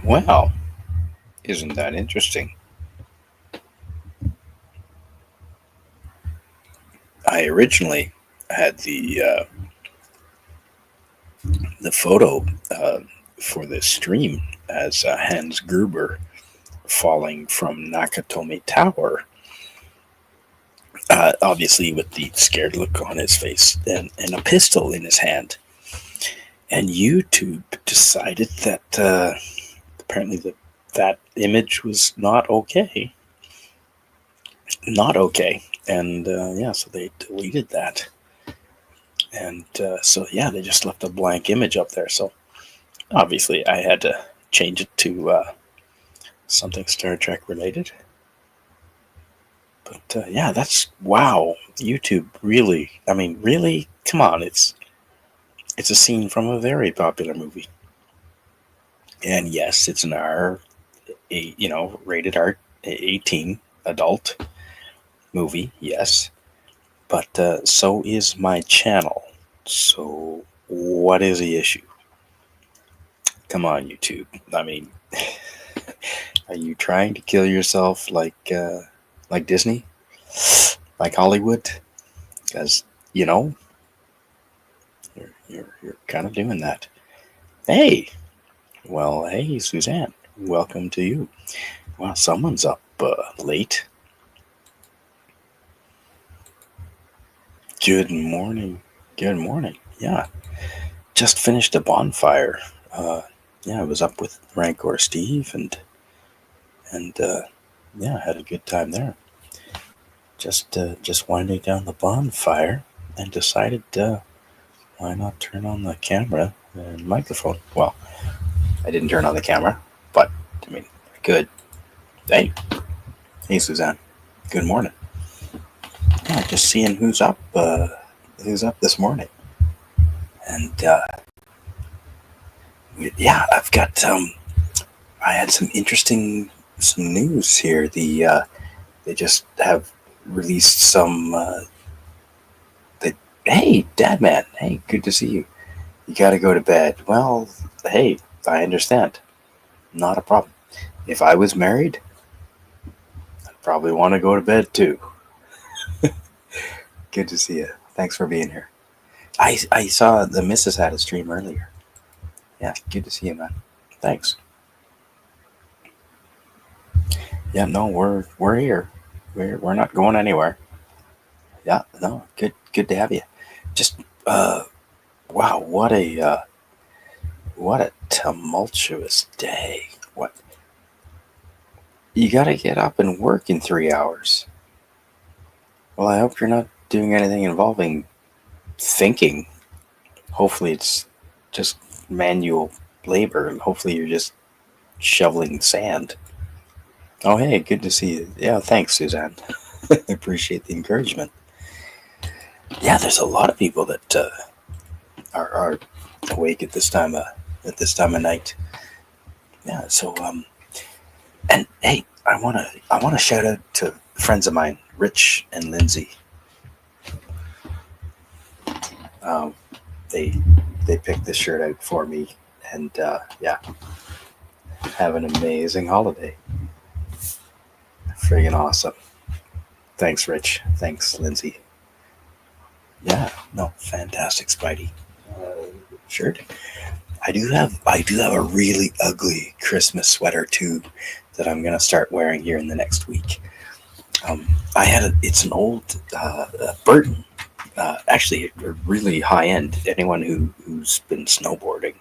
Well, isn't that interesting? I originally had the photo uh, for the stream as Hans Gruber falling from Nakatomi Tower, obviously with the scared look on his face and a pistol in his hand. And YouTube decided that apparently that image was not okay, not okay, and yeah, so they deleted that, and so yeah, they just left a blank image up there. So obviously, I had to change it to something Star Trek related. But yeah, that's wow. YouTube really, I mean, really, come on, it's a scene from a very popular movie, and yes, it's an rated R 18 adult movie, yes, but so is my channel. So what is the issue? Come on, YouTube. I mean, are you trying to kill yourself like Disney, like Hollywood? Because you know you're kind of doing that. Hey, well, hey, Suzanne, welcome to you. Wow, someone's up late. Good morning. Good morning. Yeah, just finished a bonfire. Uh, yeah, I was up with Rancor Steve and yeah, had a good time there. Just winding down the bonfire, and decided why not turn on the camera and microphone. Well, I didn't turn on the camera, but I mean, I could. Hey, hey, Suzanne. Good morning. Yeah, just seeing who's up this morning, and yeah, I've got I had some news here. They just have released some. They, hey, Dad Man. Hey, good to see you. You got to go to bed. Well, hey, I understand. Not a problem. If I was married, I'd probably want to go to bed too. Good to see you. Thanks for being here. I saw the missus had a stream earlier. Yeah, good to see you, man. Thanks. Yeah, no, we're here. We're not going anywhere. Yeah, no, good to have you. Just wow, what a tumultuous day. What you got to get up and work in 3 hours. Well, I hope you're not doing anything involving thinking. Hopefully, it's just manual labor, and hopefully, you're just shoveling sand. Oh, hey, good to see you. Yeah, thanks, Suzanne. I appreciate the encouragement. Yeah, there's a lot of people that are awake at this time of night. Yeah, so and hey, I wanna shout out to friends of mine, Rich and Lindsay. Um, they they picked this shirt out for me, and yeah, have an amazing holiday. Friggin' awesome. Thanks, Rich. Thanks, Lindsay. Yeah, no, fantastic, Spidey. Shirt. I do have a really ugly Christmas sweater too that I'm gonna start wearing here in the next week. It's an old Burton, actually a really high end. Anyone who's been snowboarding,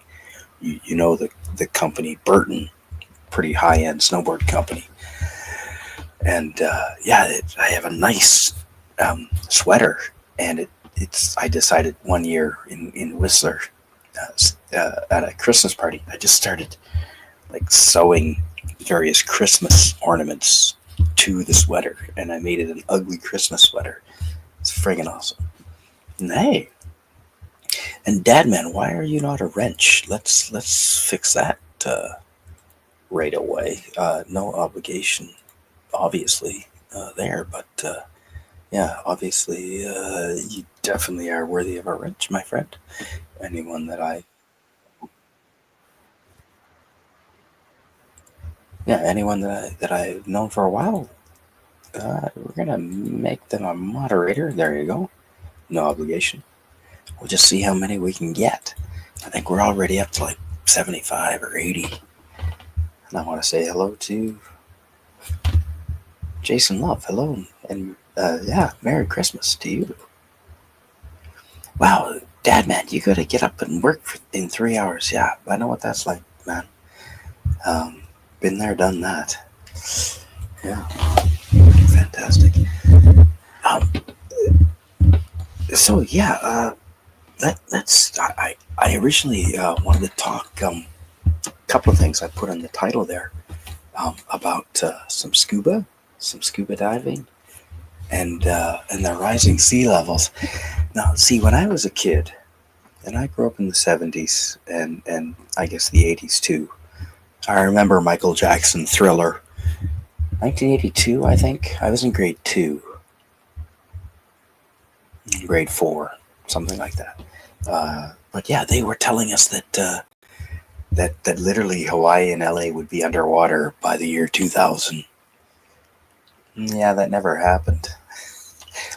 you know the company Burton, pretty high end snowboard company. And yeah, I have a nice sweater, and it's I decided one year in Whistler at a Christmas party, I just started like sewing various Christmas ornaments to the sweater, and I made it an ugly Christmas sweater. It's friggin' awesome. And hey, and Dad Man, why are you not a wrench? Let's fix that right away. No obligation, obviously, there, but yeah, obviously, you definitely are worthy of a wrench, my friend. Anyone that I Yeah, anyone that I've known for a while, we're gonna make them a moderator. There you go. No obligation. We'll just see how many we can get. I think we're already up to like 75 or 80. And I want to say hello to Jason Love. Hello, and yeah, Merry Christmas to you. Wow, Dad, man, you gotta get up and work in 3 hours. Yeah, I know what that's like, man. Um, been there, done that. Yeah, fantastic. Um, so yeah, that's I originally wanted to talk a couple of things I put in the title there about some scuba diving, and the rising sea levels. Now, see, when I was a kid, and I grew up in the '70s and I guess the '80s too. I remember Michael Jackson Thriller, 1982. I think I was in grade two, grade four, something like that. But yeah, they were telling us that literally Hawaii and LA would be underwater by the year 2000. Yeah, that never happened,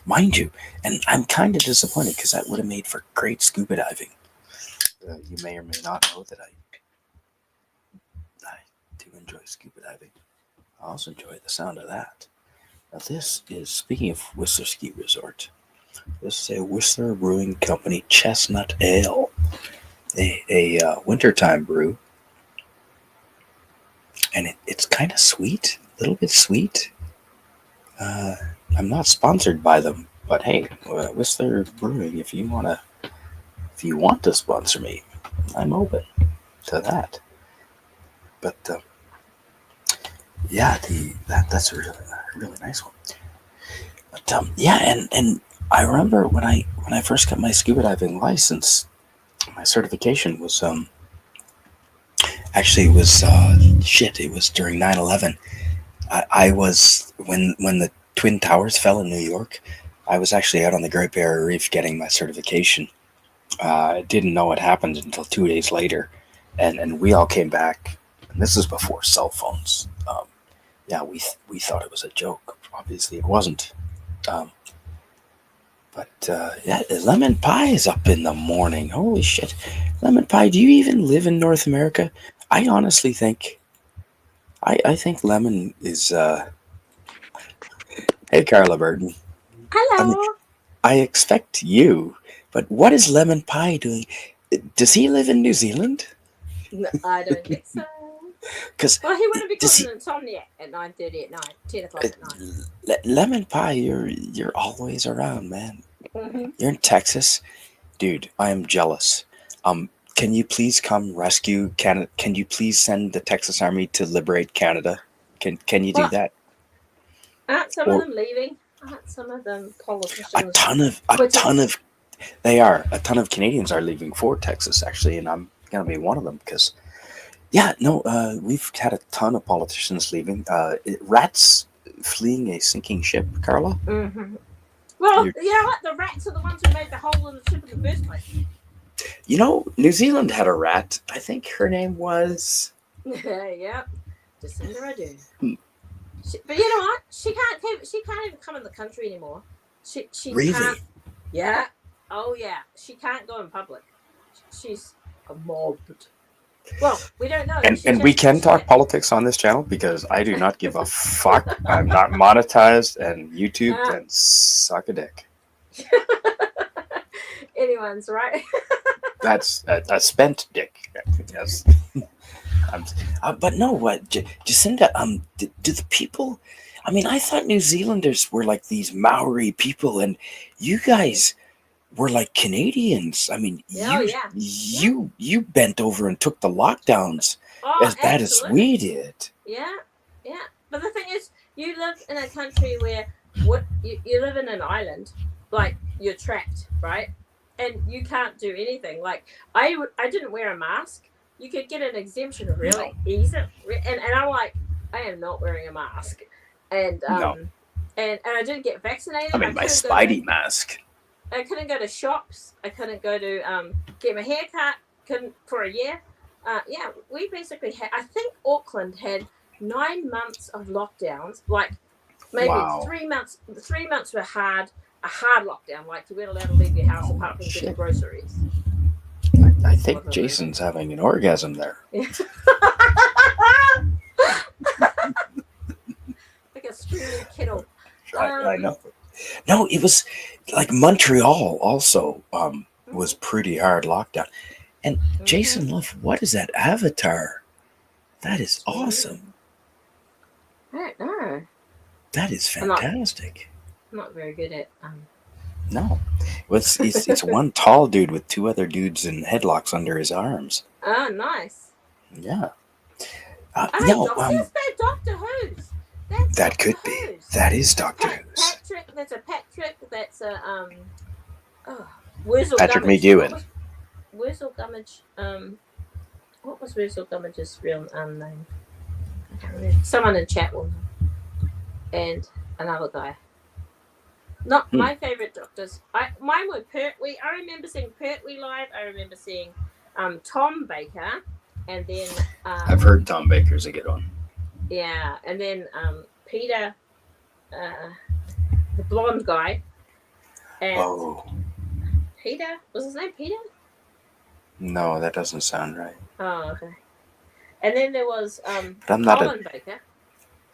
mind you. And I'm kind of disappointed because that would have made for great scuba diving. You may or may not know that I do enjoy scuba diving. I also enjoy the sound of that. Now, this is, speaking of Whistler Ski Resort, this is a Whistler Brewing Company Chestnut Ale, a wintertime brew, and it's kind of sweet, a little bit sweet. Uh, I'm not sponsored by them, but hey, Whistler Brewing, if you want to sponsor me, I'm open to that. But yeah, that's a really nice one. But yeah, and I remember when I first got my scuba diving license, my certification was actually it was shit. It was during 9/11. I was when the Twin Towers fell in New York. I was actually out on the Great Barrier Reef getting my certification. I didn't know it happened until 2 days later, and we all came back. And this is before cell phones. Yeah, we thought it was a joke. Obviously, it wasn't. Um, but yeah, lemon pie is up in the morning. Holy shit, lemon pie! Do you even live in North America? I honestly think I think lemon is. Hey, Carla Burton. I mean, Hello. I expect you, but what is lemon pie doing? Does he live in New Zealand? No, I don't think so. Because Well, he wouldn't does because he? an insomniac at 9:30 at night, 10 o'clock at night. Lemon pie, you're always around, man. Hmm. You're in Texas, dude. I am jealous. Can you please come rescue Canada? Can you please send the Texas Army to liberate Canada? Can you do Well, that? aren't some of Or them leaving? Aren't some of them a politicians ton of a quitting? ton of they are a ton of Canadians are leaving for Texas actually, and I'm gonna be one of them because yeah, no, we've had a ton of politicians leaving. Rats fleeing a sinking ship, Carla. Hmm. Well, You're, you know what? The rats are the ones who made the hole in the ship in the first place. you know, New Zealand had a rat. I think her name was. Yep. Jacinda Ardern. Hmm, But you know what? She can't even come in the country anymore. She can't. really? Yeah. Oh yeah. She can't go in public. She's a mobbed. Well, we don't know. She And we just can talk disappeared. politics on this channel because I do not give a fuck. I'm not monetized, and YouTube Ah, can suck a dick. anyone's right. That's a spent dick. Yes. Um, but no, what, Jacinda? Do the people? I mean, I thought New Zealanders were like these Maori people, and you guys were like Canadians. I mean, Oh yeah, yeah. you bent over and took the lockdowns Oh, as bad as absolutely. we did. Yeah, yeah. But the thing is, you live in a country where what you live in an island, like you're trapped, right? And you can't do anything. Like I didn't wear a mask. You could get an exemption No, really easy, and I'm like, I am not wearing a mask, and no. and I didn't get I vaccinated. mean, my Spidey mask. I couldn't go to shops. I couldn't go to get my hair cut. Couldn't for a year. Yeah, we basically had. I think Auckland had 9 months of lockdowns, like maybe Wow. 3 months. 3 months were a hard lockdown, like you weren't allowed to leave your house apart from getting groceries. I think Jason's having an orgasm there. Like a screaming kettle. I know. No, it was like Montreal also was pretty hard lockdown. And Jason Luff, what is that avatar? That is awesome. I don't know. That is fantastic. I'm not very good at No, it's one tall dude with two other dudes in headlocks under his arms. Oh, nice. Yeah. Is that Doctor Who's? That could be. That is Doctor Who's. Patrick. That's a Patrick. That's a Wurzel Patrick Gummidge. McEwen. Wurzel Gummidge. What was Wurzel Gummidge's real name? I can't remember. Someone in chat will know. And another guy. Not my favorite doctors. Mine were Pertwee. I remember seeing Pertwee live. I remember seeing Tom Baker, and then I've heard Tom Baker's a good one. Yeah, and then Peter, the blonde guy. And Peter, was his name Peter? No, that doesn't sound right. Oh, okay. And then there was Colin Baker.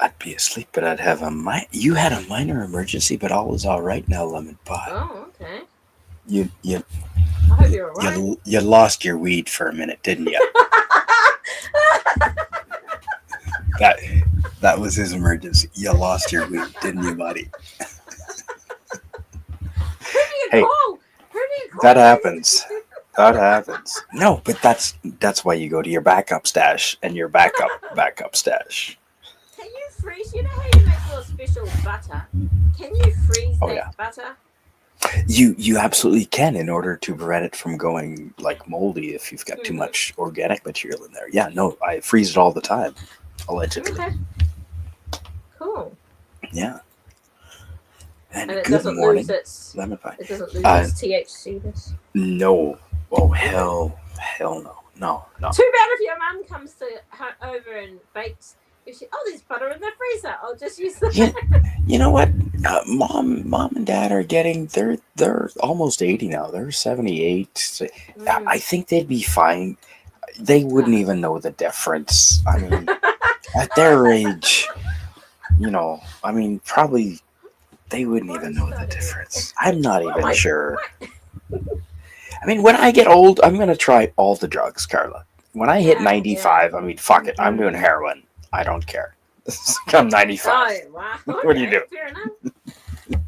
I'd be asleep, but I'd have you had a minor emergency, but all is all right now, Lemon Pie. Oh, okay. You I hope you're all right. You lost your weed for a minute, didn't you? That was his emergency. You lost your weed, didn't you, buddy? Who do you call? That happens. That happens. No, but that's why you go to your backup stash and your backup stash. Can you freeze? You know how you make your special butter? Can you freeze that butter? You absolutely can, in order to prevent it from going like moldy if you've got too much organic material in there. Yeah, no, I freeze it all the time, allegedly. Okay. Cool. Yeah. And it good doesn't morning, lose its Lemon Pie. It doesn't lose its THC. No. Oh hell no. No. Too bad if your mum comes over and bakes. If she, there's butter in the freezer. I'll just use that. You know what? Mom and Dad are getting. They're almost 80 now. They're 78. So I think they'd be fine. They wouldn't even know the difference. I mean, at their age, probably they wouldn't even know the difference. I'm not even sure. I mean, when I get old, I'm gonna try all the drugs, Carla. When I hit 95, fuck it. I'm doing heroin. I don't care. I'm 95. Oh, wow. Okay, What do you do? Fair enough.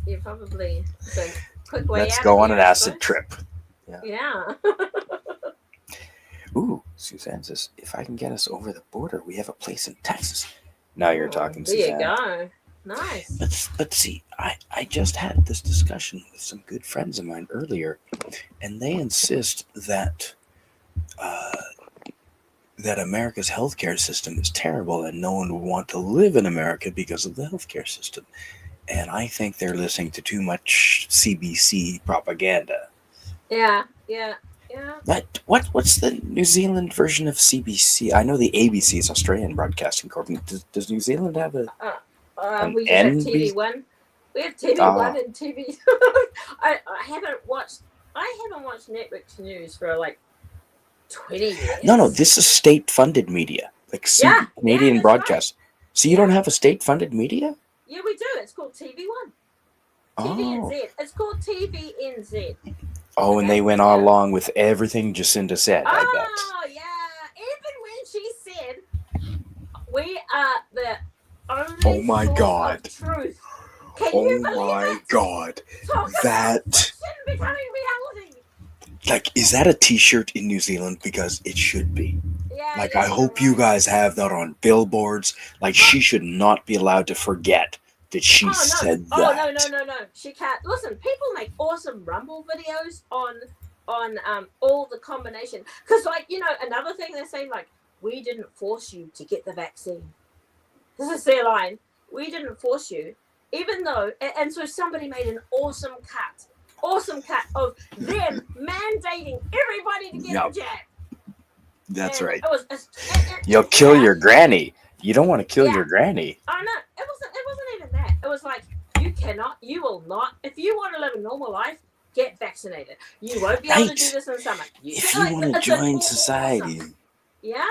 You probably a quick way Let's out go of on here, an acid trip. Yeah. Ooh, Suzanne says, if I can get us over the border, we have a place in Texas. Now you're talking, Suzanne. There you go. Nice. But see, I just had this discussion with some good friends of mine earlier, and they insist that that America's healthcare system is terrible and no one would want to live in America because of the healthcare system. And I think they're listening to too much CBC propaganda. Yeah. But what's the New Zealand version of CBC? I know the ABC is Australian Broadcasting Corporation. Does New Zealand have a we just have TV1. We have TV1 and TV. I haven't watched Network News for like 20 years. No, this is state-funded media, like Canadian broadcast. Right. So you don't have a state-funded media? Yeah, we do. It's called TV1. TVNZ. It's called TVNZ. Oh, and they went all along with everything Jacinda said, I bet. Oh, yeah. Even when she said, we are the only source of truth. Can you believe my it? God. That shouldn't be becoming reality. Like, is that a t-shirt in New Zealand? Because it should be. Yeah, like, I hope you guys have that on billboards. Like, she should not be allowed to forget that she said that. Oh, no. She can't. Listen, people make awesome Rumble videos on all the combination. Because, another thing they're saying, like, we didn't force you to get the vaccine. This is their line. We didn't force you. Even though, and so somebody made an awesome cut of them mandating everybody to get the jab. That's right. It was You'll kill your granny. You don't want to kill Yeah. your granny. Oh no, it wasn't even that. It was like, you will not, if you want to live a normal life, get vaccinated. You won't be able to Right. do this in summer. If you want to join society. Yeah.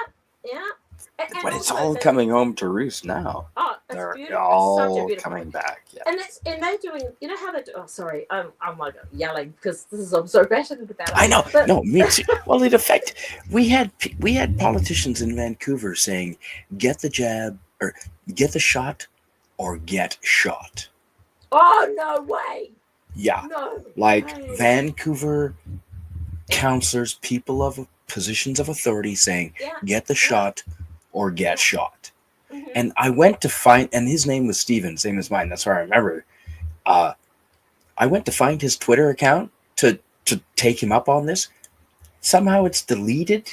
And But it's also all coming home to roost now. Oh, it's They're beautiful. all It's such a beautiful coming back. Yeah. And they're doing, you know how they do, oh sorry, I'm like yelling because I'm so passionate about it. I know. But, No, me too. Well, it affected. We had politicians in Vancouver saying, "Get the jab or get the shot, or get shot." oh no way. Yeah, No. like way. Vancouver councillors, people of positions of authority, saying, Yeah. "Get the shot, or get shot." Mhm. And I went to find, and his name was Steven, same as mine. That's where I remember. I went to find his Twitter account to take him up on this. Somehow it's deleted.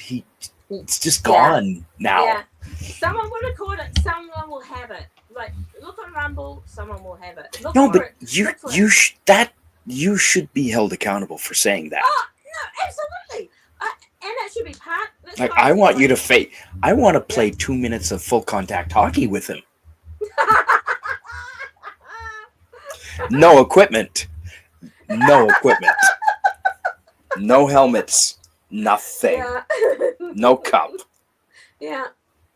It's just gone now. Yeah. Someone will record it. Someone will have it. Like, look on Rumble. Someone will have it. Look No, for but it. you should be held accountable for saying that. Oh no, absolutely. And it should be part. Like, I want you to I want to play 2 minutes of full contact hockey with him. No equipment. No equipment. No helmets. Nothing. Yeah. No cup. Yeah.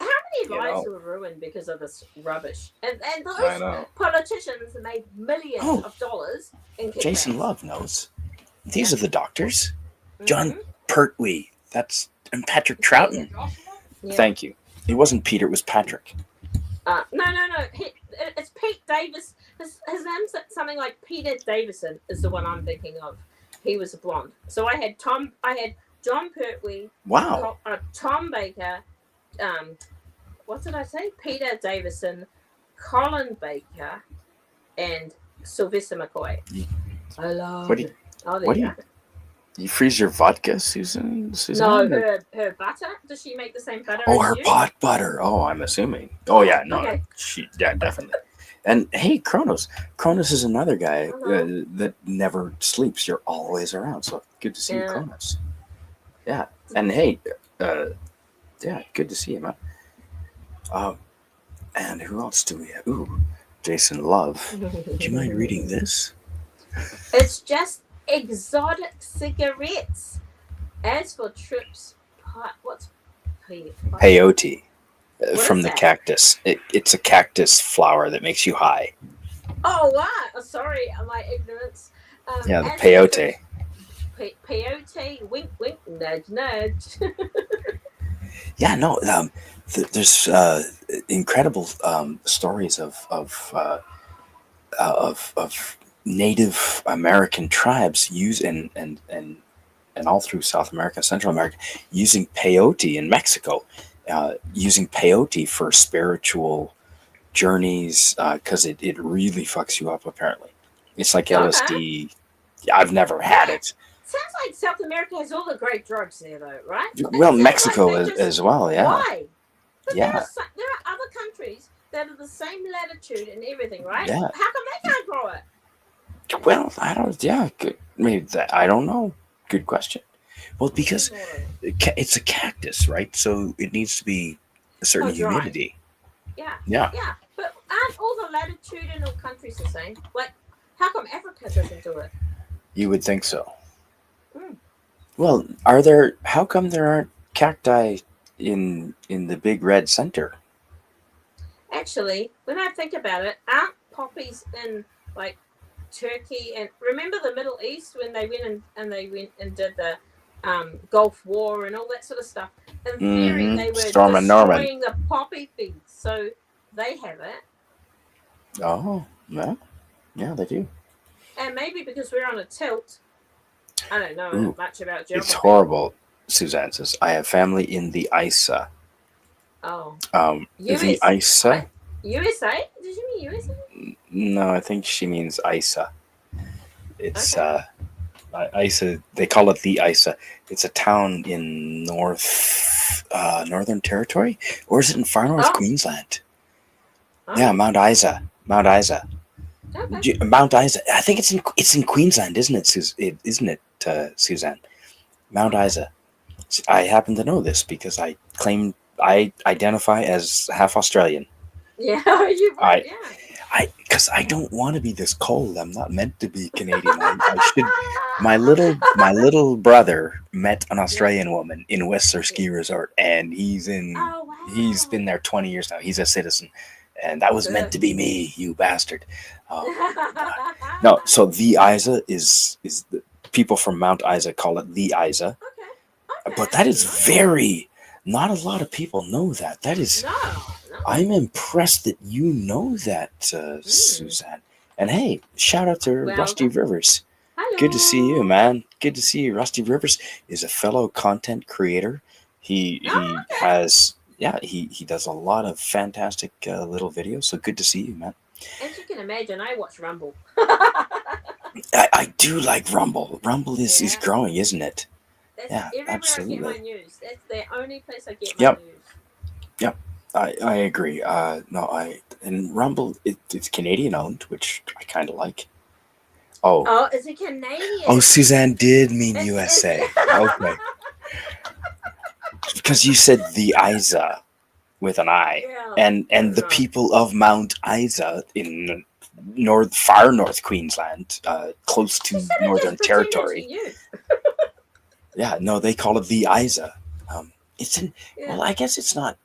How many You lives know. were ruined because of this rubbish? And I those know. politicians made millions of dollars in kickbacks. Jason Love knows. These are the doctors. Mhm. John Pertwee. And Patrick Troughton. Yeah. Thank you. It wasn't Peter, it was Patrick. No. It's Pete Davis. His name's something like Peter Davison is the one I'm thinking of. He was a blonde. So I had John Pertwee. Wow. Tom Baker. What did I say? Peter Davison, Colin Baker, and Sylvester McCoy. I love What do you, it. Oh, there what do you you, go. you freeze your vodka, Susan? No, her butter. Does she make the same butter? Oh, as her you? pot butter. Oh, I'm assuming. Oh, yeah, no. Okay. Yeah, definitely. And hey, Kronos. Kronos is another guy that never sleeps. You're always around. So good to see you, Kronos. Yeah. And hey, yeah, good to see you, man. And who else do we have? Ooh, Jason Love. Do you mind reading this? It's just exotic cigarettes. As for trips, what's peyote from the that? cactus. It's a cactus flower that makes you high. Oh, wow. Oh, sorry, my ignorance. Yeah, the peyote. Peyote, wink, wink, nudge, nudge. Yeah, no. There's incredible stories of Native American tribes and all through South America, Central America, using peyote in Mexico, using peyote for spiritual journeys because it really fucks you up. Apparently, it's like LSD. I've never had it. Sounds like South America has all the great drugs there, though, right? Well, Mexico as well, yeah. Why? But yeah. There are other countries that are the same latitude and everything, right? Yeah. How come they can't grow it? Well, I don't. Yeah, good. Maybe I don't know. Good question. Well, because it's a cactus, right? So it needs to be a certain humidity. Yeah. Yeah. Yeah, but aren't all the latitudinal countries the same? Like, how come Africa doesn't do it? You would think so. Mm. Well, how come there aren't cacti in the big red center? Actually, when I think about it, aren't poppies in like Turkey and remember the Middle East when they went and did the Gulf War and all that sort of stuff? In theory, they were destroying the poppy fields, so they have it. Oh, yeah, they do. And maybe because we're on a tilt, I don't know much about geography. It's horrible. Suzanne says, I have family in the ISA. Oh. The ISA? USA? Did you mean USA? No, I think she means ISA. It's ISA. They call it the ISA. It's a town in Northern Territory, or is it in far north Queensland? Oh. Yeah, Mount Isa. Okay. Mount Isa. I think it's in Queensland, isn't it? Isn't it, Suzanne? Mount Isa. I happen to know this because I claimed I identify as half Australian. Yeah, you would. I Yeah. because I don't want to be this cold. I'm not meant to be Canadian. I should. My little brother met an Yeah. Australian woman in Whistler Ski Resort, and he's in. Oh He's wow. been there 20 years now. He's a citizen, and that was meant Good. to be me, you bastard. No, so the Isa is the people from Mount Isa call it the Isa, Okay. but Okay. that is Nice. very. Not a lot of people know that. That is. No. No. I'm impressed that you know that, Suzanne. And hey, shout out to Well Rusty done. Rivers. Hello. Good to see you, man. Good to see you. Rusty Rivers is a fellow content creator. He Oh, okay. has he does a lot of fantastic little videos. So good to see you, man. As you can imagine, I watch Rumble. I do like Rumble. Rumble is Yeah. growing, isn't it? That's Yeah, everywhere I absolutely. get my news. That's the only place I get my Yep. news. Yep. I agree. And Rumble it's Canadian owned, which I kind of like. Oh, Oh, is it Canadian? oh, Suzanne did mean It's- USA. it's- Okay, because you said the Isa with an I, Yeah. and the No. people of Mount Isa in far north Queensland, close to You should have Northern just pretended Territory. you knew. Yeah, no, they call it the Isa. It's in. Yeah. Well, I guess it's not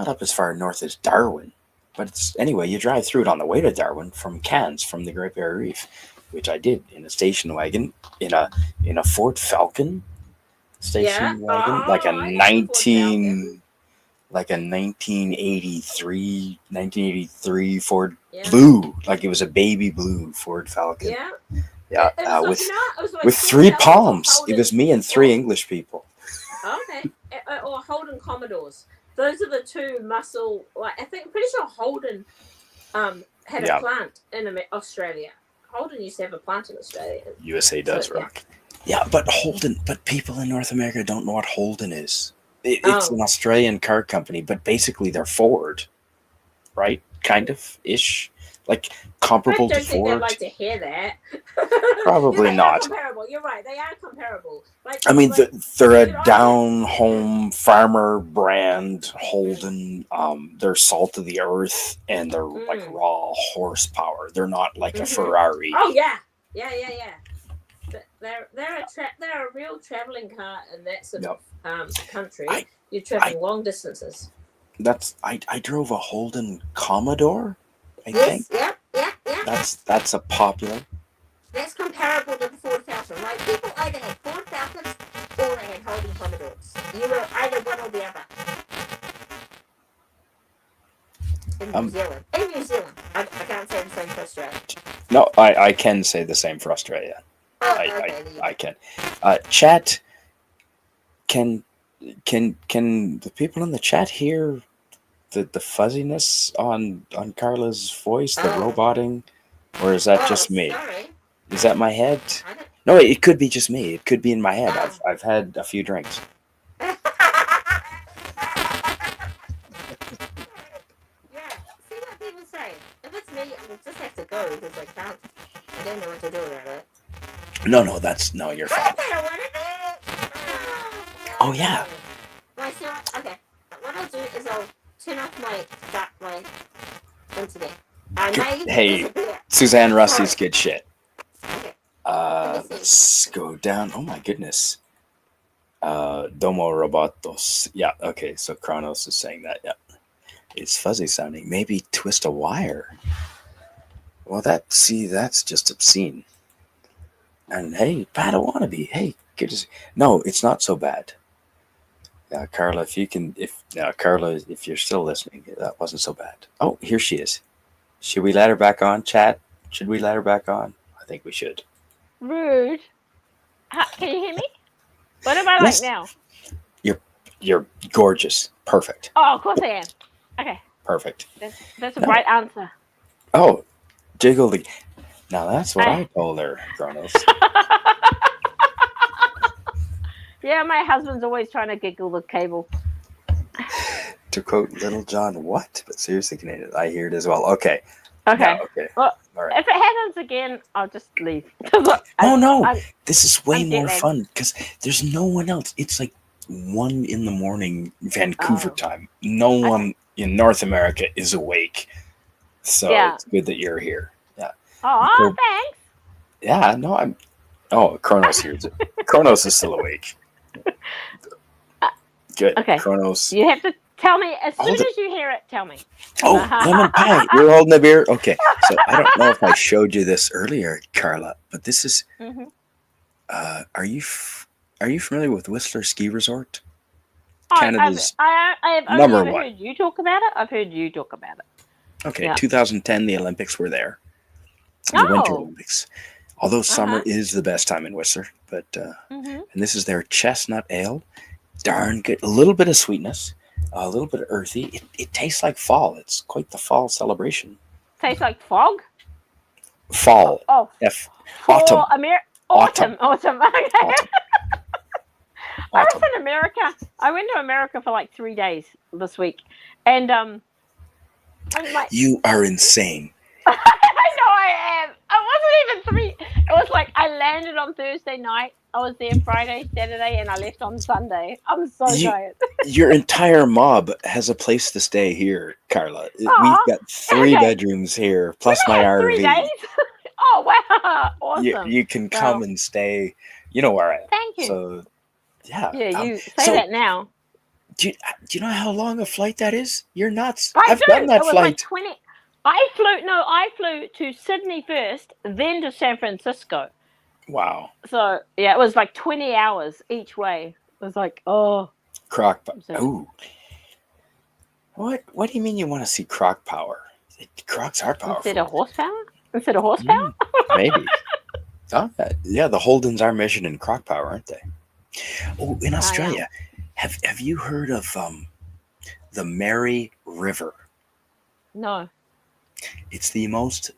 up as far north as Darwin, but it's anyway. You drive through it on the way to Darwin from Cairns, from the Great Barrier Reef, which I did in a station wagon in a Ford Falcon station wagon, Oh, like a I know the Ford 19 like a 1983 Ford Yeah. Blue, like it was a baby blue Ford Falcon. Yeah. Yeah, It was like, with you know, it was like with Ford 3 Falcons or palms. It Holden- was me and 3 English people. Okay. Or Holden Commodores. Those are the two muscle. Like I think, pretty sure Holden had Yeah. a plant in Australia. Holden used to have a plant in Australia. USA does So, yeah. rock. Yeah, but people in North America don't know what Holden is. It's Oh. an Australian car company, but basically they're Ford, right? Kind of ish, like comparable I to don't think they'd Ford. like to hear that. Probably They not. Are comparable. You're right. They are comparable. Like, I mean, like, they're a you're right. down home farmer brand, Holden. They're salt of the earth, and they're like raw horsepower. They're not like a Mhm. Ferrari. Oh yeah. They're a real traveling car in that sort of country. You're traveling long distances. I drove a Holden Commodore. I Yes. think Yeah. that's a popular. That's comparable to the Ford Falcon. Like people either had Ford Falcons or they had Holden Commodores. You were either one or the other. In New Zealand. I can't say the same for Australia. No, I can say the same for Australia. Oh, I can. Chat. Can the people in the chat hear the fuzziness on Carla's voice, the roboting, or is that just me? Sorry. Is that my head? I don't... No, it could be just me. It could be in my head. Oh. I've had a few drinks. Yeah. See what people say. If it's me, I just have to go because I can't. I don't know what to do about it. No, you're fine. Oh yeah. Okay. What I'll do is I'll turn off my internet. Hey, Suzanne Rusty's good shit. Okay. Let's go down. Oh my goodness. Domo Robotos. Yeah, okay, so Kronos is saying that, yeah. It's fuzzy sounding. Maybe twist a wire. Well, that's just obscene. And hey, Padawannabe. Hey, good to see. No, it's not so bad. Carla, if you're still listening, that wasn't so bad. Oh, here she is. Should we let her back on, chat? Should we let her back on? I think we should. Rude. Can you hear me? What am I Yes. like now? You're gorgeous. Perfect. Oh, of course I am. Okay. Perfect. That's the right answer. Oh, jiggle the... Now that's what I told her, Kronos. Yeah, my husband's always trying to giggle the cable. To quote Little John, what? But seriously, Canadian, I hear it as well. Okay. Okay. Yeah, okay. Well, all right. if it happens again, I'll just leave. Oh no, this is way I'm more jet-lagged. fun because there's no one else. It's like 1 a.m. Vancouver Oh. time. No one in North America is awake. So Yeah. it's good that you're here. Yeah. Oh, So- thanks. Yeah, no, I'm. Oh, Kronos here. Kronos is still awake. Good. Okay. Kronos. You have to tell me as soon Hold it. as you hear it. Tell me. Oh, lemon pie. You're holding a beer? Okay. So I don't know if I showed you this earlier, Carla, but this is. Mm-hmm. Are you familiar with Whistler Ski Resort? I Canada's have only number ever one. heard you talk about it. I've heard you talk about it. Okay, Yeah. 2010, the Olympics were there. The Winter Oh. Olympics. Although summer Uh-huh. is the best time in Whistler, but Mm-hmm. and this is their chestnut ale. Darn good. A little bit of sweetness, a little bit of earthy. It tastes like fall. It's quite the fall celebration. Tastes like fog. Fall. Oh, F. for Autumn. Autumn. Autumn. Okay. Autumn. I was Autumn. in America. I went to America for like 3 days this week, and I'm like, You are insane. I know I am. It wasn't even 3. It was like I landed on Thursday night. I was there Friday, Saturday, and I left on Sunday. I'm so You- tired. Your entire mob has a place to stay here, Carla. We've got 3 Okay. bedrooms here, plus We my had 3 RV. days. Oh wow! Awesome. You can come and stay. You know where I am. Thank you. So, yeah. Yeah, you say so- that now. Do you know how long a flight that is? You're nuts. I I've do. done that It was flight. like 20. I flew to Sydney first, then to San Francisco. Wow. So yeah, it was like 20 hours each way. It was like, oh, Croc. So- Ooh. What do you mean you want to see croc power? Crocs are powerful. instead of horsepower? Instead of horsepower? Maybe. Oh, yeah, the Holdens are measured in croc power, aren't they? Oh, in Australia, have you heard of the Mary River? No. It's the most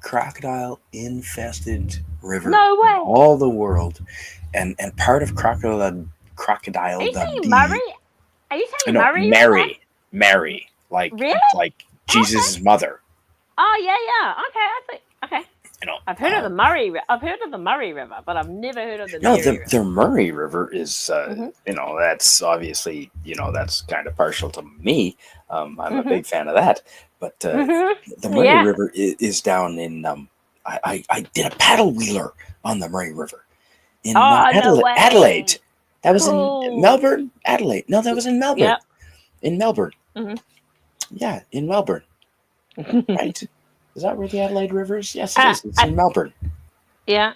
crocodile infested river No in way. all the world, and part of crocodile Are you saying Dundee. Murray? Are you saying No, Murray? Mary, like Really? like Jesus' mother. Oh yeah. Okay, I think. Okay. You know, I've heard of the Murray. I've heard of the Murray River, but I've never heard of the No, Mary River. the Murray River is, Mhm. that's obviously, that's kind of partial to me. I'm a Mhm. big fan of that. But Mhm. the Murray Yeah. River is down in, I did a paddle wheeler on the Murray River in Oh, no way. Adelaide. That was Cool. in Melbourne, Adelaide. No, that was in Melbourne. Yep. In Melbourne. Mhm. Yeah, in Melbourne. Right. Is that where the Adelaide River is? Yes, it is. It's I- in Melbourne. Yeah.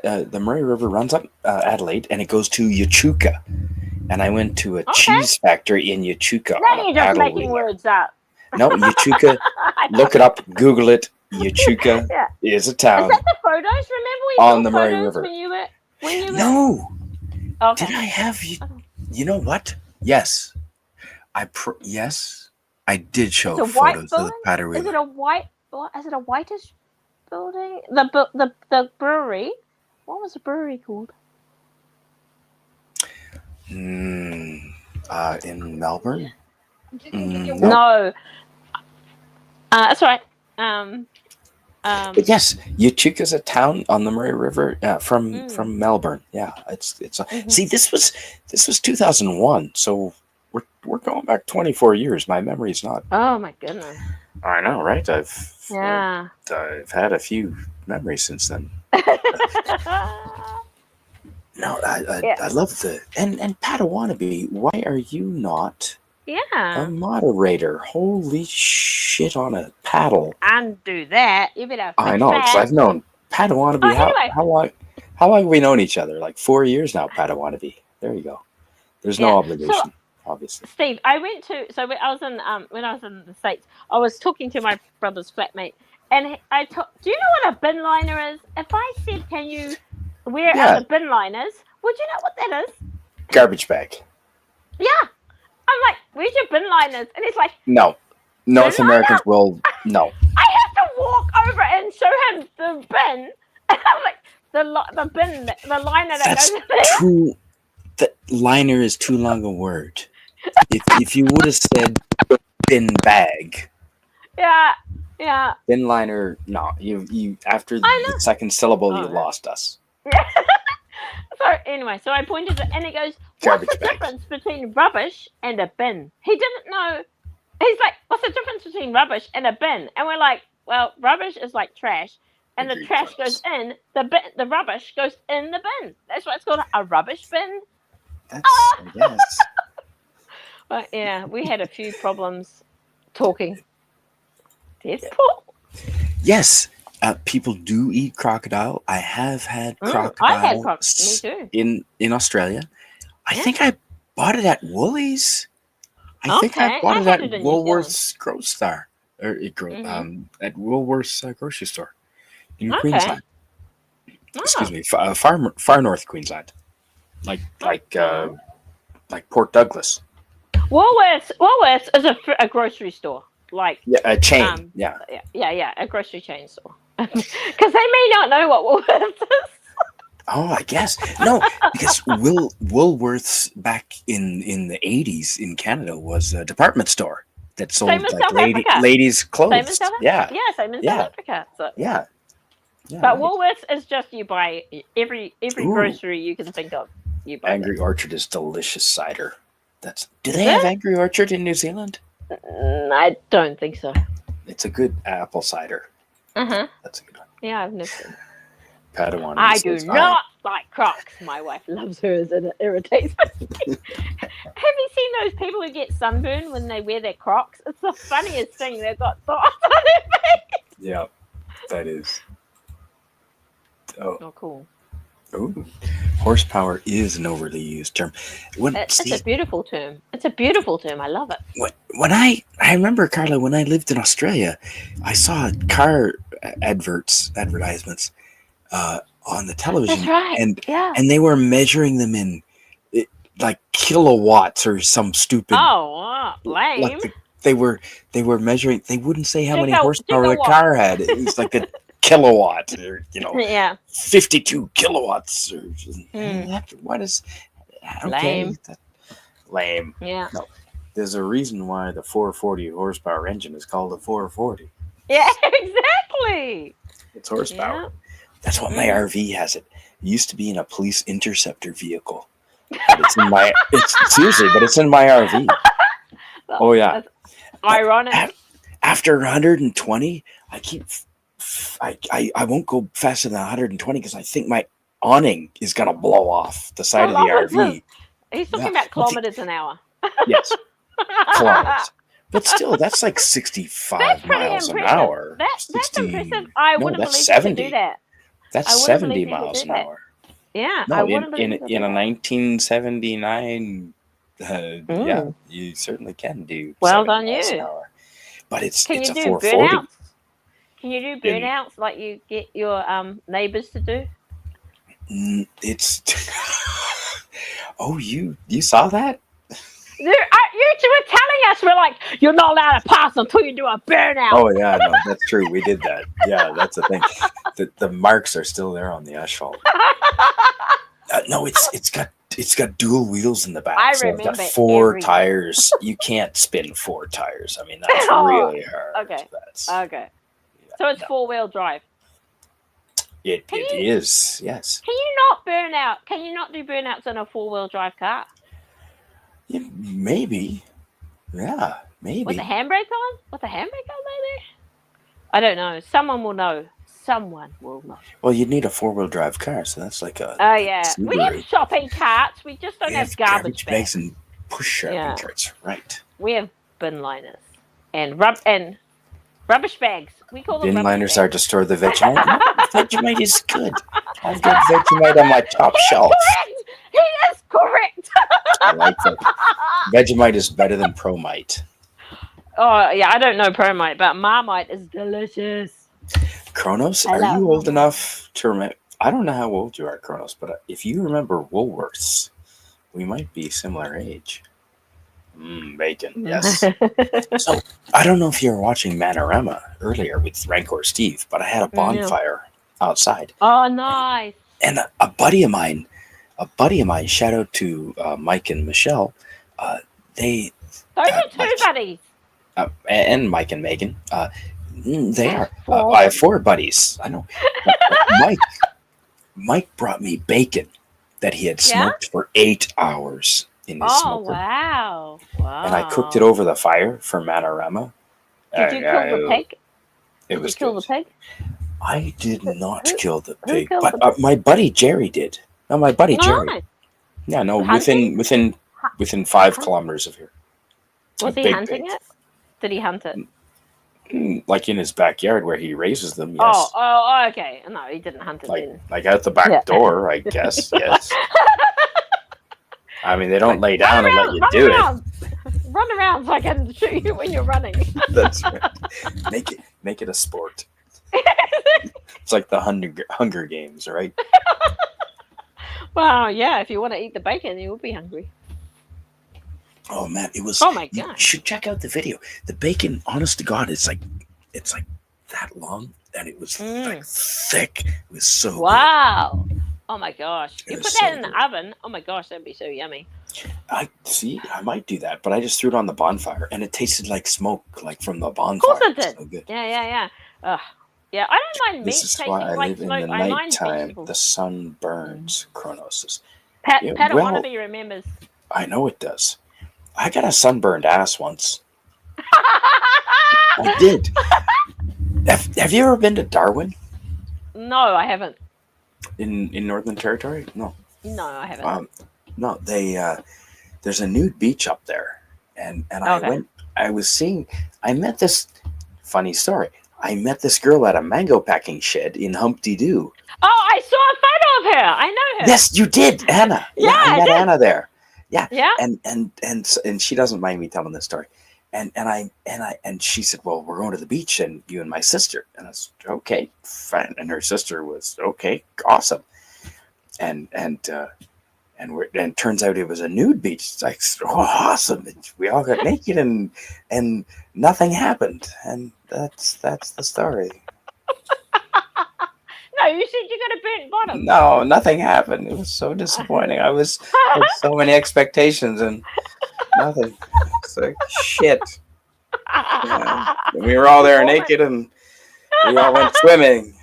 Yeah, the Murray River runs up Adelaide and it goes to Echuca. And I went to a cheese factory in Echuca Now on a you're just paddle making wheeler. words up. No, Echuca. Look it up. Google it. Echuca Yeah. is a Is town. that the photos? Remember we On took the Murray photos River. when you were No. Okay. Did I have you? You know what? Yes. Yes. I did show It's a white photos of the building? paddle Is wheeler. it a white? Is it a whitish building? The brewery. What was the brewery called? In Melbourne? No. No. That's right. But yes, Echuca's a town on the Murray River from Melbourne. Yeah, it's Mhm. See, this was 2001, so we're going back 24 years. My memory's not. Oh my goodness. I know, right? I've Yeah. had a few memories since then. No, I love and Padawannabe. Why are you not a Yeah. moderator? Holy shit on a paddle! Undo that. You better. I know, because I've known Padawannabe. Oh, anyway. How long have we known each other? Like 4 years now, Padawannabe. There you go. There's no Yeah. obligation, obviously. Steve, I went to when I was in the States, I was talking to my brother's flatmate, and do you know what a bin liner is? If I said, can you wear Yeah. out the bin liners, would you know what that is? Garbage bag. Yeah. I'm like, where's your bin liners? And he's like, No. North Bin Americans will no. I have to walk over and show him the bin. And I'm like, the bin, the liner that That's goes in there. too. The liner is too long a word. If you would have said bin bag, Yeah. bin liner, no. You after I know. the second syllable, you Oh, yeah. lost us. So anyway, so I pointed it, and he goes, Garbage "What's the bag. difference between rubbish and a bin?" He didn't know. He's like, "What's the difference between rubbish and a bin?" And we're like, "Well, rubbish is like trash, and the Agreed, trash folks. goes in the bin. The rubbish goes in the bin. That's why it's called a rubbish bin." That's, I guess. But yeah, we had a few problems talking. Deadpool. Yes, people do eat crocodile. I have had crocodile I had me too. in Australia. I Yeah. think I bought it at Woolies. I think I Okay, bought I it had at it in New Woolworth's Grocery Store, at Woolworth's grocery store in Okay. Queensland. Excuse me, far north Queensland, like Port Douglas. Woolworths is a grocery store, like Yeah, a chain. Yeah. a grocery chain store. Because they may not know what Woolworths is. Oh, I guess no, because Woolworths back in the 80s in Canada was a department store that sold Same in like South Africa. ladies' clothes. Same in South Africa. Yeah, Same in Yeah. South Africa. So. yeah. But right. Woolworths is just you buy every Ooh. grocery you can think of. You buy. Angry Orchard is delicious cider. Do Is they have it? Angry Orchard in New Zealand? I don't think so. It's a good apple cider. Uh-huh. That's a good one. Yeah, I've never seen. Padawan. I do not like Crocs. My wife loves hers and it irritates me. Have you seen those people who get sunburned when they wear their Crocs? It's the funniest thing. They've got dots on their face. Yeah, that is. Oh, cool. Oh, horsepower is an overly used term. It's a beautiful term. It's a beautiful term. I love it. When I remember, Carla, when I lived in Australia, I saw car advertisements on the television. That's right. And they were measuring them in like kilowatts or some stupid. Oh, lame. Like they were measuring. They wouldn't say how many horsepower the gigawatt. car had. It was like a kilowatt, or Yeah. 52 kilowatts. Or what is? Okay, Lame. Lame. Yeah. No, there's a reason why the 440 horsepower engine is called a 440. Yeah, exactly. It's horsepower. Yeah. That's what my RV has. It used to be in a police interceptor vehicle. But it's in my. Seriously, but it's in my RV. Oh yeah. That's ironic. After 120, I won't go faster than 120 because I think my awning is gonna blow off the side of the RV. He's talking about kilometers an hour. Yes, kilometers. But still, that's like 65 That's pretty miles an impressive. hour. That's 60, impressive. I wouldn't that's believe 70. you could do that. That's I wouldn't 70 believe you could miles do an that. hour. Yeah, No, I wouldn't believe you could in do a that. 1979, yeah, you certainly can do. Well 70 done, miles an you. hour. But it's Can a you do 440. burnouts? Can you do burnouts like you get your neighbors to do? It's. Oh, you saw that? You two were telling us, we're like, you're not allowed to pass until you do a burnout. Oh yeah, no, that's true. We did that. Yeah, that's the thing. The marks are still there on the asphalt. No, it's got dual wheels in the back. I so it's got remember 4 everything. tires. You can't spin 4 tires. I mean, that's Oh, really hard. okay. That's, Okay. So it's 4-wheel drive. it is. Yes. Can you not burn out? Can you not do burnouts in a 4-wheel drive car? Yeah, maybe. Yeah, maybe. With the handbrake on? With the handbrake on, maybe? I don't know. Someone will know. Someone will know. Well, you'd need a 4-wheel drive car, so that's like a. Oh, yeah. Subaru. We have shopping carts. We just don't We have garbage bags. and push shopping Yeah. carts. Right. We have bin liners and rubbish bags. We call them Bin rubbish liners bags. are to store the Vegemite. Vegemite is good. I've got Vegemite on my top shelf. Correct. He is correct. I like that. Vegemite is better than Promite. Oh yeah, I don't know Promite, but Marmite is delicious. Kronos, I are love you old Marmite. enough to remember? I don't know how old you are, Kronos, but if you remember Woolworths, we might be similar age. Bacon, yes. So I don't know if you were watching Manorama earlier with Rancor Steve, but I had a bonfire outside, Oh, nice. and a buddy of mine, shout out to Mike and Michelle, they Those are 2 buddies. and Mike and Megan, they are. 4. I have 4 buddies. I know. Mike brought me bacon that he had Yeah? smoked for 8 hours in his Oh, smoker. wow. Wow. And I cooked it over the fire for Manorama. Did you kill the pig? It was Did you kill good. the pig? I did not who- kill the who pig, killed but the pig? my buddy Jerry did. No, my buddy Jerry. Nice. Yeah, no, Hunting? within 5 Hunting? kilometers of here. Was A he big hunting pig. it? Did he hunt it? Like in his backyard where he raises them, yes. Oh, okay. No, he didn't hunt it then. Like out the back Yeah. door, I guess, yes. I mean, they don't lay down and let you do it. Run around so I can shoot you when you're running. That's right. Make it a sport. It's like the Hunger Games, right? Wow, yeah, if you want to eat the bacon, you will be hungry. Oh man, it was. Oh my You gosh. should check out the video. The bacon, honest to God, it's like that long, and it was like thick. It was so good. Wow. Oh my gosh. It You was put that so in the good. oven. Oh my gosh, that'd be so yummy. I might do that, but I just threw it on the bonfire, and it tasted like smoke, like from the bonfire. Of course it It's did. so good. Yeah. Yeah, I don't mind meat This is tasting why I like live in smoke. the I mind nighttime. vegetables. The sun burns. Chronosis. Pat Yeah, Pat well- Wannabe remembers. I know it does. I got a sunburned ass once. I did. Have you ever been to Darwin No, I haven't. in Northern Territory? No. No, I haven't. No. There's a nude beach up there, and Okay. I met this funny story. I met this girl at a mango packing shed in Humpty Doo. Oh, I saw a photo of her. I know her. Yes, you did, Anna. Yeah, I I met did. Anna there. Yeah. And she doesn't mind me telling this story. And she said, "Well, we're going to the beach, and you and my sister." And I said, "Okay, fine." And her sister was okay, awesome. And turns out it was a nude beach. It's like, oh, awesome! And we all got naked, and nothing happened. And that's the story. No, you said you got a burnt bottom. No, nothing happened. It was so disappointing. I had so many expectations and nothing. It's like shit. Yeah. We were all there naked, and we all went swimming.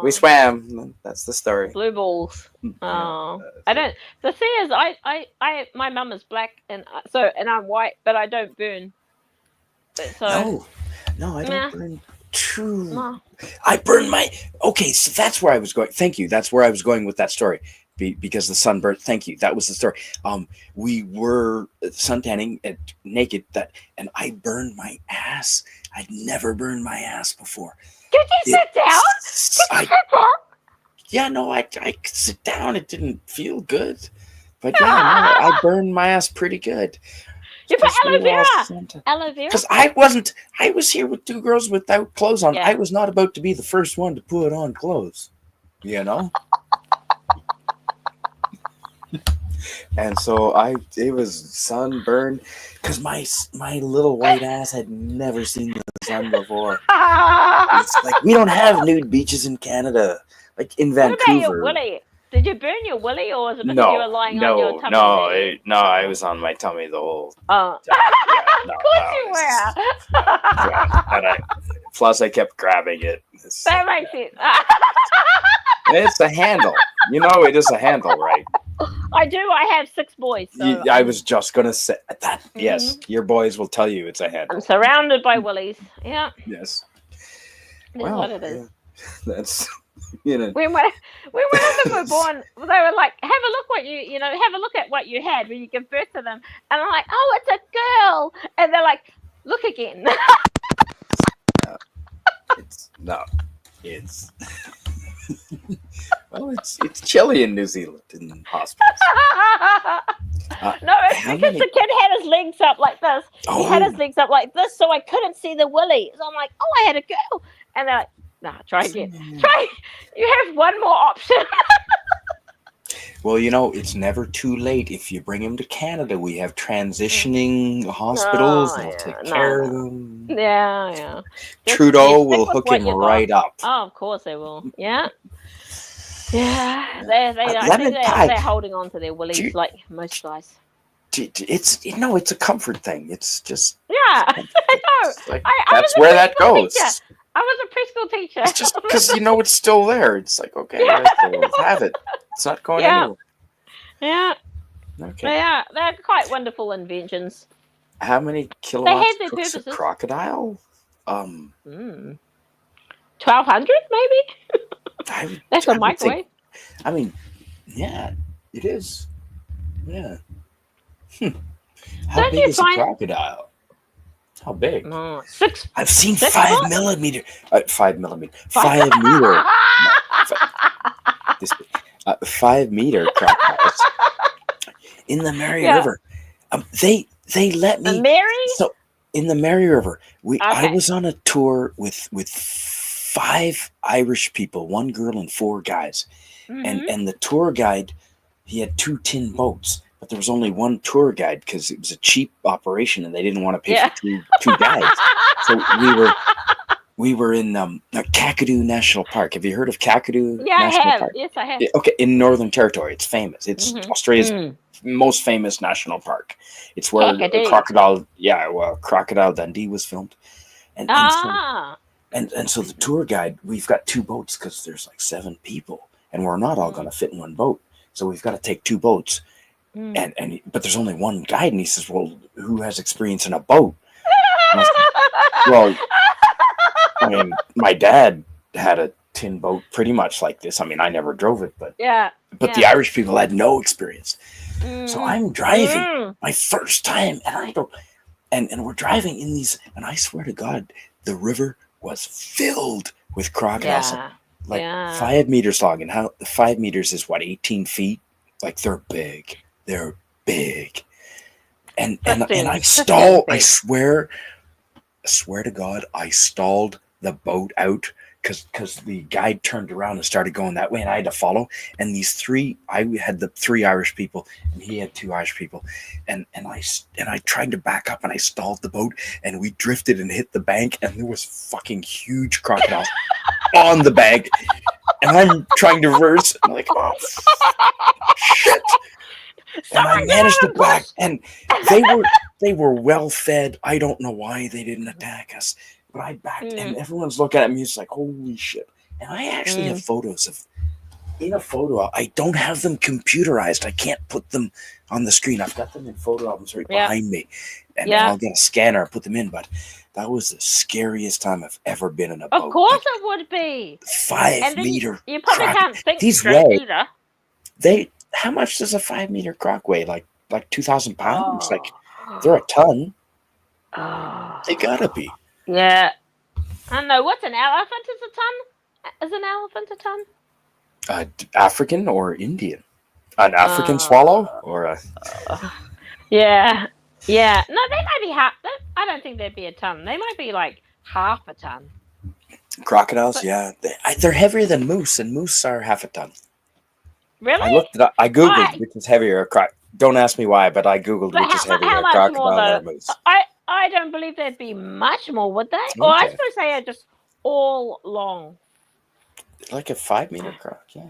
We swam. That's the story. Blue balls. Oh, I don't. The thing is, I my mum is black, and I'm white, but I don't burn. So No, I don't burn. True. no. I burned my. Okay, so that's where I was going. Thank you. That's where I was going with that story. Because the sunburn. Thank you. That was the story. We were suntanning naked. And I burned my ass. I'd never burned my ass before. Did you sit down? Yeah, no, I could sit down. It didn't feel good, but yeah, no, I burned my ass pretty good. You put aloe vera. Aloe vera. Because I was here with 2 girls without clothes on. Yeah. I was not about to be the first one to put on clothes, you know? And so it was sunburned because my little white ass had never seen the sun before. It's like, we don't have nude beaches in Canada, like in What about your Vancouver. willy? Did you burn your willy, or was it because you were lying on your tummy? No, I was on my tummy the whole Oh. time. Yeah, no, Of course no, you it's- were. yeah, plus I kept grabbing it. That makes sense. It's a handle. You know it is a handle, right? I do. I have 6 boys. So I was just going to say that. Yes, your boys will tell you it's a handle. I'm surrounded by willies. Yeah, Yes. that's what it is. Yeah. That's, you know. When one of them were born, they were like, "Have a look have a look at what you had when you give birth to them." And I'm like, "Oh, it's a girl," and they're like, "Look again." It's well, it's chilly in New Zealand in hospitals. No, it's because the kid had his legs up like this. He had his legs up like this, so I couldn't see the willy. So I'm like, "Oh, I had a girl," and they're like, "Nah, try again. Try. You have one more option." Well, it's never too late. If you bring him to Canada, we have transitioning hospitals. They'll take care of them. Yeah. Trudeau will hook him right up. Oh, of course they will. Yeah. Yeah. I lemon think pie. they're holding on to their willies like most guys. It's a comfort thing. It's just Yeah. I know. it's like, I that's was a where that preschool goes. teacher. I was a preschool teacher. It's just because it's still there. It's like, okay, let's have it. It's not going Yeah. anywhere. Yeah, Okay. yeah, they're quite wonderful inventions. How many kilowatts have their cooks a purposes. crocodile? 1,200 maybe. I would, That's I a would microwave. think. I mean, yeah, it is. Yeah. How Don't big you is a find crocodile? How big? six? I've seen 6 5 foot? millimeter. 5 millimeter. Five- 5 meter. This 5 meter crocodiles in the Mary Yeah. River. They let me. Mary? So in the Mary River, I Okay. was on a tour with 5 Irish people, 1 girl and 4 guys, Mhm. and the tour guide, he had 2 tin boats, but there was only 1 tour guide because it was a cheap operation and they didn't want to pay Yeah. for two guides. So we were in Kakadu National Park. Have you heard of Kakadu Yeah, I National have. Park? Yes, I have. Okay, in Northern Territory, it's famous. It's Mhm. Australia's most famous national park. It's where Kakadu. Crocodile Dundee was filmed, and so the tour guide, we've got 2 boats because there's like 7 people, and we're not all going to fit in 1 boat, so we've got to take 2 boats, but there's only 1 guide, and he says, "Well, who has experience in a boat?" And I said, well, I mean, my dad had a tin boat pretty much like this. I mean, I never drove it, but the Irish people had no experience. So I'm driving my first time, and I don't, and we're driving in these, and I swear to God, the river was filled with crocodiles, 5 meters long, and how 5 meters is what, 18 feet? Like they're big, and I stalled. I swear to God, I stalled the boat out because the guide turned around and started going that way, and I had to follow. And I had the 3 Irish people, and he had 2 Irish people, and I tried to back up, and I stalled the boat, and we drifted and hit the bank, and there was fucking huge crocodiles on the bank, and I'm trying to reverse, and I'm like, oh shit. And I managed to back, and they were well fed. I don't know why they didn't attack us, but I backed, and everyone's looking at me. It's like, holy shit! And I actually have photos of. In a photo, I don't have them computerized. I can't put them on the screen. I've got them in photo albums right behind me, and I'll get a scanner and put them in. But that was the scariest time I've ever been in a boat. Of course, it would be 5 meter. You probably can't think straight either. How much does a 5 meter croc weigh? Like 2,000 pounds? Like they're a ton. They gotta be. Yeah. I don't know. What's an elephant? Is a ton? Is an elephant a ton? African or Indian? An African swallow or a? Yeah. Yeah. No, they might be half. I don't think they'd be a ton. They might be like half a ton. Crocodiles, they're heavier than moose, and moose are half a ton. Really? I looked it up. I googled which is heavier. Don't ask me why, but I googled which is heavier, a crocodile or a moose. I don't believe there'd be much more, would they? Okay. Or I suppose they are just all long. Like a 5 meter croc, yeah.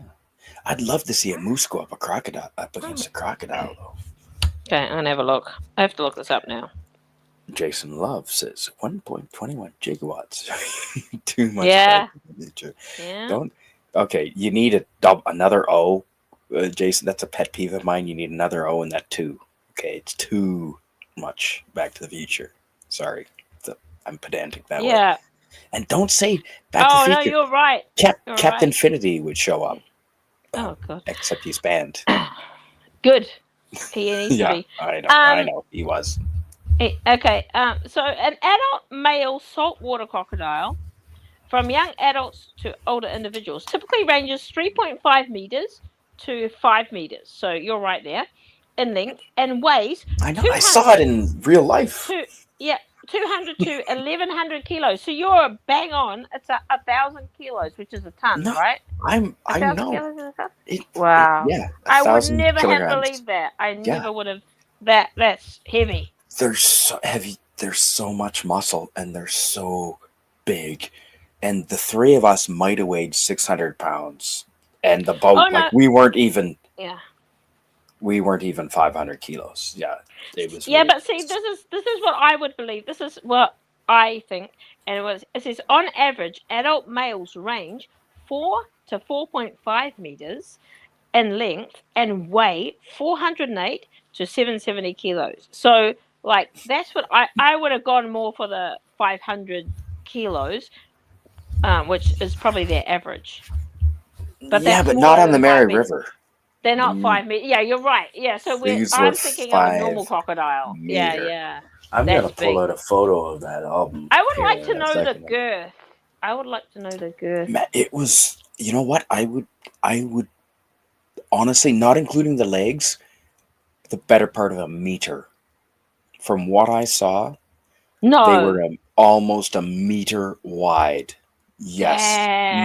I'd love to see a moose go up against a crocodile, though. Okay, I'll have a look. I have to look this up now. Jason Love says 1.21 gigawatts. Too much. Yeah. Don't. Okay, you need another O. Jason, that's a pet peeve of mine. You need another O in that 2. Okay, it's too much Back to the Future. Sorry, I'm pedantic that way. Yeah. And don't say Back to the Future. No, you're right. Captain Infinity would show up. Oh, God. Except he's banned. Good. He needs to be. I know. He was. Okay. So an adult male saltwater crocodile, from young adults to older individuals, typically ranges 3.5 meters to 5 meters. So you're right there in length, and weighs. I know. I saw it in real life. 200 to 1,100 kilos. So you're bang on. It's 1,000 kilos, which is a ton, right? I know. Wow. I would never kilograms. have believed that. I never would have. That's heavy. They're so heavy. There's so much muscle, and they're so big. And the 3 of us might have weighed 600 pounds. And the boat, we weren't even. Yeah. We weren't even 500 kilos. Yeah, it was. Yeah, but see, this is what I would believe. This is what I think, and it says on average, adult males range 4 to 4.5 meters, in length and weigh 408 to 770 kilos. So, like, that's what I would have gone more for the 500 kilos, which is probably their average. But Yeah, that's but not smaller on the than Mary 5 meters. River. They're not Mm, 5 meters. Yeah, you're right. Yeah, so These were I'm thinking of a normal 5 crocodile. Yeah, meter. yeah. I'm That's gonna pull big. out a photo of that album. I would here like to in a know the second. girth. I would like to know the girth. It was. You know what? I would honestly, not including the legs, the better part of a meter. From what I saw, No. they were almost a meter wide. Yes,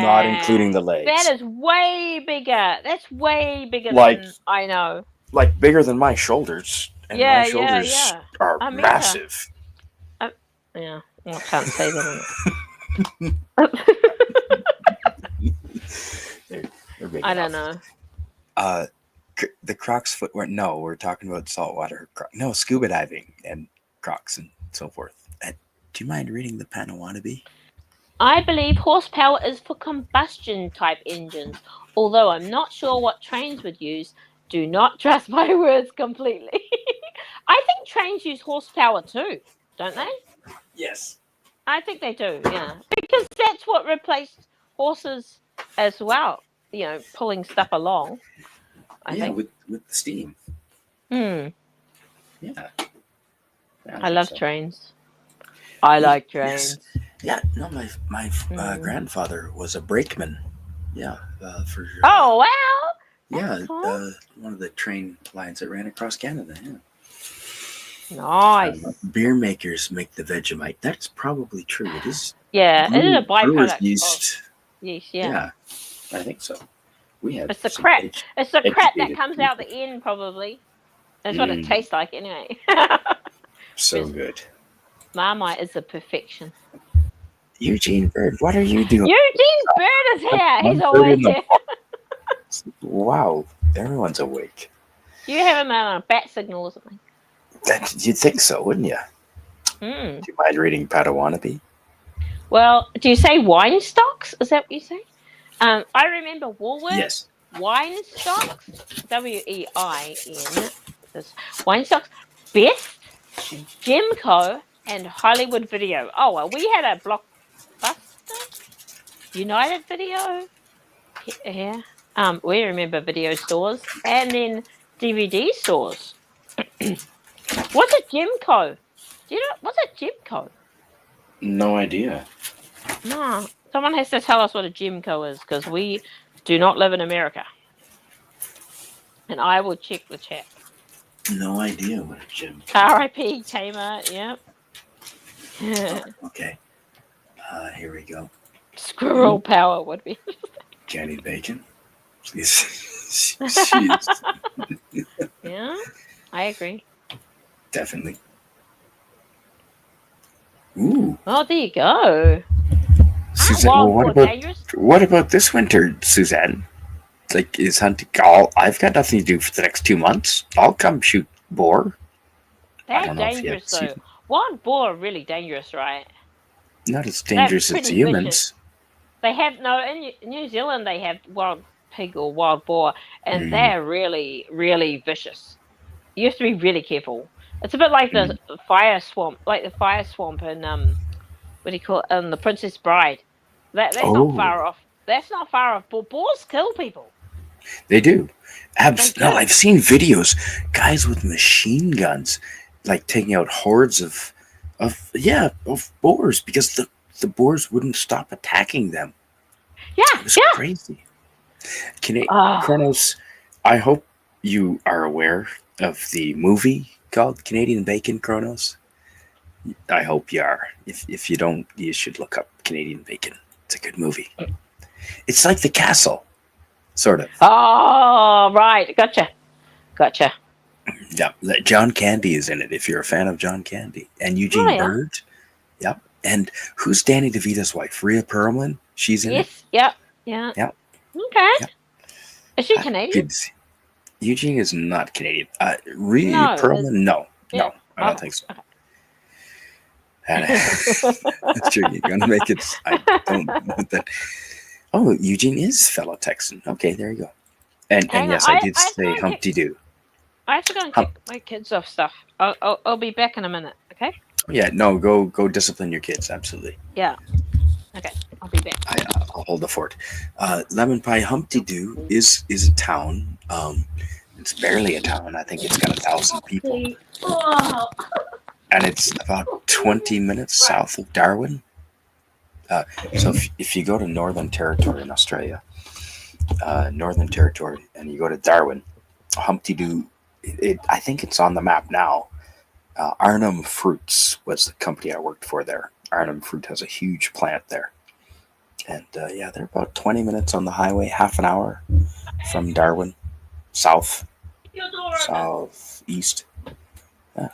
not including the legs. That is way bigger. That's way bigger Like- than I know. Like bigger than my shoulders, and Yeah, my shoulders yeah. are A meter. massive. Yeah, well, I can't say that. They're big I don't enough. know. The Crocs footwear. No, we're talking about saltwater. No, scuba diving and Crocs and so forth. Do you mind reading the Panawanabe? I believe horsepower is for combustion type engines, although I'm not sure what trains would use. Do not trust my words completely. I think trains use horsepower too, don't they? Yes. I think they do, yeah. Because that's what replaced horses as well, pulling stuff along. I think. with the steam. Hmm. Yeah. I love trains. I like trains. Yes. Yeah, no, my grandfather was a brakeman. Yeah, for Oh wow! yeah, cool. one of the train lines that ran across Canada. Yeah. Nice. Beer makers make the Vegemite. That's probably true. It is. Yeah, it is a Brewers byproduct yeast. of yeast. Yeah. I think so. We have. It's the some crap. It's the crap that educated comes out the end, probably. That's what it Mm. tastes like, anyway. So good. Marmite is the perfection. Eugene Bird, what are you doing? Eugene Bird is here. He's I'm always Bird in here. Wow, everyone's awake. You have him on a bat signal or something. You'd think so, wouldn't you? Mm. Do you mind reading Padawannabe? Well, do you say wine stocks? Is that what you say? I remember Woolworths. Yes. Wine stocks. WEIN. Wine stocks. Best, Gemco, and Hollywood Video. Oh well, we had a Blockbuster, United Video. Yeah. We remember video stores and then DVD stores. What's a Gemco? Do you know what's a Gemco? No idea. No, someone has to tell us what a Gemco is because we do not live in America. And I will check the chat. No idea what a gym. R.I.P. Tamer. Yep. Okay. Here we go. Squirrel power would be. Jenny Bacon. Please. Yeah, I agree. Definitely. Ooh. Oh, there you go. Suzanne, Wild well, boar dangerous? what about this winter, Suzanne? Like, is hunting all? I've got nothing to do for the next 2 months. I'll come shoot boar. I They're don't know if you dangerous have though. seen- Wild boar are really dangerous, right? Not as dangerous as pretty humans. vicious. They have in New Zealand. They have wild pig or wild boar, and they're really, really vicious. You have to be really careful. It's a bit like the fire swamp, in what do you call it? The Princess Bride. That's not far off. That's not far off. Boars kill people. They do. They No, do. I've seen videos, guys with machine guns, like taking out hordes of boars because the boars wouldn't stop attacking them. Yeah, It was yeah. crazy. Oh. Kronos, I hope you are aware of the movie called Canadian Bacon, Kronos. I hope you are. If you don't, you should look up Canadian Bacon. It's a good movie. It's like The Castle, sort of. Oh, right. Gotcha. Yeah, John Candy is in it. If you're a fan of John Candy and Eugene Bird, yep. And who's Danny DeVito's wife? Rhea Perlman. She's in it. Yes. Yeah. Okay. Yep. Is she Canadian? Eugene is not Canadian. Rhea No, Perlman, no, yeah. I don't think so. That's true. You're gonna make it. I don't want that. Oh, Eugene is fellow Texan. Okay, there you go. And Hang on, yes, I I did have to say go and Humpty Doo. I have to go and Hump. kick my kids off stuff. I'll be back in a minute. Okay. Yeah, no, go discipline your kids. Absolutely. Yeah. Okay. I'll be back. I'll hold the fort. Lemon Pie Humpty Doo is a town. It's barely a town. I think it's got 1,000 people, Oh. and it's about 20 minutes south of Darwin. So if you go to Northern Territory in Australia, Northern Territory, and you go to Darwin, Humpty Doo, I think it's on the map now. Arnhem Fruits was the company I worked for there. Arnhem Fruit has a huge plant there. And yeah, they're about 20 minutes on the highway, half an hour from Darwin, southeast. Yeah.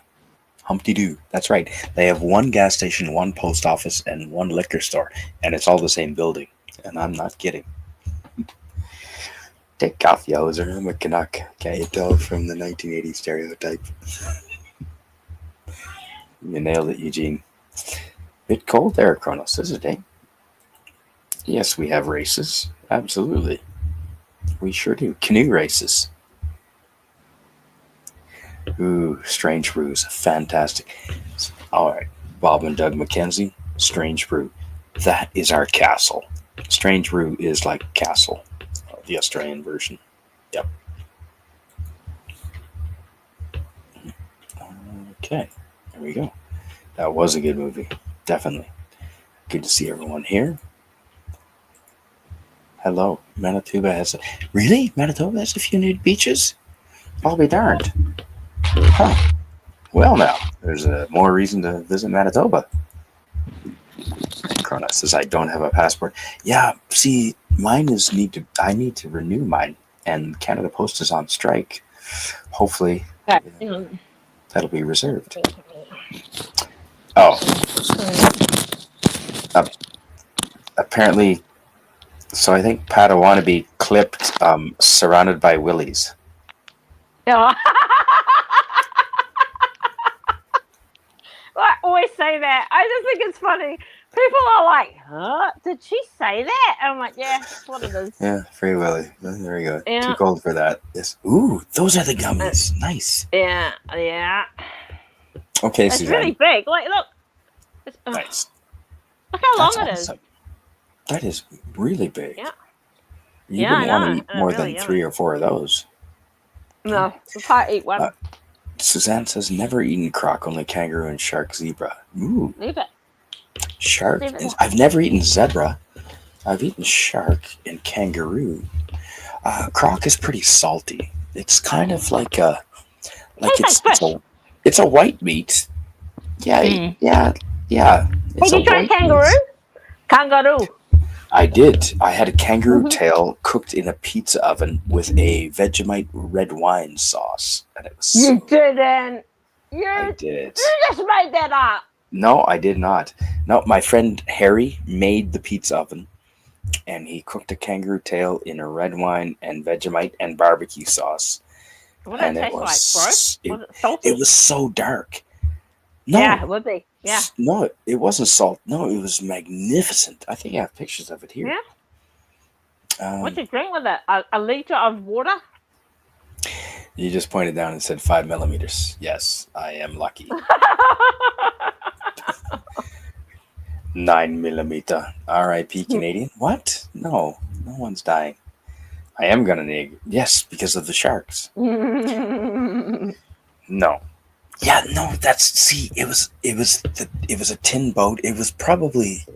Humpty Doo. That's right. They have one gas station, one post office, and one liquor store. And it's all the same building. And I'm not kidding. Take off, yoser. I'm a Canuck. Can't you tell from the 1980s stereotype? You nailed it, Eugene. Bit cold there, Kronos, is it, eh? Yes, we have races. Absolutely. We sure do. Canoe races. Ooh, Strange Brews. Fantastic. All right. Bob and Doug McKenzie, Strange Brew. That is our castle. Strange Brew is like Castle, the Australian version. Yep. Okay. There we go. That was a good movie. Definitely. Good to see everyone here. Hello. Manitoba has really? Manitoba has a few nude beaches? I'll be darned. Huh. Well now, there's more reason to visit Manitoba. Cronus says I don't have a passport. Yeah, see, I need to renew mine, and Canada Post is on strike. Hopefully that'll be reserved. Oh. Apparently, so I think Padawannabe clipped Surrounded by Willies. Yeah. I always say that. I just think it's funny. People are like, huh? Did she say that? And I'm like, yeah, that's what it is. Yeah, Free Willy. There we go. Yeah. Too cold for that. Yes. Ooh, those are the gummies. Nice. Yeah. Okay, It's Suzanne. really big. Like, look. Nice. Look how long That's it is. awesome. That is really big. Yeah. You Yeah, wouldn't I want know. to eat And more it's really than 3 or 4 of those. No, we'll probably eat one. Suzanne says, never eaten croc, only kangaroo and shark zebra. Ooh. Leave it. Shark. Leave it. I've never eaten zebra. I've eaten shark and kangaroo. Croc is pretty salty. It's kind of like it's a white meat. Yeah, yeah. It's Did you try kangaroo? Meat. Kangaroo. I did. I had a kangaroo tail cooked in a pizza oven with a Vegemite red wine sauce, and it was. You didn't. I did. You just made that up. No, I did not. No, my friend Harry made the pizza oven, and he cooked a kangaroo tail in a red wine and Vegemite and barbecue sauce. What did it taste like, bro? Was it salty? It was so dark. No, yeah, it would be. Yeah. No, it wasn't salt. No, it was magnificent. I think I have pictures of it here. Yeah. What'd you drink with it? A liter of water? You just pointed down and said 5 millimeters. Yes, I am lucky. 9 millimeter. R.I.P. Canadian. What? No one's dying. I am gonna need. Yes, because of the sharks. No. Yeah, no. It was a tin boat. It was probably,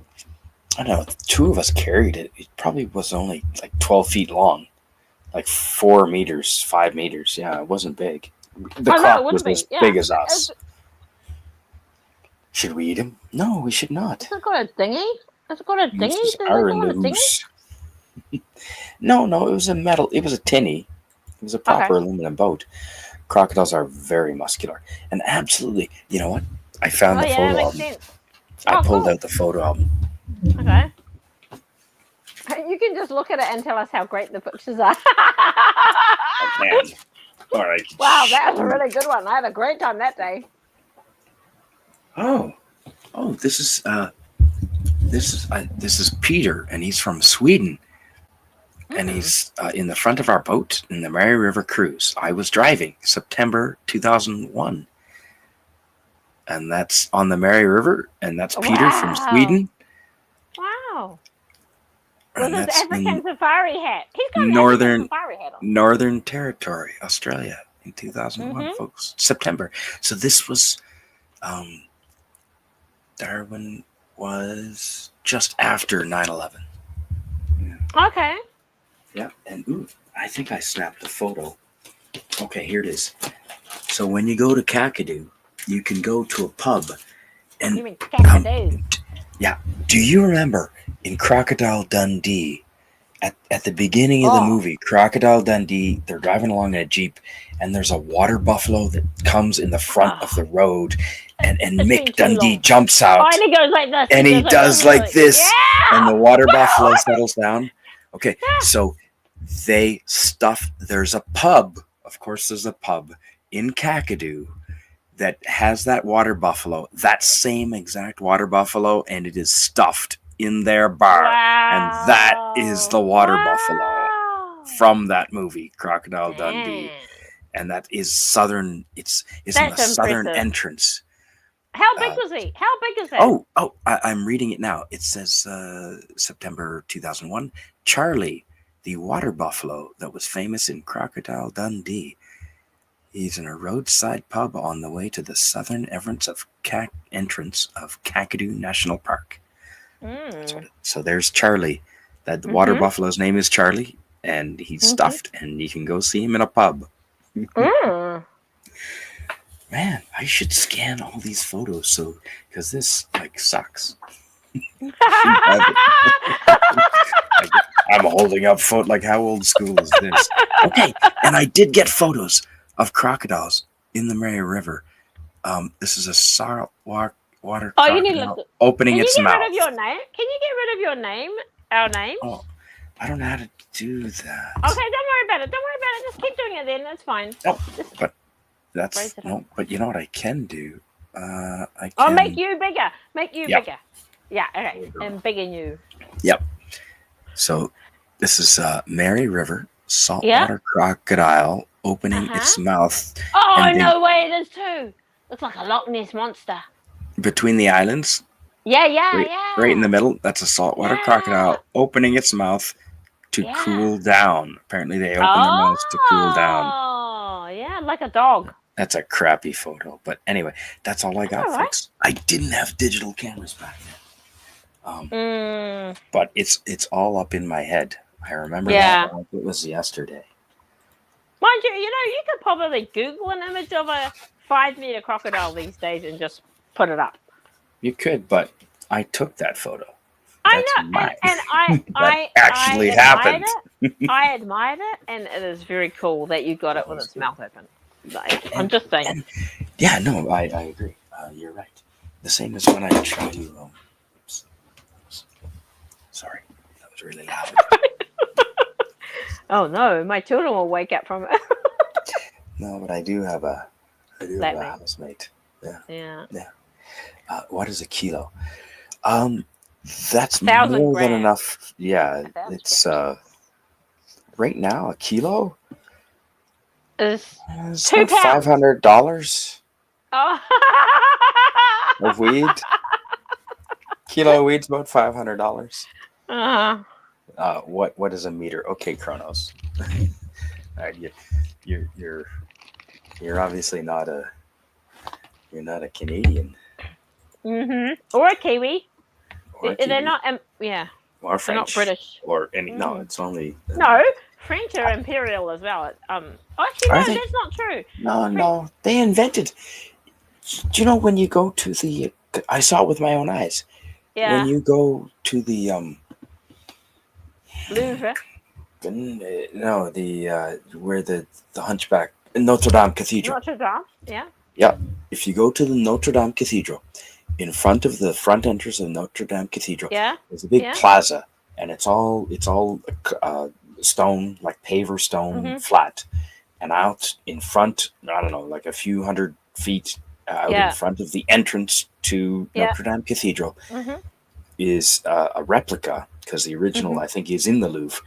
I don't know. 2 of us carried it. It probably was only like 12 feet long, like 4 meters, 5 meters. Yeah, it wasn't big. The croc was as big as us. Should we eat him? No, we should not. Has it got a dinghy? Has it got a dinghy? No, it was a metal. It was a tinny. It was a proper aluminum boat. Crocodiles are very muscular. And absolutely, you know what? I found the photo album. I pulled out the photo album. Okay. You can just look at it and tell us how great the pictures are. I can. All right. Wow, that was a really good one. I had a great time that day. Oh, this is Peter, and he's from Sweden. and he's in the front of our boat in the Mary River cruise. I was driving September 2001, and that's on the Mary River, and that's Peter from Sweden. Wow. And With his that's African safari hat. He's got an Northern African safari hat on. Northern Territory, Australia, in 2001, folks. September. So this was, Darwin was just after 9/11. Yeah. Okay. Yeah, and I think I snapped a photo. Okay, here it is. So when you go to Kakadu, you can go to a pub. And You mean Kakadu? yeah, do you remember in Crocodile Dundee, at the beginning of the movie, Crocodile Dundee, they're driving along in a Jeep, and there's a water buffalo that comes in the front of the road, and Mick Dundee jumps out. Oh, and he goes like this. And he does like this, yeah! and the water buffalo settles down. Okay, so they stuffed, there's a pub, of course there's a pub in Kakadu that has that water buffalo, that same exact water buffalo, and it is stuffed in their bar. And that is the water buffalo from that movie, Crocodile Dundee. And that is southern, it's in the southern entrance. How big was he? How big is that? Oh, I'm reading it now. It says September 2001, Charlie, the water buffalo that was famous in Crocodile Dundee. He's in a roadside pub on the way to the southern entrance of Kakadu National Park. So there's Charlie. That the water buffalo's name is Charlie, and he's stuffed, and you can go see him in a pub. Man, I should scan all these photos because this sucks. I'm holding up photo like how old school is this? Okay, and I did get photos of crocodiles in the Mary River. This is a saltwater crocodile opening its mouth. Can you get rid of your name? Can you get rid of your name? Our name? Oh, I don't know how to do that. Okay, don't worry about it. Don't worry about it. Just keep doing it then. That's fine. Oh, but that's no. But you know what I can do? I can. Make you bigger. Make you bigger. Yeah. Okay. And bigger you. Yep. So this is Mary River saltwater crocodile opening its mouth. Oh, no way, it is too. Looks like a Loch Ness monster. Between the islands. Yeah. Right in the middle, that's a saltwater crocodile opening its mouth to cool down. Apparently they open their mouths to cool down. Oh, yeah, like a dog. That's a crappy photo. But anyway, that's all I got, folks. I didn't have digital cameras back then. But it's all up in my head. I remember that like it was yesterday. Mind you, you could probably Google an image of a 5-meter crocodile these days and just put it up. You could, but I took that photo. I know, and I actually happened. I admired it, and it is very cool that you got it with its mouth open. I'm just saying. Yeah, no, I agree. You're right. The same as when I tried to. Sorry, that was really loud. Oh no, my children will wake up from it. No, but I do have a housemate. Yeah. What is a kilo? That's 1,000 more than grams. enough. Yeah, it's right now a kilo It's is £2. $500 Oh. of weed. Kilo of weed's about $500. What is a meter? Okay, Kronos. All right, you're obviously not a Canadian. Or a Kiwi. Or a They're Kiwi. not. Or French. They're not British. Or any. No, it's only. No, French are imperial as well. Actually, no, that's not true. No, they invented. Do you know when you go to the? I saw it with my own eyes. Yeah. When you go to the Louvre. No, where the Hunchback Notre Dame Cathedral. Notre Dame. Yeah. Yeah. If you go to the Notre Dame Cathedral, in front of the front entrance of Notre Dame Cathedral, there's a big plaza, and it's all stone, like paver stone, flat, and out in front, I don't know, like a few hundred feet out in front of the entrance to Notre Dame Cathedral is a replica, because the original I think is in the Louvre,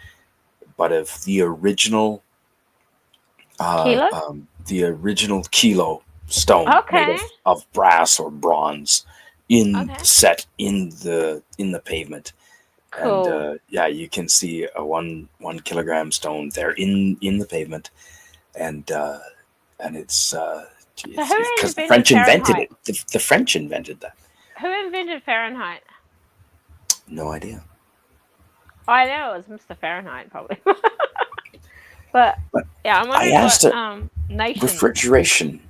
but of the original Kilo? kilo stone made Okay. of brass or bronze set in the pavement. Cool. And you can see a 1 kilogram stone there in the pavement, and it's because the invented French invented Fahrenheit? it. The French invented that. Who invented Fahrenheit? No idea. I know it was Mr. Fahrenheit, probably. but yeah, I'm I wondering asked what nation.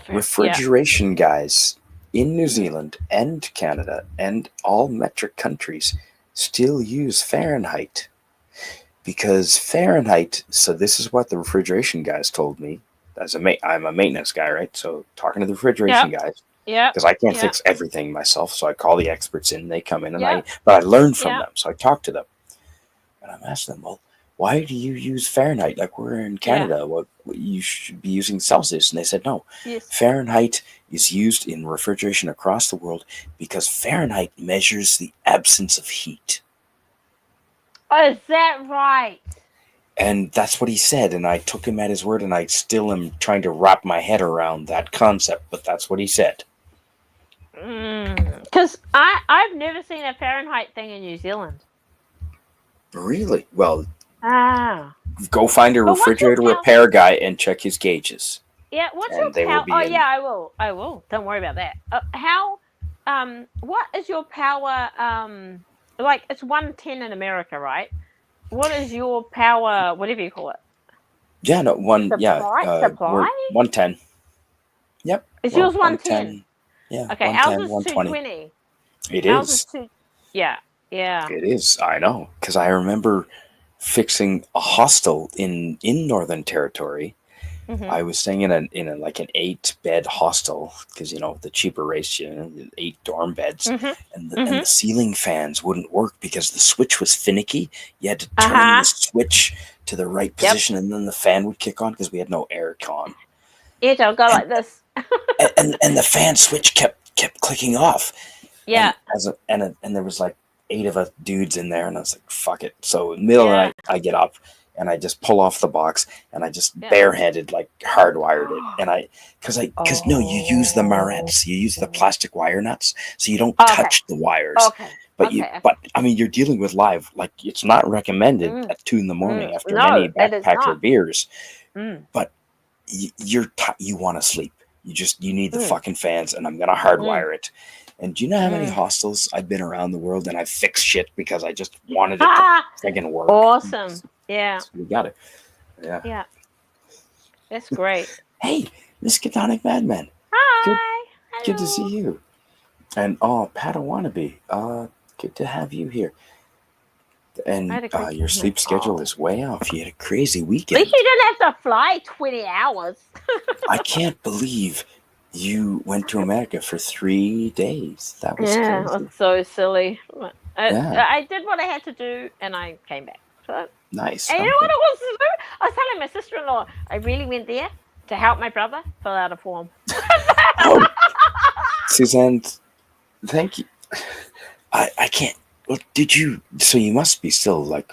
refrigeration guys in New Zealand and Canada and all metric countries still use Fahrenheit, because Fahrenheit. So this is what the refrigeration guys told me. I'm a maintenance guy, right? So talking to the refrigeration guys, because I can't fix everything myself, so I call the experts in. They come in, and I learn from them. So I talk to them, and I'm asking them, well, why do you use Fahrenheit? Like, we're in Canada, what you should be using Celsius. And they said no. Fahrenheit is used in refrigeration across the world because Fahrenheit measures the absence of heat. Oh, is that right? And that's what he said, and I took him at his word, and I still am trying to wrap my head around that concept, but that's what he said. Because I've never seen a Fahrenheit thing in New Zealand. Really? Well, go find a But what's refrigerator your repair guy and check his gauges. Yeah, what's And your they will power? be in- I will. Don't worry about that. What is your power? Like, it's 110 in America, right? What is your power? Whatever you call it. Yeah, no, Supply? 110. Yep. Is yours 110? Yeah. Okay, 110, ours is 120. 220. It Ours is. Yeah. It is. I know, because I remember fixing a hostel in Northern Territory. I was staying in an 8-bed hostel, because the cheaper rates, 8 dorm beds, and the ceiling fans wouldn't work because the switch was finicky. You had to turn the switch to the right position, and then the fan would kick on because we had no air con. It'll go like this. and the fan switch kept clicking off. Yeah. And there was like 8 of us dudes in there, and I was like, fuck it. So in the middle of the night, I get up and I just pull off the box, and I just barehanded, like, hardwired it. And because you use the marrettes, you use the plastic wire nuts, so you don't touch the wires. But I mean, you're dealing with live, like, it's not recommended at 2 a.m. after many backpacker beers. But you want to sleep. You need the fucking fans, and I'm gonna hardwire it. And do you know how many hostels I've been around the world and I fixed shit because I just wanted it to friggin' work? Awesome. Yeah. So we got it. Yeah. Yeah. That's great. Hey, Miss Ketonic Madman. Hi. Good to see you. And Padawannabe. Good to have you here. And your sleep schedule is way off. You had a crazy weekend. At least you didn't have to fly 20 hours. I can't believe you went to America for 3 days. That was crazy. It was so silly. I did what I had to do, and I came back. So, nice. And you know what it was? I was telling my sister-in-law, I really went there to help my brother fill out a form. Suzanne, thank you. I can't. Well, did you? So you must be still like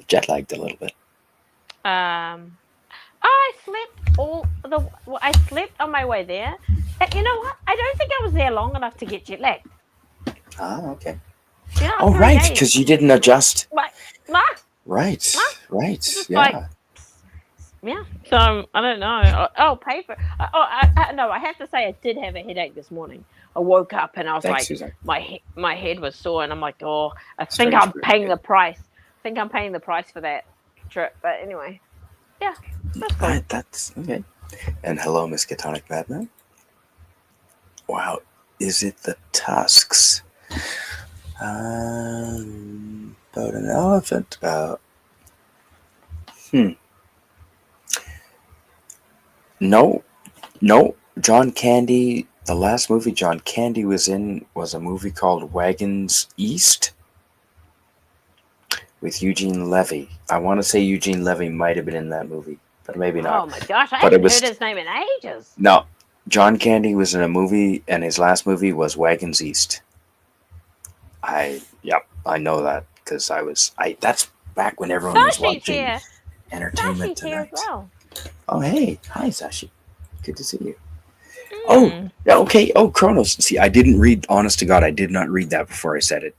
jet lagged a little bit. I slept on my way there. And you know what? I don't think I was there long enough to get jet lagged. Oh, okay. Yeah, oh, right, because you didn't adjust. Right. Yeah. Yeah. So I don't know. I'll pay for. No, I have to say I did have a headache this morning. I woke up and I was Susan. my head was sore, and I'm like, I think I'm paying the price. I think I'm paying the price for that trip. But anyway, yeah, that's cool. Right, that's okay. And hello, Miss Ketonic Madman. Wow, is it the tusks? About an elephant. No. John Candy. The last movie John Candy was in was a movie called Wagons East with Eugene Levy. I want to say Eugene Levy might have been in that movie, but maybe not. Oh my gosh, I haven't heard his name in ages. No, John Candy was in a movie, and his last movie was Wagons East. I know that because back when everyone was Sashi's watching here. Entertainment Sashi's here as Tonight. well. Oh, hey. Hi, Sashi. Good to see you. Mm. Oh, yeah, okay. Oh, Kronos. See, I didn't read, honest to God, I did not read that before I said it.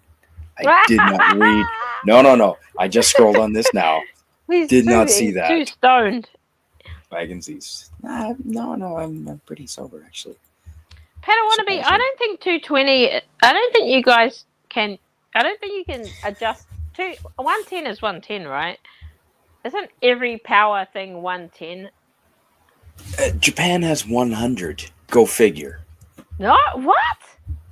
I did not read. No. I just scrolled on this now. Did not see that. Too stoned. I can see. No, I'm pretty sober, actually. Pat, I want to be. I don't think 220. I don't think you guys can. I don't think you can adjust. 110 is 110, right? Isn't every power thing 110? Japan has 100. Go figure. No, what?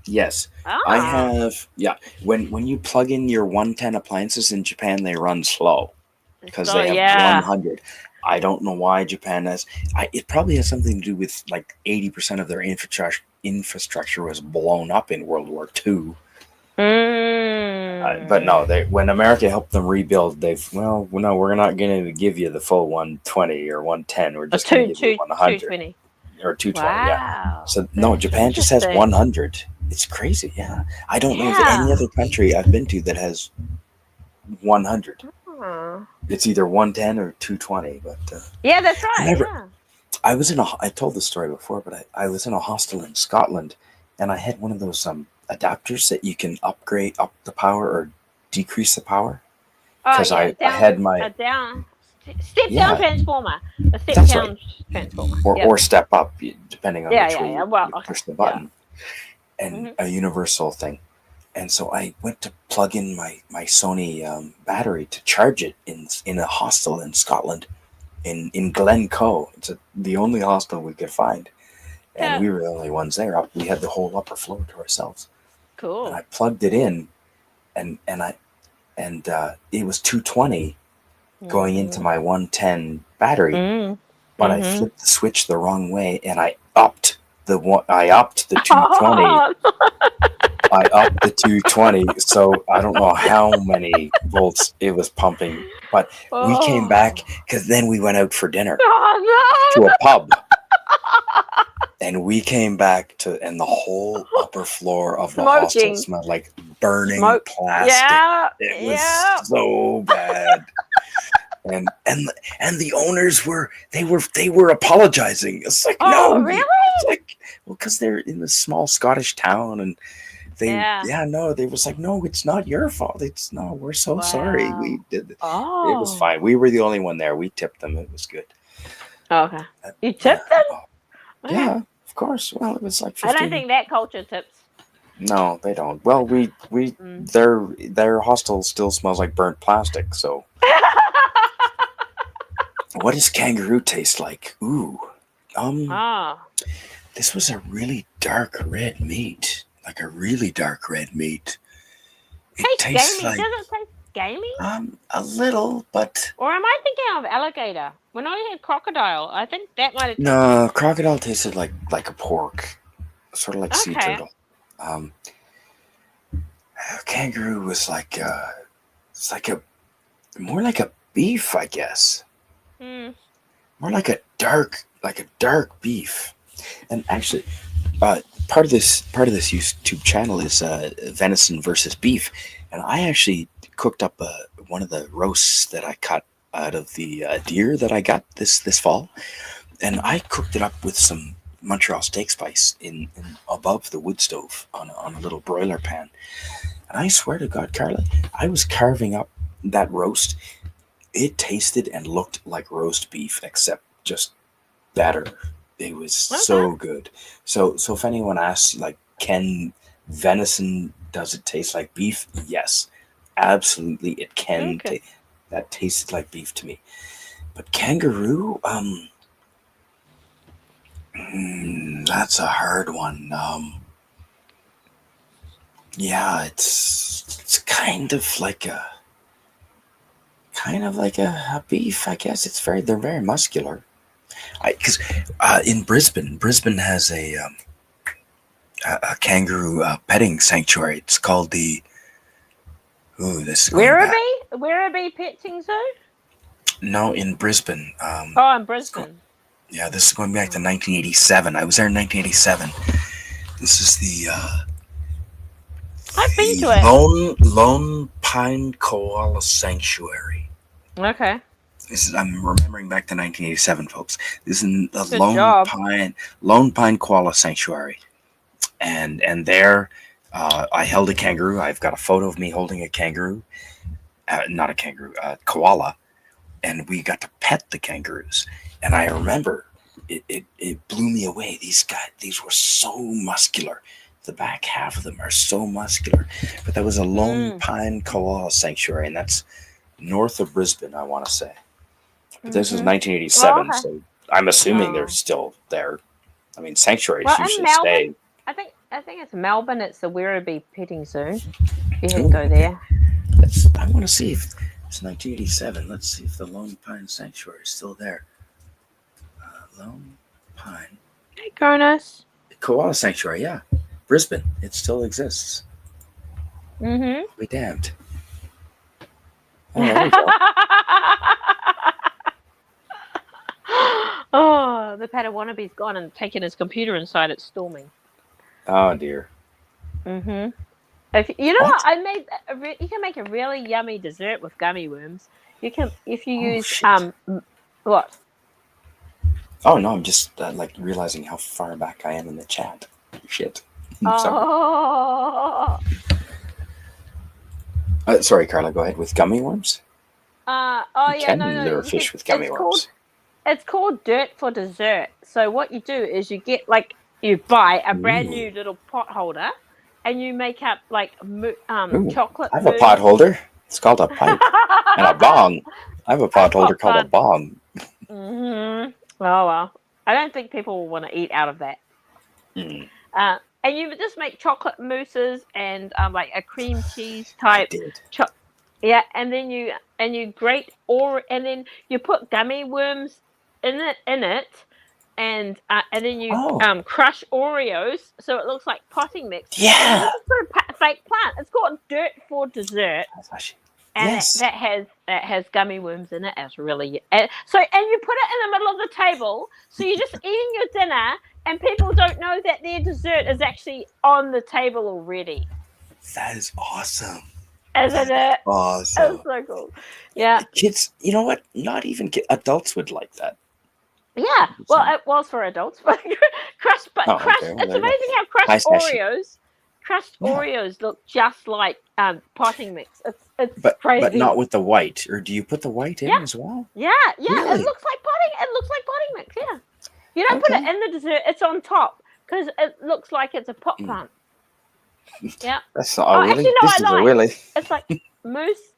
Yes, I have. Yeah, when you plug in your 110 appliances in Japan, they run slow because they have 100. I don't know why Japan has. It probably has something to do with like 80% of their infrastructure was blown up in World War II. But no, when America helped them rebuild, we're not going to give you the full 120 or 110. We're just going to give you 100 220 or 220. Wow. Yeah. So no, Japan just has 100. It's crazy. Yeah, I don't know of any other country I've been to that has 100. It's either 110 or 220. But yeah, that's right. I was I told this story before, but I was in a hostel in Scotland, and I had one of those adapters that you can upgrade up the power or decrease the power. Because I had my step down transformer, a step down transformer, or step up, depending on which way you push the button, and a universal thing. And so I went to plug in my Sony battery to charge it in a hostel in Scotland, in Glencoe. It's the only hostel we could find, and we were the only ones there. We had the whole upper floor to ourselves. Cool. And I plugged it in, and it was 220 going into my 110 battery, but I flipped the switch the wrong way, and I upped the 220. I upped the 220, so I don't know how many volts it was pumping, but we came back because then we went out for dinner to a pub. And we came back and the whole upper floor of the hostel smelled like burning plastic. Yeah, it was so bad. And the owners were apologizing. It's like, no, really? It's like, well, because they're in this small Scottish town, and they was like, no, it's not your fault. We're so sorry. We did. It was fine. We were the only one there. We tipped them. It was good. Okay, you tipped them? Yeah, of course. Well, it was like 15. I don't think that culture tips. No, they don't. Well, their hostel still smells like burnt plastic. So, what does kangaroo taste like? Ooh, this was a really dark red meat, like a really dark red meat. It tastes gamey. Does it taste gamey? A little, but. Or am I thinking of alligator? When I had crocodile, I think that might have. No, crocodile tasted like a pork, sort of like sea turtle. Kangaroo was more like a beef, I guess. More like a dark beef. And actually, part of this YouTube channel is venison versus beef, and I actually cooked up one of the roasts that I cut out of the deer that I got this fall, and I cooked it up with some Montreal steak spice in above the wood stove on a little broiler pan. And I swear to God, Carla, I was carving up that roast. It tasted and looked like roast beef, except just better. It was so good. So if anyone asks, like, can venison, does it taste like beef? Yes, absolutely, it can. That tasted like beef to me. But kangaroo, that's a hard one. Yeah, it's kind of like a beef, I guess. They're very muscular. Because in Brisbane has a kangaroo petting sanctuary. It's called the. Ooh, this is Werribee Petting Zoo? No, in Brisbane. In Brisbane. This is going back to 1987. I was there in 1987. This is I've been to it. Lone Pine Koala Sanctuary. Okay. I'm remembering back to 1987, folks. This is the Good job. Lone Pine Koala Sanctuary, and there, I held a kangaroo. I've got a photo of me holding a kangaroo, not a kangaroo, koala, and we got to pet the kangaroos. And I remember it blew me away. These were so muscular. The back half of them are so muscular. But that was a Lone Pine Koala Sanctuary, and that's north of Brisbane, I want to say. But this was 1987, okay. so I'm assuming they're still there. I mean, sanctuaries usually in Melbourne, stay. I think it's Melbourne. It's the Werribee petting zoo. You have to go there. I want to see if it's 1987. Let's see if the Lone Pine Sanctuary is still there. Lone Pine. Hey, Cronus. Koala Sanctuary, yeah. Brisbane. It still exists. Be damned. Oh, there we go. Oh, the Padawannabe's gone and taken his computer inside. It's storming. Oh dear. If you know what I made, you can make a really yummy dessert with gummy worms. You can if you use shit. What? Oh no, I'm just like realizing how far back I am in the chat. Shit. Oh. Sorry, Carla. Go ahead with gummy worms. No. Lure fish with gummy worms. It's called dirt for dessert. So what you do is you buy a brand new little pot holder, and you make up like chocolate. I have a pot holder. It's called a pipe and a bong. I have a pot holder called a bong. Oh well, I don't think people will want to eat out of that. And you just make chocolate mousses and like a cream cheese type. Yeah, and then you grate and then you put gummy worms in it, and then you crush Oreos so it looks like potting mix. Yeah, and put a fake plant. It's called dirt for dessert, and that has gummy worms in it. It's really and you put it in the middle of the table, so you're just eating your dinner, and people don't know that their dessert is actually on the table already. That is awesome. Isn't it? Awesome. It's so cool. Yeah. Kids, you know what? Not even adults would like that. Yeah. Well, it was for adults, but crushed. Okay. It's amazing how crushed Oreos look just like potting mix. It's crazy. But not with the white. Or do you put the white in as well? Yeah. Really? It looks like potting mix. Yeah. You don't put it in the dessert. It's on top because it looks like it's a pot plant. Yeah. That's not really. Actually, no, this is a really. It's like mousse.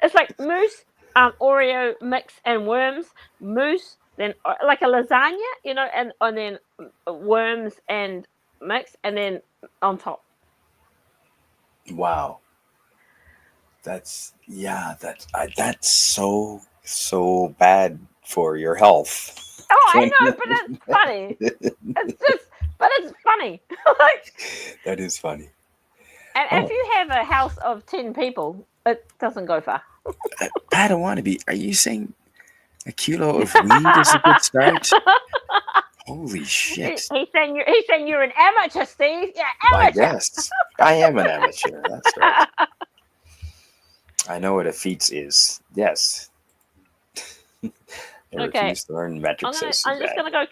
It's like mousse, Oreo mix and worms, mousse, then like a lasagna, and then worms and mix, and then on top. Wow. That's so bad for your health. Oh, I know, but it's funny. It's funny. That is funny. And if you have a house of 10 people, it doesn't go far. Padawannabe, are you saying a kilo of weed is a good start? Holy shit! He's saying you're an amateur, Steve. Yeah, amateur. I guess I am an amateur. That's right. I know what a feat is. Yes. Okay. To learn metrics. I'm just gonna go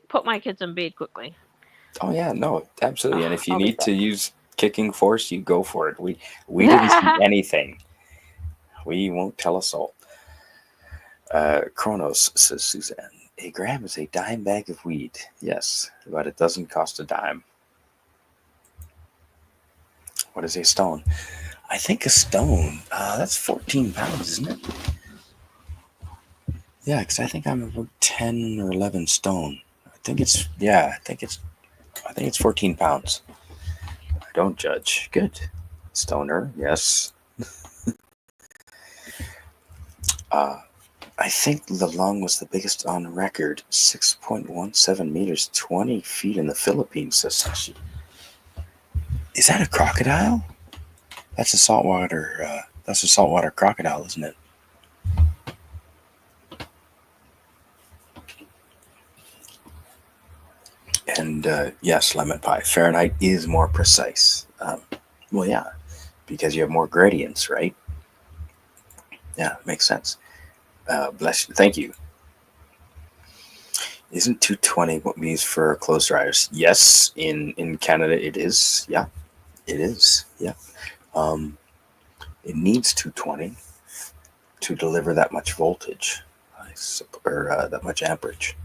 put my kids in bed quickly. Oh yeah, no, absolutely. And if you need to use kicking force, you go for it. We didn't see anything. We won't tell a soul. Kronos, says Suzanne. A gram is a dime bag of weed. Yes, but it doesn't cost a dime. What is a stone? I think a stone, that's 14 pounds, isn't it? Yeah, because I think I'm about 10 or 11 stone. I think it's 14 pounds. I don't judge. Good. Stoner, yes. I think the lung was the biggest on record, 6.17 meters, 20 feet in the Philippines, says Sashi. Is that a crocodile? That's a saltwater crocodile, isn't it? And yes, lemon pie. Fahrenheit is more precise. Well, yeah, because you have more gradients, right? Yeah, makes sense. Bless you. Thank you. Isn't 220 what we use for clothes dryers? Yes, in Canada it is. Yeah, it is. Yeah. It needs 220 to deliver that much voltage, or that much amperage.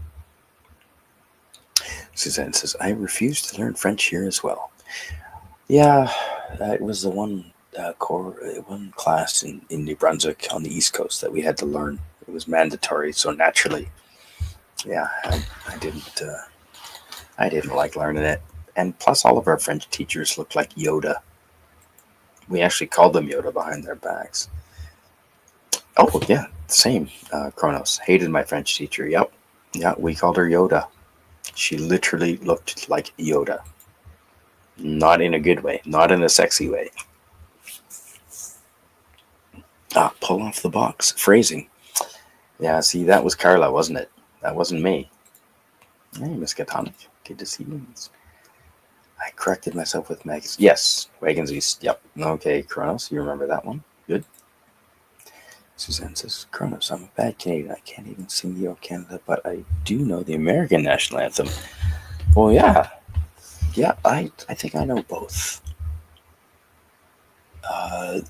Suzanne says, I refuse to learn French here as well. Yeah, it was the one one class in New Brunswick on the East Coast that we had to learn. It was mandatory, so naturally, yeah, I didn't like learning it. And plus, all of our French teachers looked like Yoda. We actually called them Yoda behind their backs. Oh, yeah, same. Kronos. Hated my French teacher. Yep. Yeah, we called her Yoda. She literally looked like Yoda. Not in a good way. Not in a sexy way. Pull off the box. Phrasing. Yeah, see, that was Carla, wasn't it? That wasn't me. Hey, Miss Katonic. Good to see you. I corrected myself with Megs. Yes, Wagons East. Yep. Okay, Kronos, you remember that one. Good. Suzanne says, Kronos, I'm a bad Canadian. I can't even sing the O Canada, but I do know the American national anthem. Well, yeah. Yeah, I think I know both.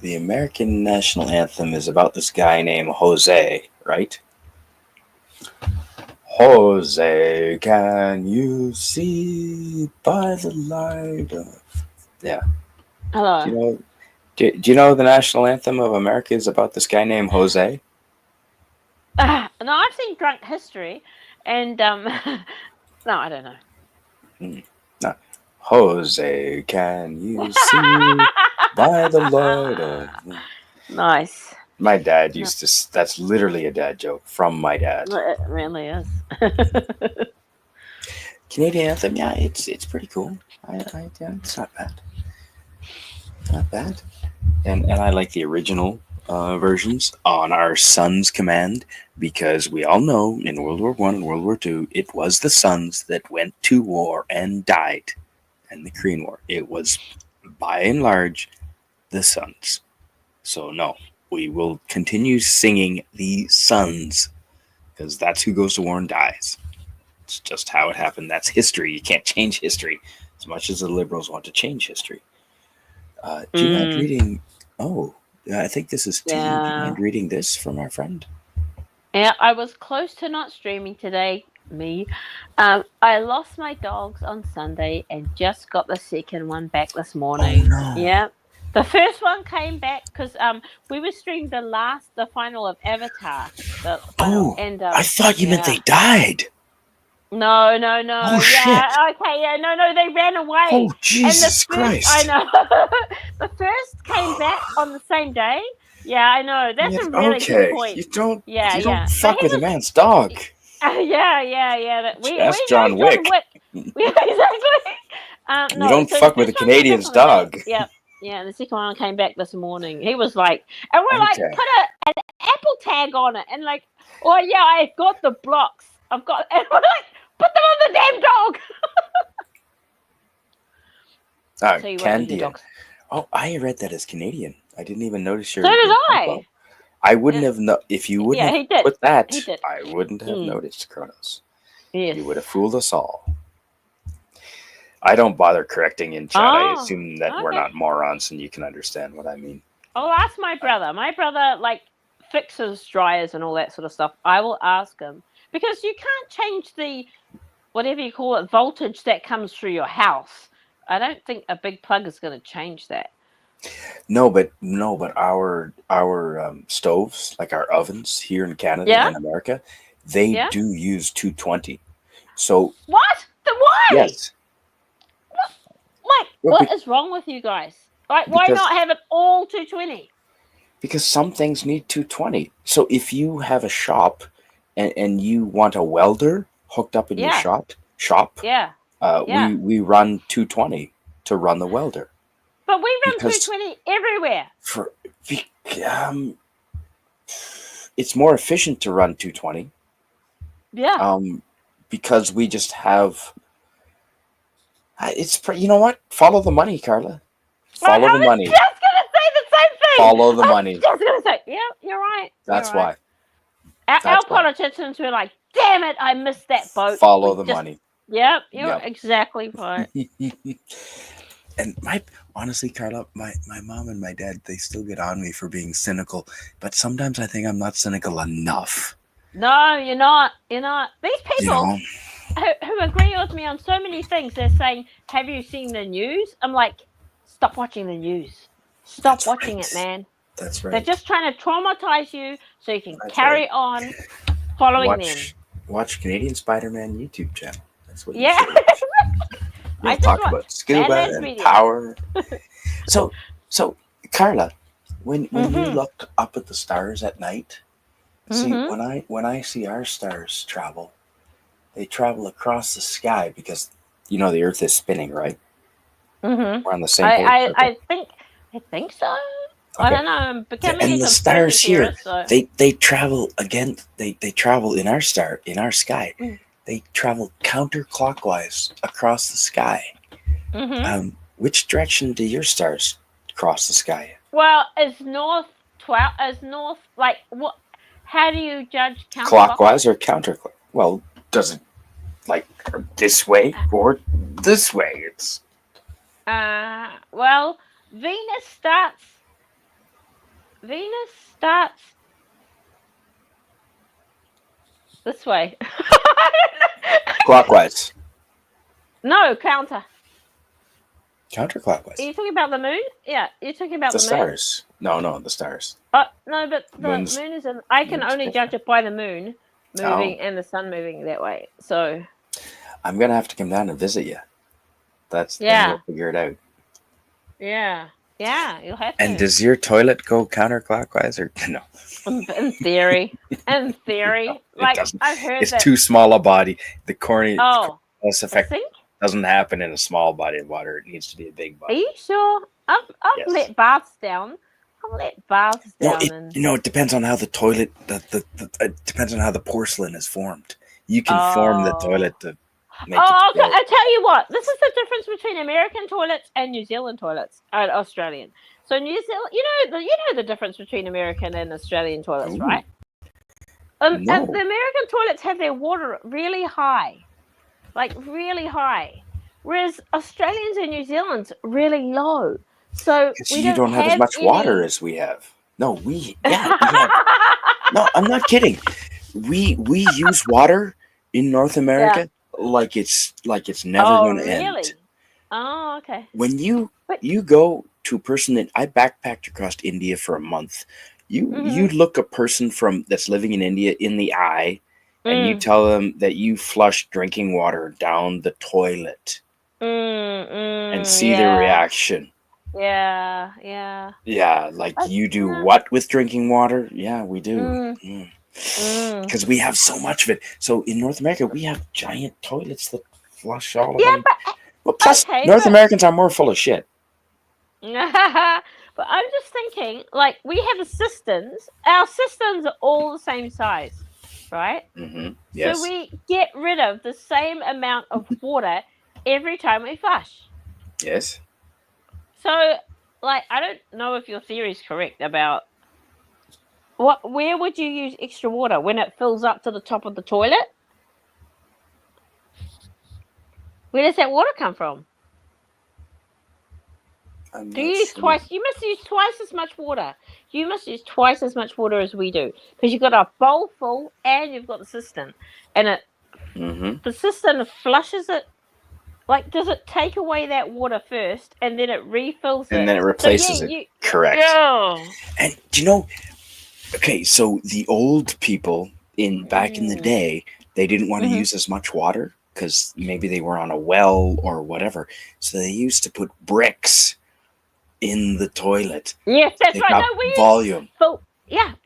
The American national anthem is about this guy named Jose, right? Jose, can you see by the light of... Yeah. Hello. Do you know the national anthem of America is about this guy named Jose? No, I've seen Drunk History, and no, I don't know. No. Jose, can you see by the light of... Nice. My dad used to... That's literally a dad joke from my dad. It really is. Canadian anthem, yeah, it's pretty cool. Yeah, it's not bad. Not bad. And I like the original versions on our son's command, because we all know in World War I and World War II, it was the sons that went to war and died in the Korean War. It was, by and large, the sons. So no, we will continue singing the sons, because that's who goes to war and dies. It's just how it happened. That's history. You can't change history, as much as the liberals want to change history. Do you mind reading... Oh, I think this is T. Yeah. Do you mind reading this from our friend? Yeah, I was close to not streaming today. Me. I lost my dogs on Sunday and just got the second one back this morning. Oh, no. Yeah. The first one came back because we were streaming the final of Avatar. I thought you meant they died. No. Oh, shit. Okay, yeah, no, they ran away. Oh, Jesus Christ. I know. The first came back on the same day. Yeah, I know. That's a really good point. You don't fuck But with a man's dog. Yeah. That's John Wick. Yeah, exactly. You don't fuck with a Canadian's dog. Yeah, the second one came back this morning. He was like, and we're like, put an Apple tag on it. And like, oh, yeah, I've got the blocks. And we're like, put them on the damn dog. So Canadian. Oh, I read that as Canadian. I didn't even notice your... So did I. I wouldn't have... if you wouldn't have put that, He did. I wouldn't have noticed, Kronos. Yes. You would have fooled us all. I don't bother correcting in chat. I assume that we're not morons and you can understand what I mean. I'll ask my brother. My brother, like, fixes dryers and all that sort of stuff. I will ask him. Because you can't change the, whatever you call it, voltage that comes through your house. I don't think a big plug is going to change that. No, but our stoves, like our ovens here in Canada and America, they do use 220. So what? Then why? Yes. What is wrong with you guys? Like, why not have it all 220? Because some things need 220. So if you have a shop and you want a welder hooked up in your shop, we run 220 to run the welder. But we run 220 everywhere. It's more efficient to run 220. Yeah. Because we just have You know what? Follow the money, Carla. Well, Follow I the was money. just gonna say the same thing. Follow the I was money. just gonna say, yeah, you're right. That's you're right. why. Our That's why. politicians were like, damn it, I missed that boat. Follow We the just- money. Yep, you're Yep. exactly right. And honestly, Carla, my mom and my dad, they still get on me for being cynical, but sometimes I think I'm not cynical enough. No, you're not. You're not. These You people know? who agree with me on so many things, they're saying, have you seen the news? I'm like, stop watching the news. Stop That's watching right. it, man. That's right. They're just trying to traumatize you so you can That's carry right. on following them. Watch Canadian Spider-Man YouTube channel. That's what you Yeah. should watch. I We'll just talk watch about scuba Batman's and video. power. So Carla, when you Mhm. look up at the stars at night, see Mhm. when I see our stars travel, they travel across the sky because the Earth is spinning, right? Mhm. We're on the same page. I think so. I Okay. don't know. I'm becoming And a the conspiracy stars here, theorist, so. they travel again. They travel in our sky. Mm. They travel counterclockwise across the sky. Mhm. Which direction do your stars cross the sky? Well, is north like what? How do you judge counterclockwise? Clockwise or counterclockwise? Well, does it like this way or this way? It's Well, Venus starts this way. clockwise. No, counter. Counterclockwise. Are you talking about the moon? Yeah, you're talking about The the moon. stars. No, the stars. No, but the Moon's- moon is. I can moon's only different. judge it by the moon moving and the sun moving that way. So I'm gonna have to come down and visit you. Then Yeah. we'll figure it out. yeah, you'll have to. And does your toilet go counterclockwise or no? In theory, it like doesn't. I've heard It's that. too small a body. The corneous The effect sink? doesn't happen in a small body of water. It needs to be a big Are body. you sure? I've Yes. let baths down. I've let baths down. It depends on how the toilet. It depends on how the porcelain is formed. You can form the toilet to make it. Okay. I tell you what. This is the difference between American toilets and New Zealand toilets and Australian. So New Zealand, you know the difference between American and Australian toilets, Ooh. right? And No. the American toilets have their water really high, like really high, whereas Australians and New Zealand's really low. So You don't have as much water as we have. No, we have. No, I'm not kidding. We use water in North America like it's never going to really? end. Oh, okay. When you go to a person that I backpacked across India for a month, you look a person that's living in India in the eye, and you tell them that you flush drinking water down the toilet, and see their reaction. Yeah. Yeah, like you do what with drinking water? Yeah, we do. Because we have so much of it. So in North America, we have giant toilets that flush all of them. Well, plus North Americans are more full of shit. But I'm just thinking, like, we have cisterns. Our cisterns are all the same size, right? Mm-hmm. Yes. So we get rid of the same amount of water every time we flush. Yes. So, like, I don't know if your theory is correct about where would you use extra water when it fills up to the top of the toilet? Where does that water come from? Do you use twice? You must use twice as much water. You must use twice as much water as we do because you've got a bowl full and you've got the cistern, and the cistern flushes it. Like, does it take away that water first and then it refills it? And then it replaces it. Correct. Yeah. And do you know, okay, so the old people back in the day, they didn't want to use as much water because maybe they were on a well or whatever. So they used to put bricks in the toilet. Yes, that's right. No, we volume.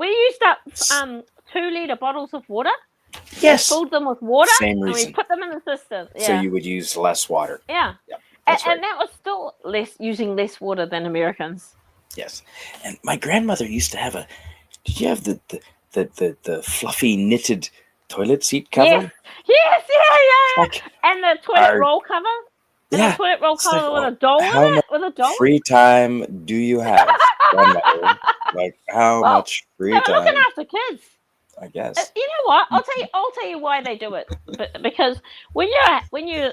We used up 2-liter bottles of water. Yes. Filled them with water. Same reason. And we put them in the cistern. Yeah. So you would use less water. Yeah. Yep, and that was still using less water than Americans. Yes. And my grandmother used to have did you have the fluffy knitted toilet seat cover? Yes, yeah. Like and the toilet roll cover. And Yeah. put it roll It's like, color with a doll how in much it? With a doll? free time do you have, grandmother? Like, how Well, much free they were looking time? after kids. I guess. You know what? I'll tell you why they do it. Because when you're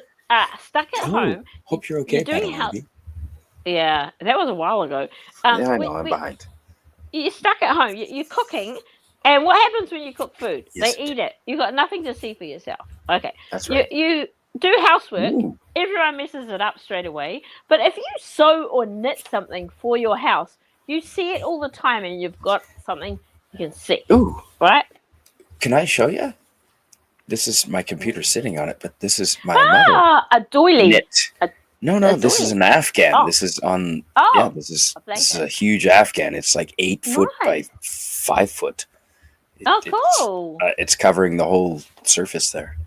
stuck at home, Hope you're okay, you're doing Padawan. house. Yeah, that was a while ago. Yeah, I know. I'm behind. You're stuck at home. You're cooking, and what happens when you cook food? Yes. They eat it. You got nothing to see for yourself. Okay, That's right. You do housework. Ooh. Everyone messes it up straight away. But if you sew or knit something for your house, you see it all the time, and you've got something you can see. Ooh. Right? Can I show you? This is my computer sitting on it, but this is my mother A doily. knit. No, this is an Afghan. Oh. This is on. Oh, yeah, this is a huge Afghan. It's like 8 foot by 5 foot. Cool. It's covering the whole surface there.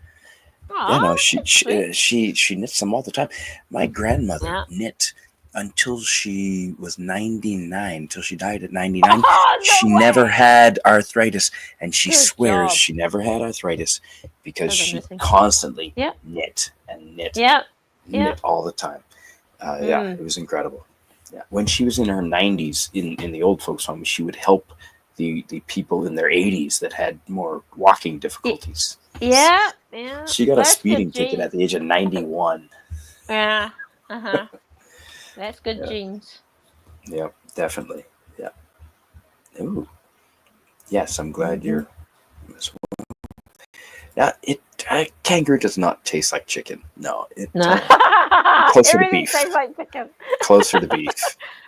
Oh, Yeah, no, she knits them all the time. My grandmother knit until she was 99, till she died at 99. She never had arthritis, and she swears she never had arthritis because she constantly knit and knit. Knit all the time. Yeah, it was incredible. Yeah, when she was in her 90s in the old folks' home, she would help the people in their 80s that had more walking difficulties. Yeah. She got a speeding ticket at the age of 91. Yeah. That's good genes. Yeah, definitely. Yeah. Ooh. Yes, I'm glad you're. Yeah, kangaroo does not taste like chicken. No, closer to beef. Tastes like chicken. Closer to beef.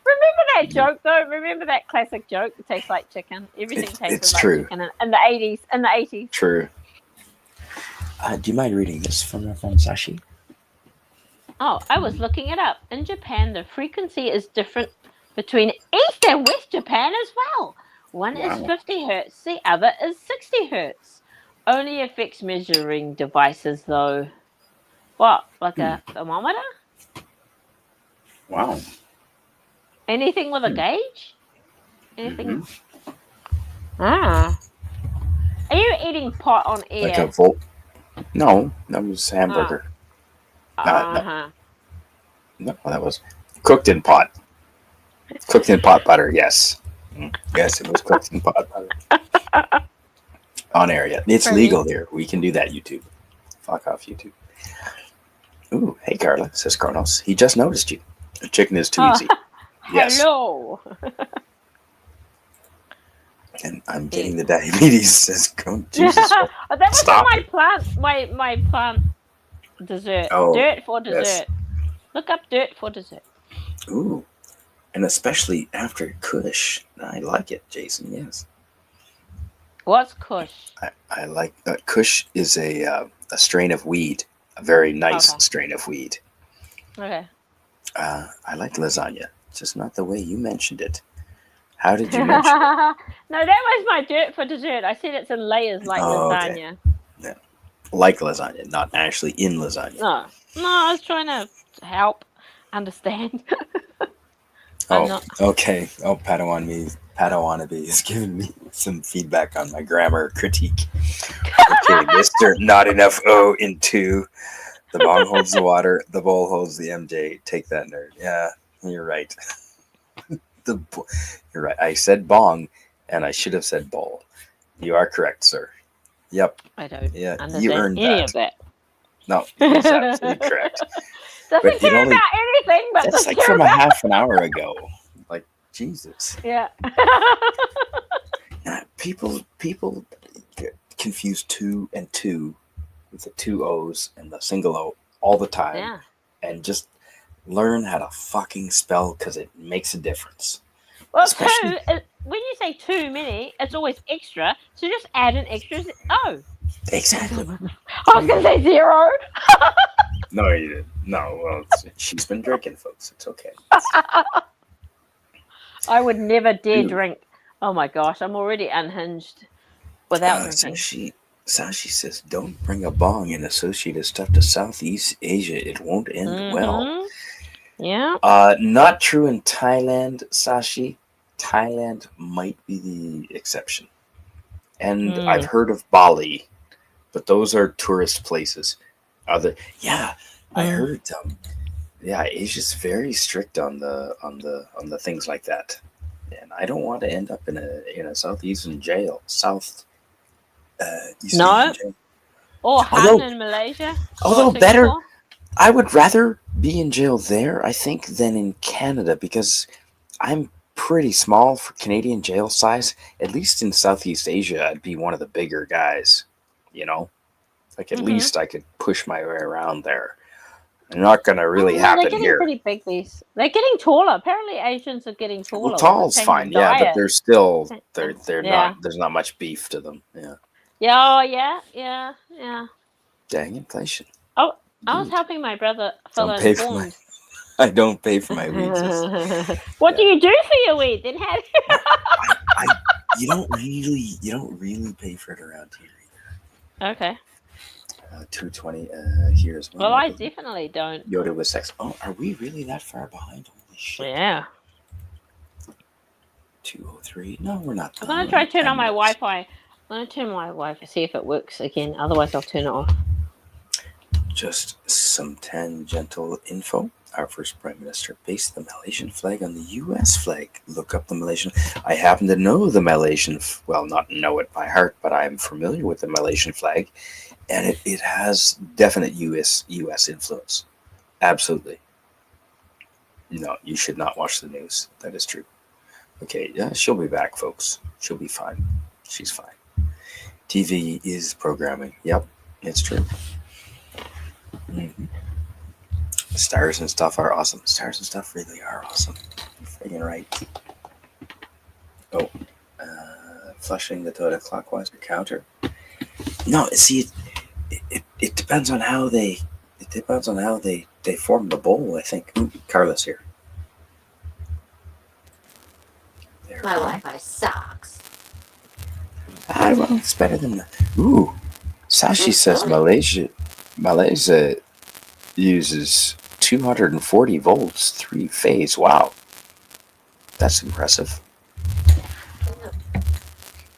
Remember that joke though? Remember that classic joke? It tastes like chicken. Everything tastes like chicken in the 80s. In the 80s. True. Do you mind reading this from our friend Sashi? Oh, I was looking it up. In Japan, the frequency is different between East and West Japan as well. One is 50 hertz, the other is 60 hertz. Only affects measuring devices, though. What? Like a thermometer? Wow. Anything with a gauge? Anything? Are you eating pot on air? Like a volt? No, that was hamburger. No, that was cooked in pot. Cooked in pot butter, yes. Yes, it was cooked in pot butter. On air, yeah. It's legal here. We can do that, YouTube. Fuck off, YouTube. Ooh, hey, Carla, says Kronos. He just noticed you. The chicken is too easy. Yes. Hello. And I'm getting the diabetes, says Kronos. Jesus. That was my plant dessert. Dirt for dessert. Yes. Look up dirt for dessert. Ooh. And especially after Kush. I like it, Jason, yes. What's Kush? I like Kush is a strain of weed, a very nice strain of weed. Okay. I like lasagna, just not the way you mentioned it. How did you mention it? No, that was my dirt for dessert. I said it's in layers like lasagna. Okay. Yeah. Like lasagna, not actually in lasagna. No, I was trying to help understand. Okay. Oh, Padawannabe is giving me some feedback on my grammar critique. Okay, Mr. Not enough O in 2. The bong holds the water. The bowl holds the MJ. Take that, nerd. Yeah, you're right. You're right. I said bong, and I should have said bowl. You are correct, sir. Yep. I don't. Yeah, understand you earned any of that. No, that's absolutely correct. Doesn't care about anything, but that's like from a half an hour ago. Like Jesus. Yeah. People get confused 2 and 2 with the 2 O's and the single O all the time. Yeah. And just learn how to fucking spell because it makes a difference. Well, especially... 2, when you say too many, it's always extra. So just add an extra O. Exactly. I was going to say 0. No, you didn't. No, well, she's been drinking, folks. It's okay. I would never dare drink. Oh my gosh, I'm already unhinged without drinking. Sashi says, don't bring a bong and associated stuff to Southeast Asia. It won't end well. Yeah. Not true in Thailand, Sashi. Thailand might be the exception. And I've heard of Bali, but those are tourist places. I heard Yeah, Asia's very strict on the things like that, and I don't want to end up in a southeastern jail, East Asian No, jail. or Han Although, in Malaysia or although better, Singapore. I would rather be in jail there, I think, than in Canada because I'm pretty small for Canadian jail size. At least in Southeast Asia, I'd be one of the bigger guys. You know, like at Hmm. least I could push my way around there. Not gonna Oh really no, they're happen getting here. pretty big. They're getting taller. Apparently, Asians are getting Well, taller with the tall's change fine, in yeah, but diet. they're still they're not. Yeah. There's not much beef to them. Yeah, Yeah. Oh, yeah. Yeah. Yeah. dang inflation, Oh, I was dude. helping my brother fill Don't in pay for my. forms. I don't pay for my weeds. What do Yeah, you do for your weed? Then how? I you don't really pay for it around here Okay. either. 220 here as well. Well, I I believe. definitely don't. Yoda was sex. Oh, are we really that far behind? Holy shit. Yeah. 203. No, we're not. I'm gonna try to turn 10 on my minutes. Wi-Fi. I'm gonna turn my Wi-Fi, see if it works again. Otherwise, I'll turn it off. Just some tangential info. Our first prime minister based the Malaysian flag on the U.S. flag. Look up the Malaysian. I happen to know the Malaysian, well, not know it by heart, but I'm familiar with the Malaysian flag, and it has definite U.S. influence. Absolutely. No, you should not watch the news. That is true. Okay, yeah, she'll be back, folks. She'll be fine. She's fine. TV is programming. Yep, it's true. Mm-hmm. Stars and stuff are awesome. Stars and stuff really are awesome. You're friggin' right. Oh, flushing the toilet clockwise or counter. No, see, it depends on how they. It depends on how they form the bowl. I think. Ooh, Carla's here. There. My Wi-Fi sucks. Ah, well, it's better than the. Ooh, Sashi says Malaysia uses 240 volts, 3-phase. Wow, that's impressive.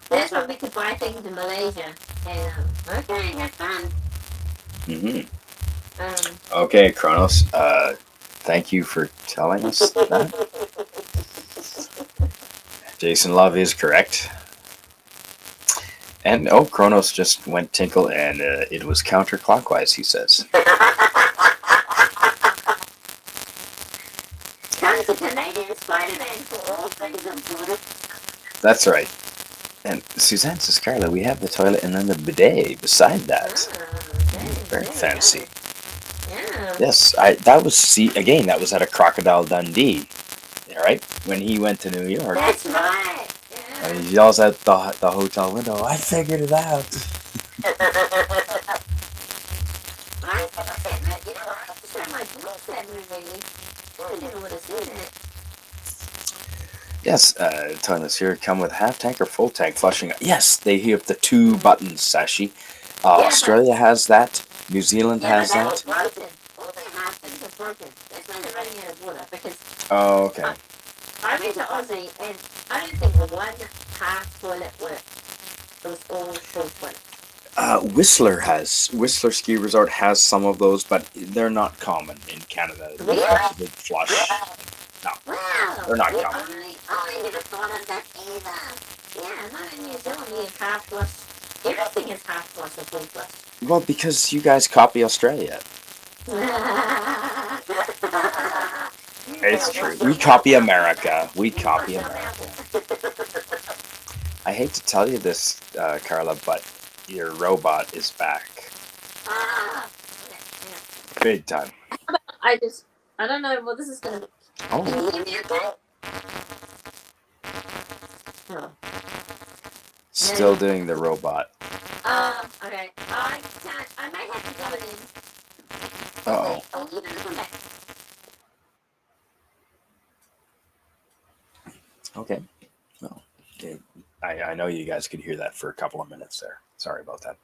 That's why we could buy things in Malaysia. And okay, have fun. Mm-hmm. Um, Okay, Kronos. Thank you for telling us that. Jason Love is correct. And oh, Kronos just went tinkle, and it was counterclockwise. He says. Come to Canadian Spider-Man for all things important. That's right. And Suzanne says, Carla, we have the toilet and then the bidet beside that. Very fancy. Yeah. Yes, that was at a Crocodile Dundee. All right, when he went to New York. That's right. Yeah. And he yells out the hotel window, I figured it out. I said that, you know, I have to show my boss that movie. I didn't want to see that. Yes, toilets here come with half tank or full tank flushing. Yes, they have the 2 buttons, Sashi. Australia has that. New Zealand has that that. was broken. All their half things are broken. That's why they're running out of water. Because Oh, okay. I went to Aussie and I don't think one half toilet worked. It was all full toilet. Whistler Ski Resort has some of those, but they're not common in Canada. Really? It's a big flush. No, Wow. they're not Yeah, common. I never thought of that either. Yeah, not in New Zealand we have half flush. Everything is half flush or full flush. Well, because you guys copy Australia. It's true. We copy America. We copy America. I hate to tell you this, Carla, but your robot is back. Big time. I don't know what this is going to be. Oh, Can you hear me okay? Oh. still doing the robot. Okay. I might have to go in. Uh-oh. Oh, you better come back. Okay. Well, okay. I know you guys could hear that for a couple of minutes there. Sorry about that.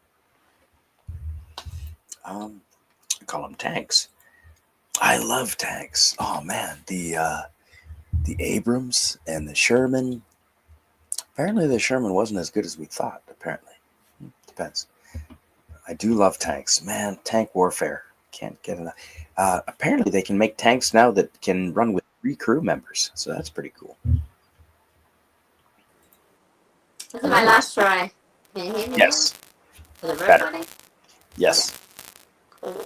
I call them tanks. I love tanks. Oh man, the Abrams and the Sherman. Apparently, the Sherman wasn't as good as we thought. Apparently, depends. I do love tanks, man. Tank warfare. Can't get enough. Apparently, they can make tanks now that can run with 3 crew members. So that's pretty cool. This is my last try. Can you hear me Yes. now? Is it Better. recording? Yes. Cool.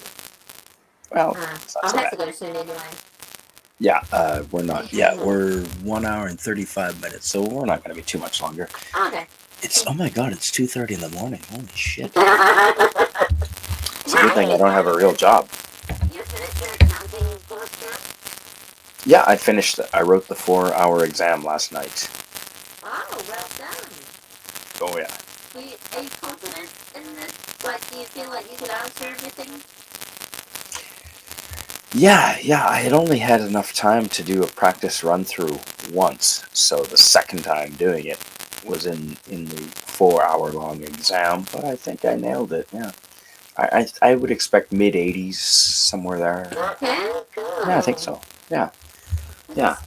Well, it's not I'll so have bad. to go soon anyway. Yeah, we're not. Yeah, we're 1 hour and 35 minutes, so we're not going to be too much longer. Okay. It's oh my god, it's 2:30 in the morning. Holy shit! It's It's a good thing I don't have a real job. You finished your accounting course? Yeah, I finished. I wrote the 4-hour exam last night. Oh, well done. Oh yeah. Are you confident in this? Like, do you feel like you could answer everything? Yeah. I had only had enough time to do a practice run through once, so the second time doing it was in the 4-hour long exam. But I think I nailed it. Yeah. I would expect mid 80s somewhere there. Okay, cool. Yeah, I think so. Yeah.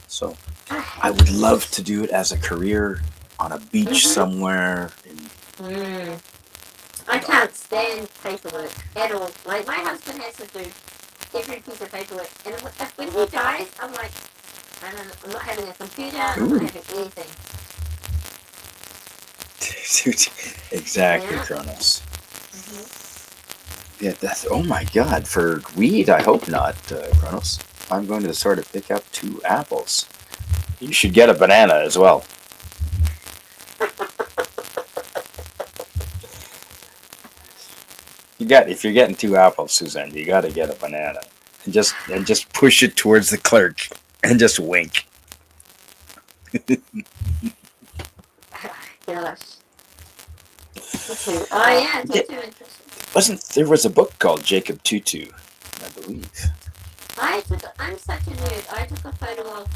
So I would love to do it as a career on a beach somewhere. I can't stand paperwork at all. Like, my husband has to do every piece of paperwork. And when he dies, I'm like, I'm not having a computer, I'm not having anything. Exactly, Yeah. Kronos. Yeah, that's. Oh my God! For weed, I hope not, Kronos. I'm going to sort of pick up 2 apples. You should get a banana as well. If you're getting 2 apples, Suzanne, you got to get a banana, and just push it towards the clerk, and just wink. Gosh. Oh, yeah, it's too interesting. There was a book called Jacob Tutu, I believe. I'm such a nerd. I took a photo of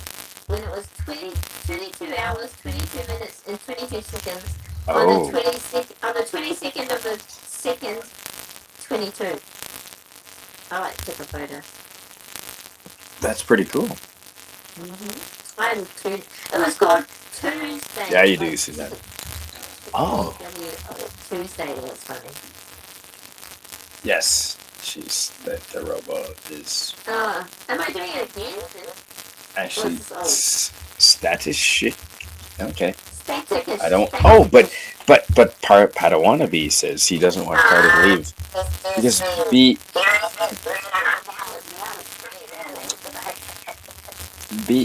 when it was 22 hours, 22 minutes, and 22 seconds on the 22nd of the 2nd, 22. I like to take a photo. That's pretty cool. It was called Tuesday. Yeah, you do, Suzanne. Oh. Tuesday was funny. Yes, the robot is Am I doing it again? actually status shit. Okay. Static is I don't. static. Oh, but Padawannabe says he doesn't want Carter to leave because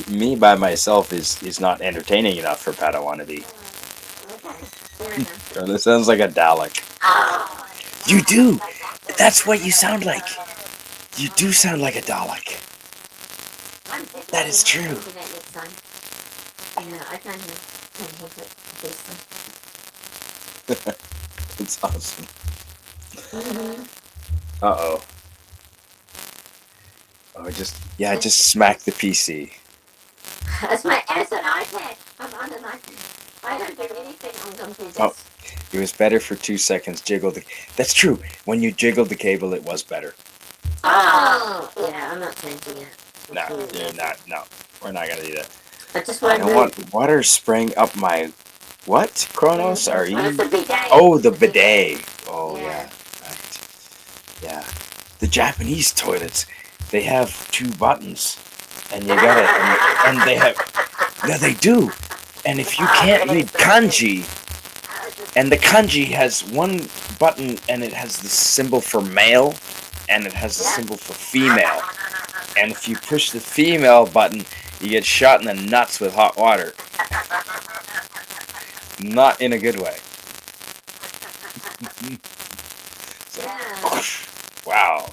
me by myself is not entertaining enough for Padawannabe. That sounds like a Dalek. You do. That's what you sound like. You do sound like a Dalek. That is true. Yeah, I kind of hate it. It's awesome. Uh-oh. Oh, just smack the PC. It's an iPad. I'm on an iPad. I don't do anything on computers. Oh, it was better for 2 seconds. That's true. When you jiggled the cable, it was better. Oh, yeah, I'm not changing it. No, you're not. No, we're not gonna do that. I just I want don't want water spraying up my. What, Kronos? Are you? the bidet. Oh, the bidet. Oh, Yeah. yeah. Right. Yeah. The Japanese toilets, they have 2 buttons, and you gotta, and they have. Yeah, they do. And if you can't read kanji, and the kanji has 1 button, and it has the symbol for male, and it has the symbol for female. And if you push the female button, you get shot in the nuts with hot water. Not in a good way. So, wow.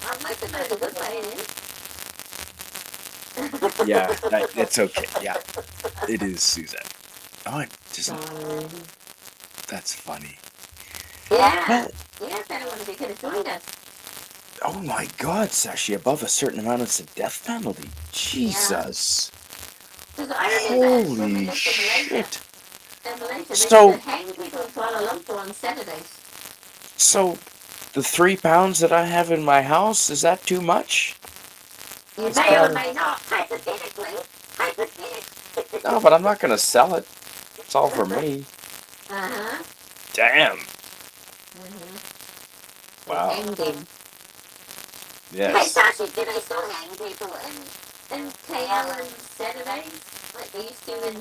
Yeah, it's okay. Yeah, it is, Suzanne. Oh, it just, that's funny. Yeah. Yes, I don't want to be could have joined us. Oh my God, Sashi, above a certain amount, it's a death penalty. Jesus. Holy shit. So, hang people in Kuala Lumpur on Saturdays. So, the 3 pounds that I have in my house, is that too much? You may or may not, hypothetically. No, but I'm not going to sell it. It's all for me. Uh-huh. Damn. Mm-hmm. Wow. Hanged him. Hey, Yes. Sashi, do they still hang people in KL on Saturdays? Like they used to in...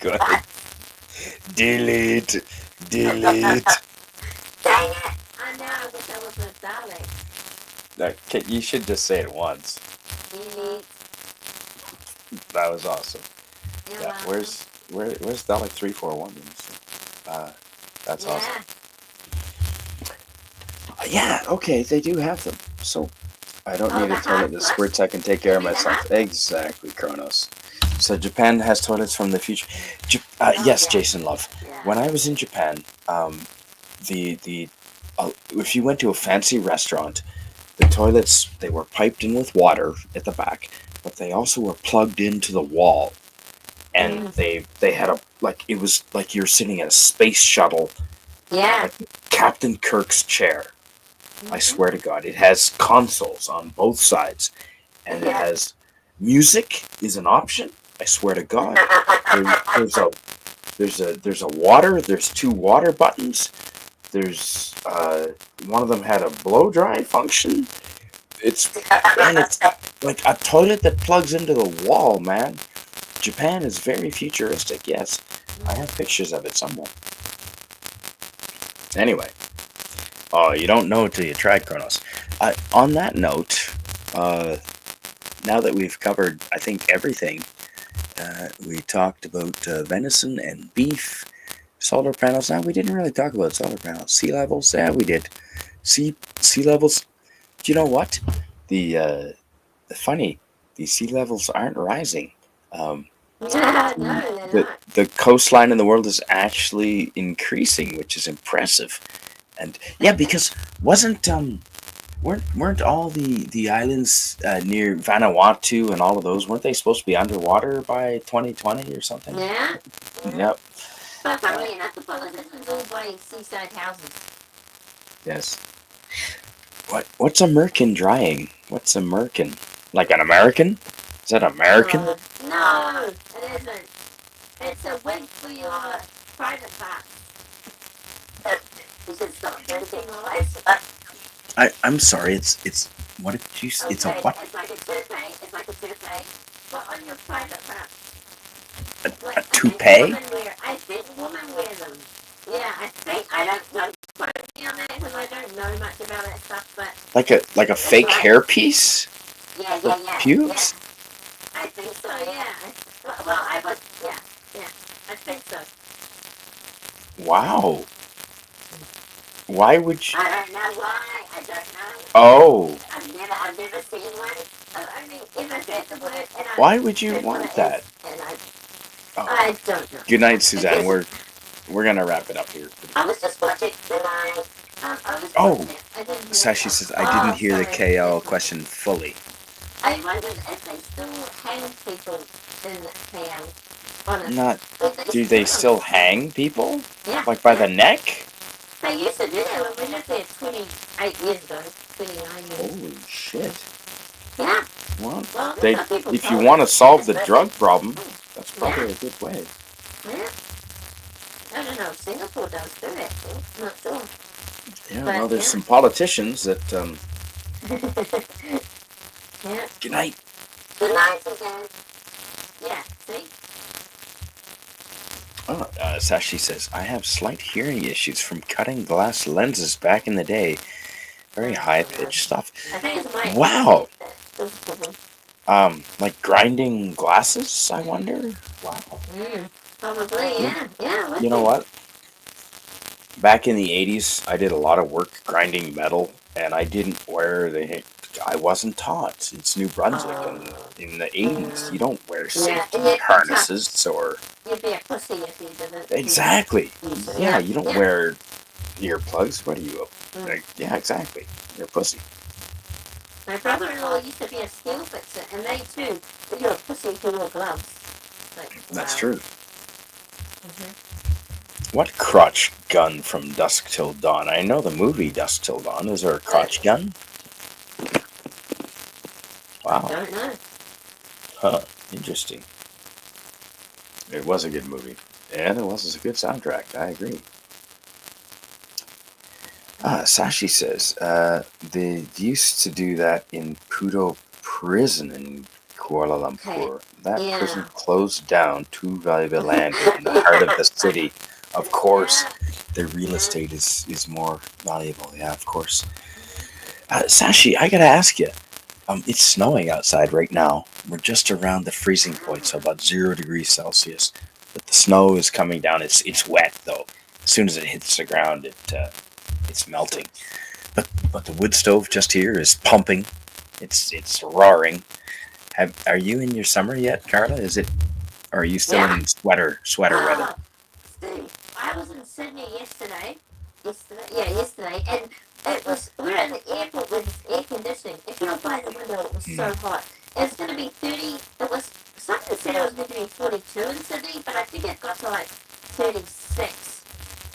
Good. What? Delete. Delete. Dang it! I know, I wish I was a Dalek. Okay, you should just say it once. Delete. That was awesome. You're Yeah. welcome. Where's Dalek 341? That's awesome. Yeah. Okay. They do have them. So I don't Oh, need a the toilet half that flush? squirts. I can take care of You mean the myself. half? Exactly, Kronos. So Japan has toilets from the future. Oh, Yes, yeah. Jason Love. Yeah. When I was in Japan, if you went to a fancy restaurant, the toilets, they were piped in with water at the back, but they also were plugged into the wall, and they had it was like you're sitting in a space shuttle, Yeah. like Captain Kirk's chair. I Mhm. swear to God, it has consoles on both sides, and it Yeah. has music is an option. I swear to God, there's a water. There's two water buttons. There's one of them had a blow dry function. It's like a toilet that plugs into the wall, man. Japan is very futuristic. Yes, I have pictures of it somewhere. Anyway, oh, you don't know till you try, Kronos. On that note, now that we've covered, I think, everything, we talked about venison and beef, solar panels. Now we didn't really talk about solar panels. Sea levels, yeah, we did. Sea levels. Do you know what? The funny, the sea levels aren't rising. Um, No, they're not. the coastline in the world is actually increasing, which is impressive. And yeah, because weren't all the islands near Vanuatu and all of those, weren't they supposed to be underwater by 2020 or something? Yeah. Yep. But funnily enough, the politicians all buying seaside houses. Yes. What's a merkin drying? What's a merkin? Like an American? Is that American? No, it isn't. It's a wig for your private parts. You should stop drinking life. I'm sorry. It's what did you? It's a Okay, what? it's like a toupee. It's like a toupee, but on your private parts. A toupee? I think women wear them. Yeah, I don't quote me on that because I don't know much about that stuff, but Like a fake hair piece? yeah, Pubes? I think so, yeah. Well, I think so. Wow. Why would you? I don't know why. I don't know. Oh. I've never seen one. I mean, if I said the word, and Why would you want that? And Oh. I don't know. Good night, Suzanne. We're gonna wrap it up here. I was just watching tonight. Oh, Sashi says I didn't hear the KL question fully. I wondered if they still hang people in KL. Honestly. Not. Do they still hang people? Yeah. Like by the neck? They used to do that when we lived there 28 years ago. 29 years. Holy shit. Yeah. Well, Well, if you want to solve the drug problem, that's probably a good way. Yeah. I don't know if Singapore does do it, actually. Not sure. Yeah, But, well, there's some politicians that. Yeah. Good night. Good night, again. Yeah, see? Oh, Sashi says, I have slight hearing issues from cutting glass lenses back in the day. Very high-pitched stuff. I think it's my... Wow. Like grinding glasses, I wonder? Wow. Probably, yeah. You know what? Back in the 80s, I did a lot of work grinding metal, and I didn't wear I wasn't taught. It's New Brunswick, and in the 80s, you don't wear safety harnesses or... You'd be a pussy if you didn't. Exactly. Yeah, you don't wear earplugs. What are you? Like, yeah, exactly. You're a pussy. My brother-in-law used to be a steel fixer, and they too, you're a pussy who wore gloves. Like, That's wow. true. What crotch gun from Dusk Till Dawn? I know the movie Dusk Till Dawn. Is there a crotch gun? Wow. I don't know. Huh. Interesting. It was a good movie. And it was a good soundtrack. I agree. Sashi says they used to do that in Puto prison in Kuala Lumpur. That Yeah. prison closed down. Too valuable land in the heart of the city. Of course, the real estate is more valuable. Yeah, of course. Sashi, I gotta ask you. It's snowing outside right now. We're just around the freezing point, so about 0 degrees Celsius. But the snow is coming down. It's wet though. As soon as it hits the ground, it's melting. But the wood stove just here is pumping. It's roaring. Are you in your summer yet, Carla? Or are you still Yeah. in sweater weather? Steve, I was in Sydney yesterday, and we were in the airport with air conditioning. If you were by the window, it was so hot. It's going to be 30, something said it was going to be 42 in Sydney, but I think it got to like 36.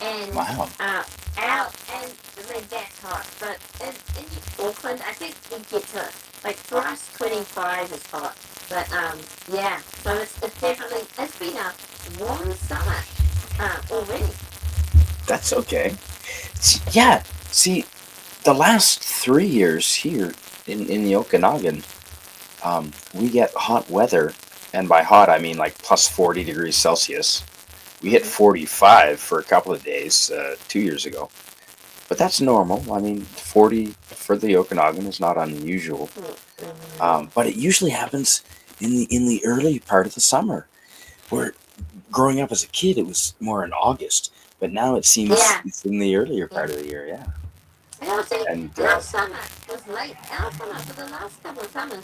And, Wow. and I mean, that's hot. But in Auckland, I think we get to, like, for us, 25 is hot. But, yeah, so it's definitely, it's been a warm summer already. That's okay. Yeah. See, the last 3 years here in the Okanagan, we get hot weather, and by hot I mean like plus 40 degrees Celsius. We hit 45 for a couple of days 2 years ago, but that's normal. I mean, 40 for the Okanagan is not unusual, but it usually happens in the early part of the summer. Where growing up as a kid, it was more in August, but now it seems it's in the earlier part of the year. Yeah. And last summer was late. Our summer for the last couple of summers,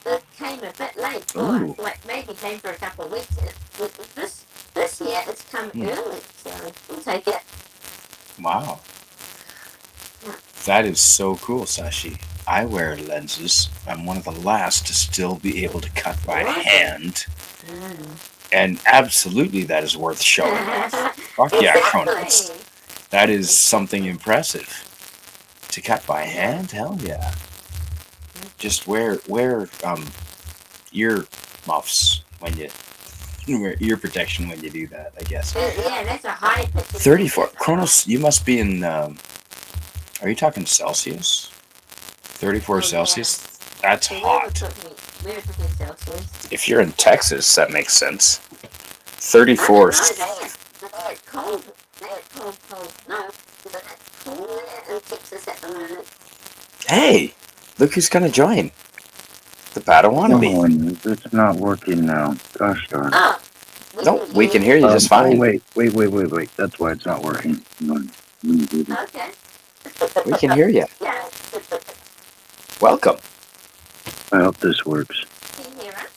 it came a bit late. Ooh. Like maybe came for a couple of weeks. This year it's come early, so we'll take it. Wow. That is so cool, Sashi. I wear lenses. I'm one of the last to still be able to cut by hand. And absolutely that is worth showing off. Fuck yeah, Kronos. That is something impressive. To cut by hand? Hell yeah. Just wear ear muffs when you wear ear protection when you do that, I guess. Yeah, that's a high 34. Kronos, you must be in are you talking Celsius? 34 Celsius? That's hot. We're talking Celsius. If you're in Texas, that makes sense. 34. They're cold. No, it's cold in Texas at the moment. Hey, look who's gonna join. The Padawan. It's not working now. Gosh darn. Oh, No, we can hear you just fine. Oh, wait. That's why it's not working. Okay. We can hear you. Yeah. Welcome. I hope this works. Can you hear us?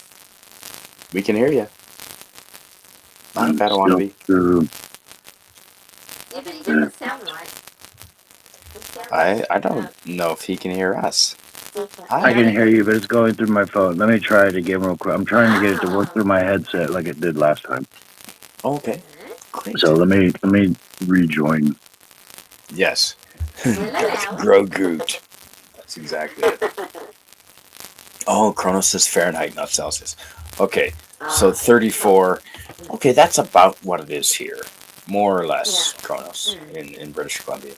We can hear you. Not a I'm Padawan. still Yeah, but he doesn't sound right. I don't know if he can hear us. I can hear you, but it's going through my phone. Let me try it again real quick. I'm trying to get it to work through my headset like it did last time. Okay. Great. So let me rejoin. Yes. That's Grogut. That's exactly it. Oh, Kronos says Fahrenheit, not Celsius. Okay, so 34. Okay, that's about what it is here. More or less, Kronos, in British Columbia.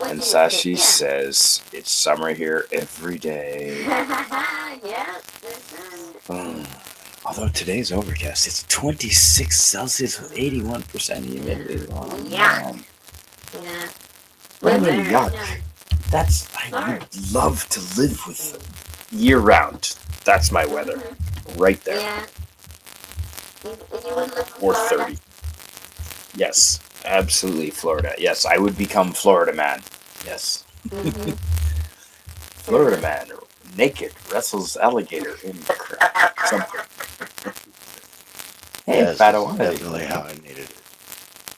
And Sashi says, it's summer here every day. Although today's overcast, it's 26 Celsius with 81% humidity. Oh, Yeah. Brandon, yuck. I would love to live with year round. That's my weather. Right there. Yeah. Or 30. Yes, absolutely Florida. Yes, I would become Florida man. Yes. Florida man, naked, wrestles alligator in something. Hey, Yes, Padawan. definitely how I needed it.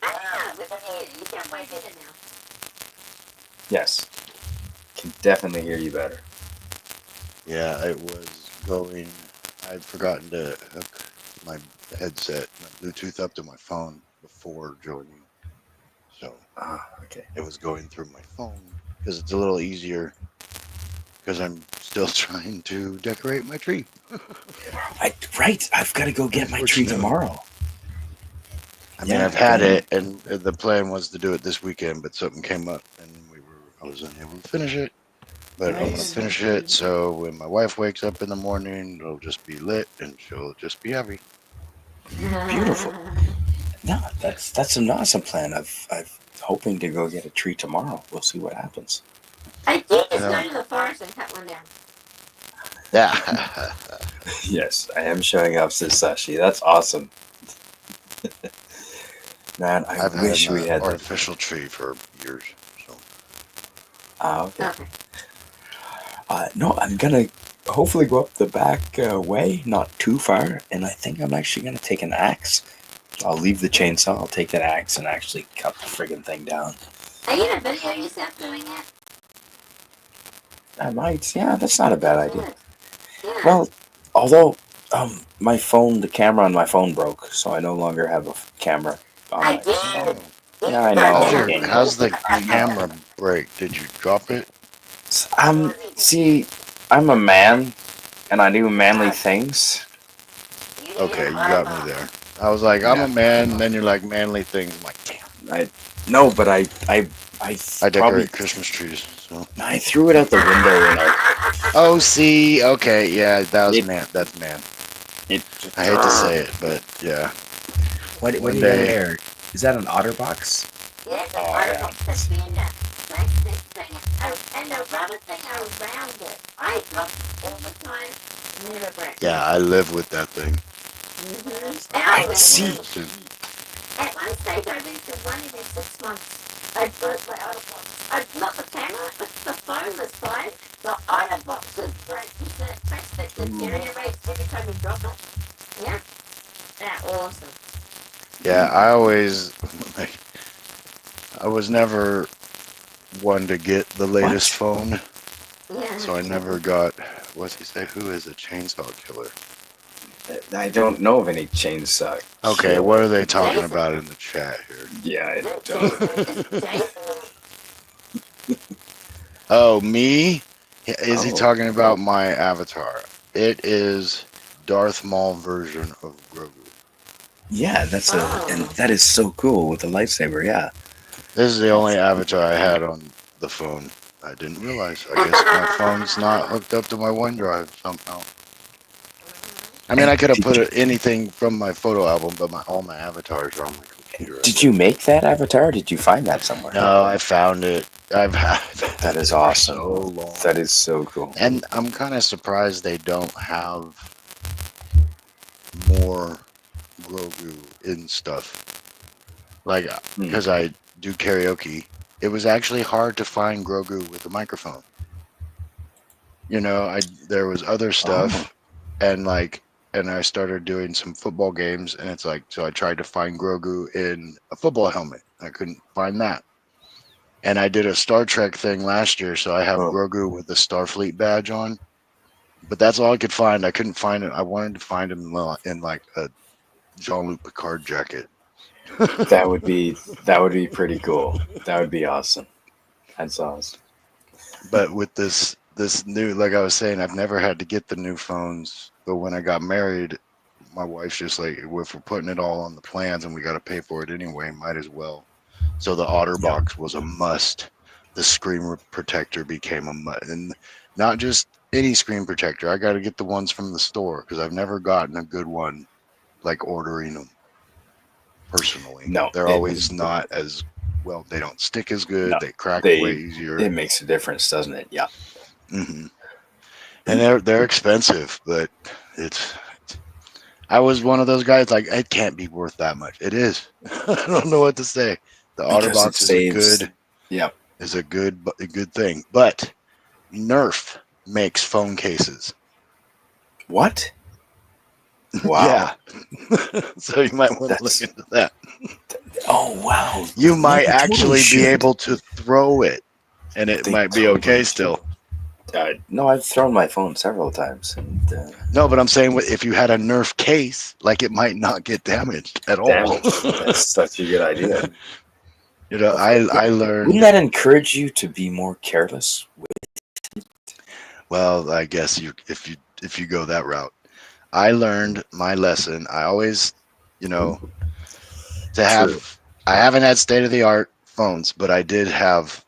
You can't wait it now. Yes. Can definitely hear you better. Yeah, it was going. I'd forgotten to hook my headset, my Bluetooth up to my phone before joining. So Okay. it was going through my phone because it's a little easier because I'm still trying to decorate my tree. Right. I've got to go get my tree tomorrow. I mean, I've had it, and the plan was to do it this weekend, but something came up, and we were I was unable to finish it. But I'm gonna Nice. finish it so when my wife wakes up in the morning, it'll just be lit and she'll just be happy. Beautiful. No, that's an awesome plan. I've hoping to go get a tree tomorrow. We'll see what happens. I did just Yeah. go to the forest and cut one down. Yeah. Yes, I am showing off Sashi. That's awesome. Man, I I've wish had we an had that. artificial tree for years. So Okay. Okay. No, I'm gonna hopefully go up the back way, not too far, and I think I'm actually gonna take an axe. I'll leave the chainsaw. I'll take an axe and actually cut the friggin' thing down. Are you gonna video yourself doing it? I might. Yeah, that's not a bad idea. Good. Yeah. Well, although my phone, the camera on my phone broke, so I no longer have a camera on I my did. phone. Yeah, I know. how's the camera break? Did you drop it? See, I'm a man, and I do manly things. Okay, you got me there. I was like, I'm a man, and then you're like manly things. I'm like, damn. No, but I I probably decorate Christmas trees. So. I threw it out the window and Oh, see, okay, yeah, that was It- man. That's man. it. I hate to say it, but yeah. What One do you got day- there? Is that an otter box? Yes, Oh, I yeah. got the spinner. Place this thing and the rubber thing around it. I drop all the time. Never break. Yeah, I live with that thing. Mm-hmm. I see. At one stage, I went to one every 6 months. I broke my other box. I not the camera, but the phone was fine. The other box was broken. So it plastic deteriorates every time you drop it. Yeah, that's awesome. Yeah, I was never one to get the latest phone, Yeah. so I never got. What's he say? Who is a chainsaw killer? I don't know of any chainsaw. Okay, what are they talking about in the chat here? Yeah, I It's don't. Jason. Oh, me? Is he Oh. talking about my avatar? It is Darth Maul version of Grogu. Yeah, and that is so cool with the lightsaber. Yeah. This is the only avatar I had on the phone. I didn't realize. I guess my phone's not hooked up to my OneDrive somehow. I mean, I could have put anything from my photo album, but all my avatars are on my computer. Did you make that avatar? Or did you find that somewhere? No, I found it. I've had That is for awesome. so long. That is so cool. And I'm kind of surprised they don't have more Grogu in stuff. Like, because I do karaoke, it was actually hard to find Grogu with a microphone. You know, there was other stuff, and I started doing some football games, and it's like, so I tried to find Grogu in a football helmet. I couldn't find that. And I did a Star Trek thing last year, so I have Grogu with the Starfleet badge on. But that's all I could find. I couldn't find it. I wanted to find him in like a Jean-Luc Picard jacket. That would be pretty cool. That would be awesome. That's awesome. But with this new, like I was saying, I've never had to get the new phones. But when I got married, my wife's just like, if we're putting it all on the plans and we got to pay for it anyway, might as well. So the OtterBox was a must. The screen protector became a must, and not just any screen protector. I got to get the ones from the store because I've never gotten a good one, like ordering them personally. No, they're always not as well. They don't stick as good. No, they crack way easier. It makes a difference, doesn't it? Yeah. Mm-hmm. And they're expensive, but it's. I was one of those guys like it can't be worth that much. It is. I don't know what to say. The OtterBox is a good thing, but Nerf makes phone cases. What? Wow. Yeah. So you might want to look into that. Oh wow. You might I totally actually should. be able to throw it, and it might be okay still. No, I've thrown my phone several times. And, no, but I'm saying if you had a Nerf case, like it might not get damaged at all. That's such a good idea. You know, I learned. Wouldn't that encourage you to be more careless with it? Well, I guess if you go that route, I learned my lesson. I always, I haven't had state of the art phones, but I did have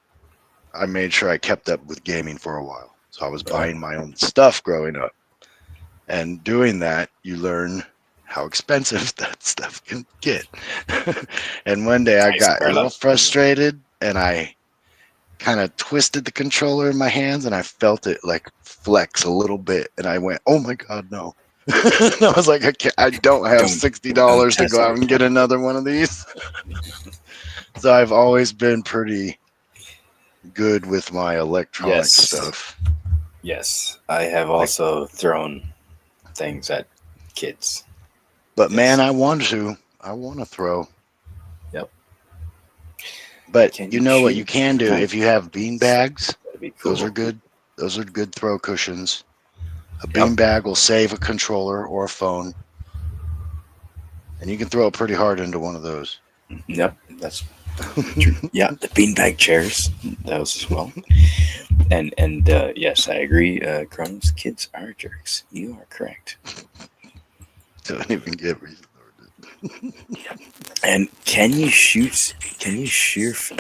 I made sure I kept up with gaming for a while. So I was buying my own stuff growing up. And doing that, you learn how expensive that stuff can get. And one day I Nice, got a Carla. little frustrated and I kind of twisted the controller in my hands and I felt it like flex a little bit. And I went, oh my God, no. And I was like, I don't have Don't $60 to test go out it. and get another one of these. So I've always been pretty good with my electronic Yes. stuff. Yes, I have also thrown things at kids. But Yes. man, I want to throw. Yep. But Can you you know what shoot you can do back? if you have bean bags. That'd be cool. Those are good. Those are good throw cushions. A Yep. bean bag will save a controller or a phone, and you can throw it pretty hard into one of those. Yep, that's true. Yeah, the beanbag chairs, those as well. And yes, I agree. Kronos, kids are jerks. You are correct. Don't even get me started. And can you shoot Nerf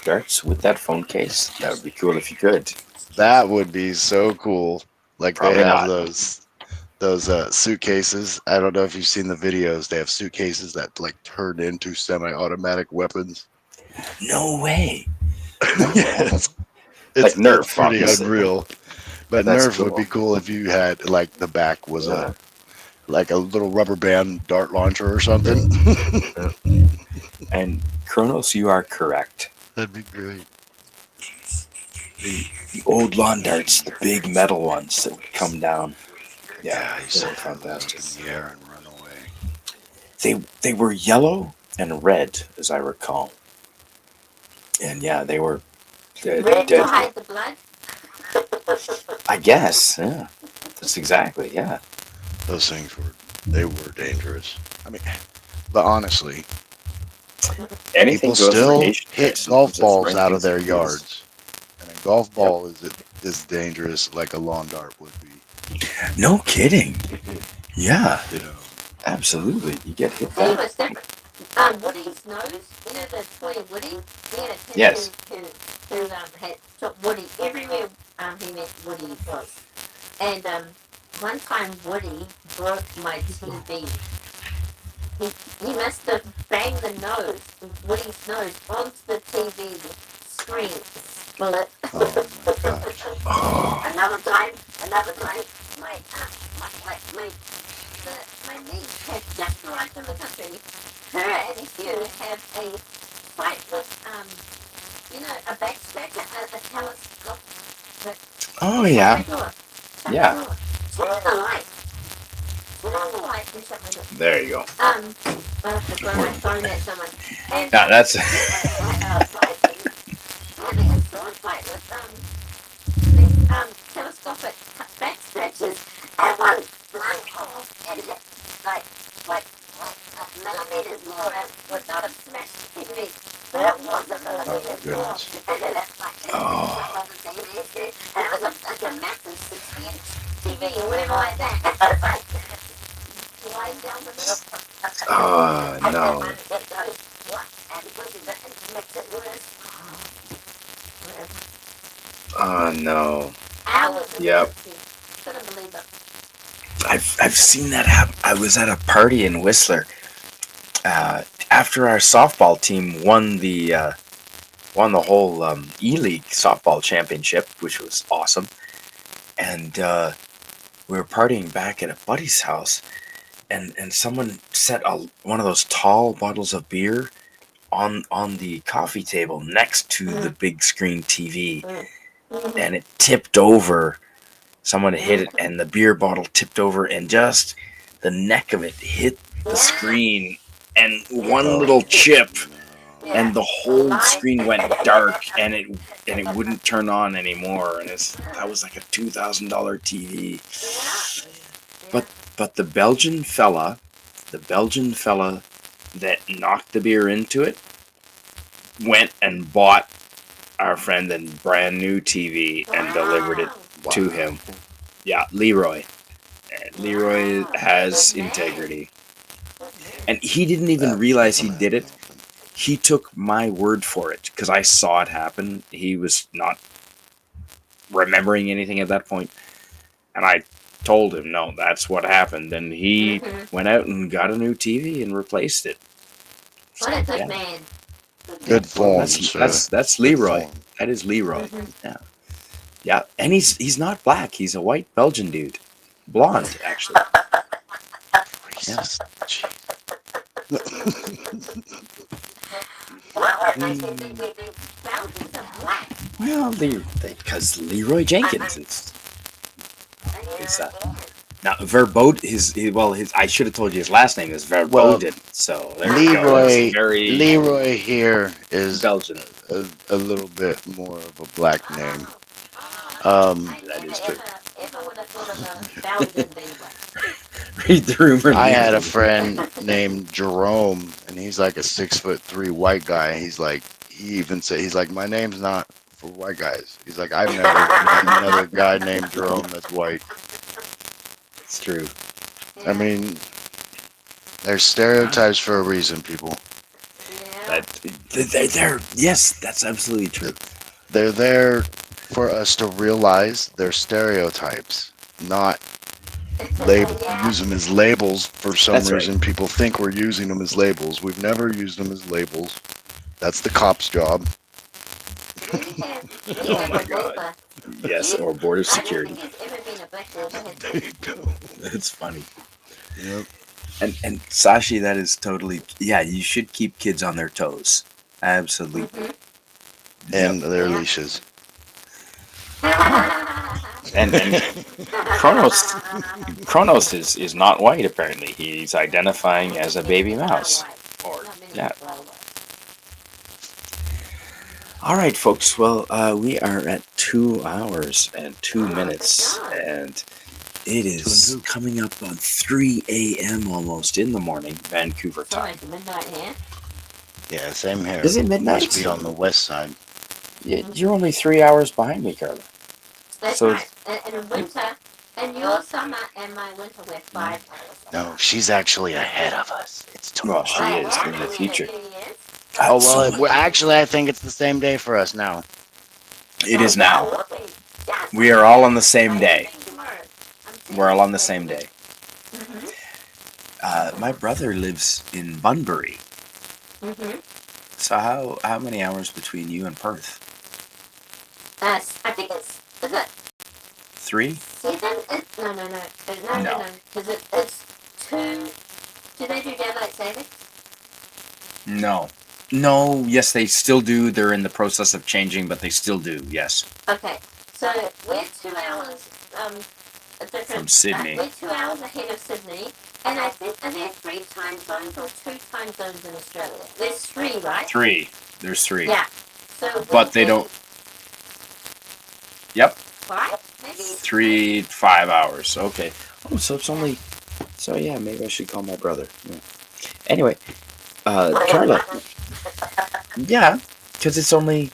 darts with that phone case? That would be cool if you could. That would be so cool. Like Probably they have not. those suitcases. I don't know if you've seen the videos. They have suitcases that like turn into semi-automatic weapons. No way. Yeah, it's Like Nerf, it's pretty obviously. unreal. But That's Nerf would cool. be cool if you had like the back was Yeah. like a little rubber band dart launcher or something. And Kronos, you are correct. That'd be great. The old lawn darts, the big metal ones that would come down. Yeah, I they used were to throw those up fantastic. in the air and run away. They were yellow and red, as I recall. And yeah, they were Red to deadly. hide the blood. I guess. Yeah, that's exactly. Yeah. Those things were dangerous. I mean, but honestly, Anything people goes for still Haitian hit Americans, golf it's balls right out of things their to do. yards, and a golf ball is dangerous like a lawn dart would be. No kidding. Yeah, You know, absolutely. You get hit See, back. what's different? Woody's nose, you know the toy Woody? He had a kid Yes. who had took Woody everywhere he met Woody was. And one time Woody broke my TV. He must have banged the nose, Woody's nose, onto the TV screen. Split. oh my gosh. Oh, Another time, my niece had just arrived from the country. Her and Hugh have a fight with, a back scratcher, a telescope. oh yeah. Yeah. Turn on the light. Turn on the light and shut my door. There you go. I'll have to throw my phone at someone. And Yeah, that's. having a sword fight with these telescopic back scratches, and one flung off and hit like millimeters more and would not have smashed the TV. But it was a millimeter more. And then it's like Oh. on the TV, and it was like a massive 60-inch TV or whatever like that. Lying down the middle. Oh no. And it goes, what? And it makes it worse. Whatever. Oh no. Hours of Yep. it. Couldn't believe it. I've seen that happen. I was at a party in Whistler after our softball team won the whole E-League softball championship, which was awesome. And we were partying back at a buddy's house, and someone set one of those tall bottles of beer on the coffee table next to the big screen TV, and it tipped over. Someone hit it, and the beer bottle tipped over, and just the neck of it hit the screen, and one little chip, and the whole screen went dark, and it wouldn't turn on anymore. And that was like a $2,000 TV. But the Belgian fella that knocked the beer into it went and bought our friend a brand new TV and delivered it to him. Yeah, Leroy. Leroy has integrity. And he didn't even realize he did it. he took my word for it because I saw it happen. He was not remembering anything at that point, and I told him, no, that's what happened, and he went out and got a new TV and replaced it. What a good yeah. man. Good form, That's Leroy. That is Leroy. Yeah, yeah, and he's not black. He's a white Belgian dude, blonde actually. Yeah. Well, because Leroy Jenkins is now Verboten. I should have told you his last name is Verboten. So there you go. It's very Leroy here is Belgian. a little bit more of a black name. That is true. True. Read the rumor. I had a friend named Jerome, and he's like a 6'3" white guy. He even said, he's like, my name's not for white guys. He's like, I've never met another guy named Jerome that's white. It's true. I mean, there's stereotypes for a reason, people. Yes, that's absolutely true. They're there for us to realize they're stereotypes, not use them as labels. For some reason, people think we're using them as labels. We've never used them as labels. That's the cop's job. Oh my God. Yes, or border security. There you go. That's funny. Yep. And Sashi, that is totally, you should keep kids on their toes. Absolutely. And their leashes. And Kronos is not white apparently. He's identifying as a baby mouse. All right, folks. Well, we are at 2 hours and 2 minutes, and it is coming up on 3 a.m. almost in the morning, Vancouver time. Midnight here. Yeah, same here. Is it midnight? Must be on the west side. You're only 3 hours behind me, Carla. That's So- right. And in winter, and your summer and my winter, we're 5 hours. No, she's actually ahead of us. It's Well, she is in the future. Oh, well, actually, I think it's the same day for us now. It is now. We are all on the same day. We're all on the same day. My brother lives in Bunbury. So how many hours between you and Perth? I think is it 3? 7? No. Because it's 2. Do they do daylight savings? No, yes, they still do. They're in the process of changing, but they still do, yes. Okay, so we're 2 hours different. From Sydney. We're 2 hours ahead of Sydney, and I think, are there 3 time zones or 2 time zones in Australia? There's 3, right? 3. There's 3. Yeah. So But they don't. Yep. 5? Maybe 3, 5 hours. Okay. Oh, so it's only. So yeah, maybe I should call my brother. Yeah. Anyway, Carla. Yeah, because it's only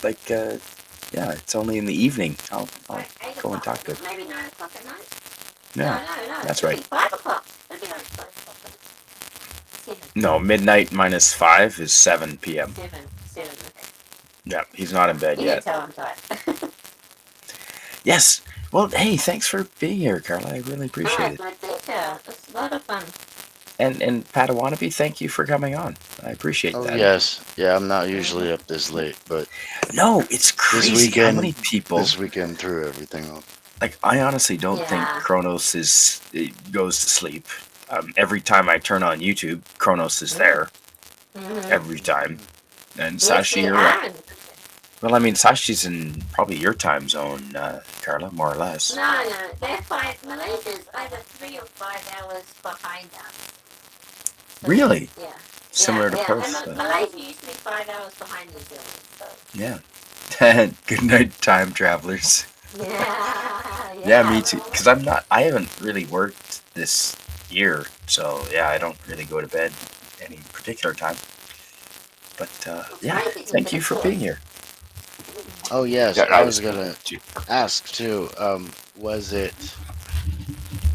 like it's only in the evening. I'll go and talk to her. Maybe 9 o'clock at night. Yeah, No. that's It'd right. be 5 o'clock. It'd be like 5 o'clock. 7. No, midnight minus 5 is 7 p.m. 7. Okay. Yeah, he's not in bed You yet. can tell I'm tired. Yes. Well, hey, thanks for being here, Carla. I really appreciate it. My pleasure. It's a lot of fun. And Padawannabe, thank you for coming on. I appreciate Oh, that. yes. Yeah, I'm not usually up this late, but No, it's crazy weekend- how many people. this weekend threw everything off. Like, I honestly don't think Yeah. Kronos goes to sleep. Every time I turn on YouTube, Kronos is there. Every time. And Sashi, you're right. Well, I mean, Sashi's in probably your time zone, Carla, more or less. No, they're 5. Malaysia's either 3 or 5 hours behind us. So, Really? Yeah. Similar to yeah. Perth. And Malaysia used to be 5 hours behind New Zealand. So. Yeah. Good night, time travelers. Yeah, me too. Because I haven't really worked this year. So, yeah, I don't really go to bed any particular time. But, yeah, thank you for being here. Oh, yes. Yeah, I was going to ask, too.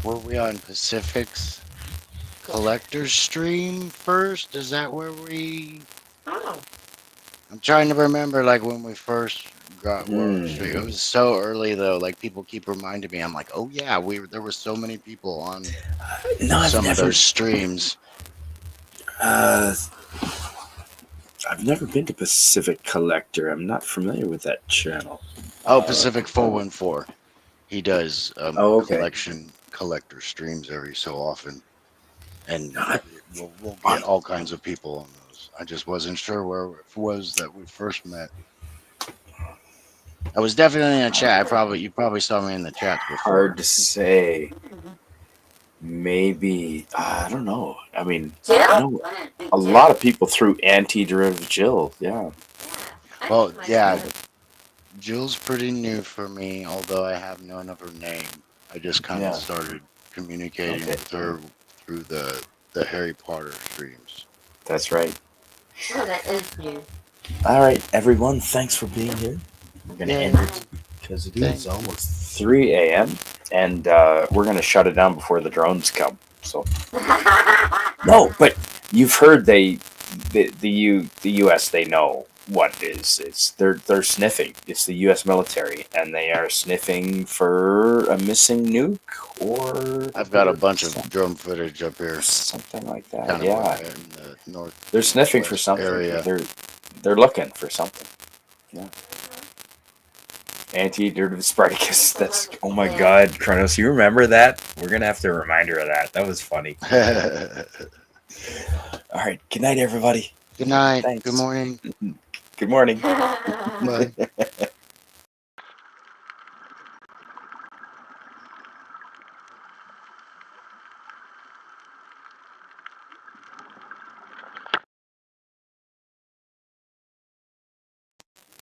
Were we on Pacifics? collector's stream first. Is that where we? Oh. I'm trying to remember, like when we first got. Hmm. It was so early though. Like people keep reminding me. I'm like, oh yeah, there were so many people on No, some of those streams. I've never been to Pacific Collector. I'm not familiar with that channel. Oh, Pacific 414. He does Oh, okay. collector streams every so often, and I- we'll get all kinds of people on those. I just wasn't sure where it was that we first met. I was definitely in the chat. You probably saw me in the chat before. Hard to say. Maybe I don't know. I mean, Jill? I know a lot of people through anti-derivative Jill. Yeah. Well, yeah, Jill's pretty new for me, although I have known of her name. I just kind of started communicating with her through the Harry Potter streams. That's right. Oh, that is new. All right, everyone. Thanks for being here. We're gonna end it because it is almost 3 a.m. and we're gonna shut it down before the drones come. So no, but you've heard the U.S. they know what it is. It's they're sniffing. It's the U.S. military, and they are sniffing for a missing nuke or. I've got a bunch of drone footage up here. Something like that. Kind yeah. of in the north. They're sniffing for something. Area. They're looking for something. Yeah. Anti-derivative Spartacus. That's oh my God, Kronos. You remember that? We're gonna have to remind her of that. That was funny. All right. Good night, everybody. Good night. Thanks. Good morning. Good morning. Bye.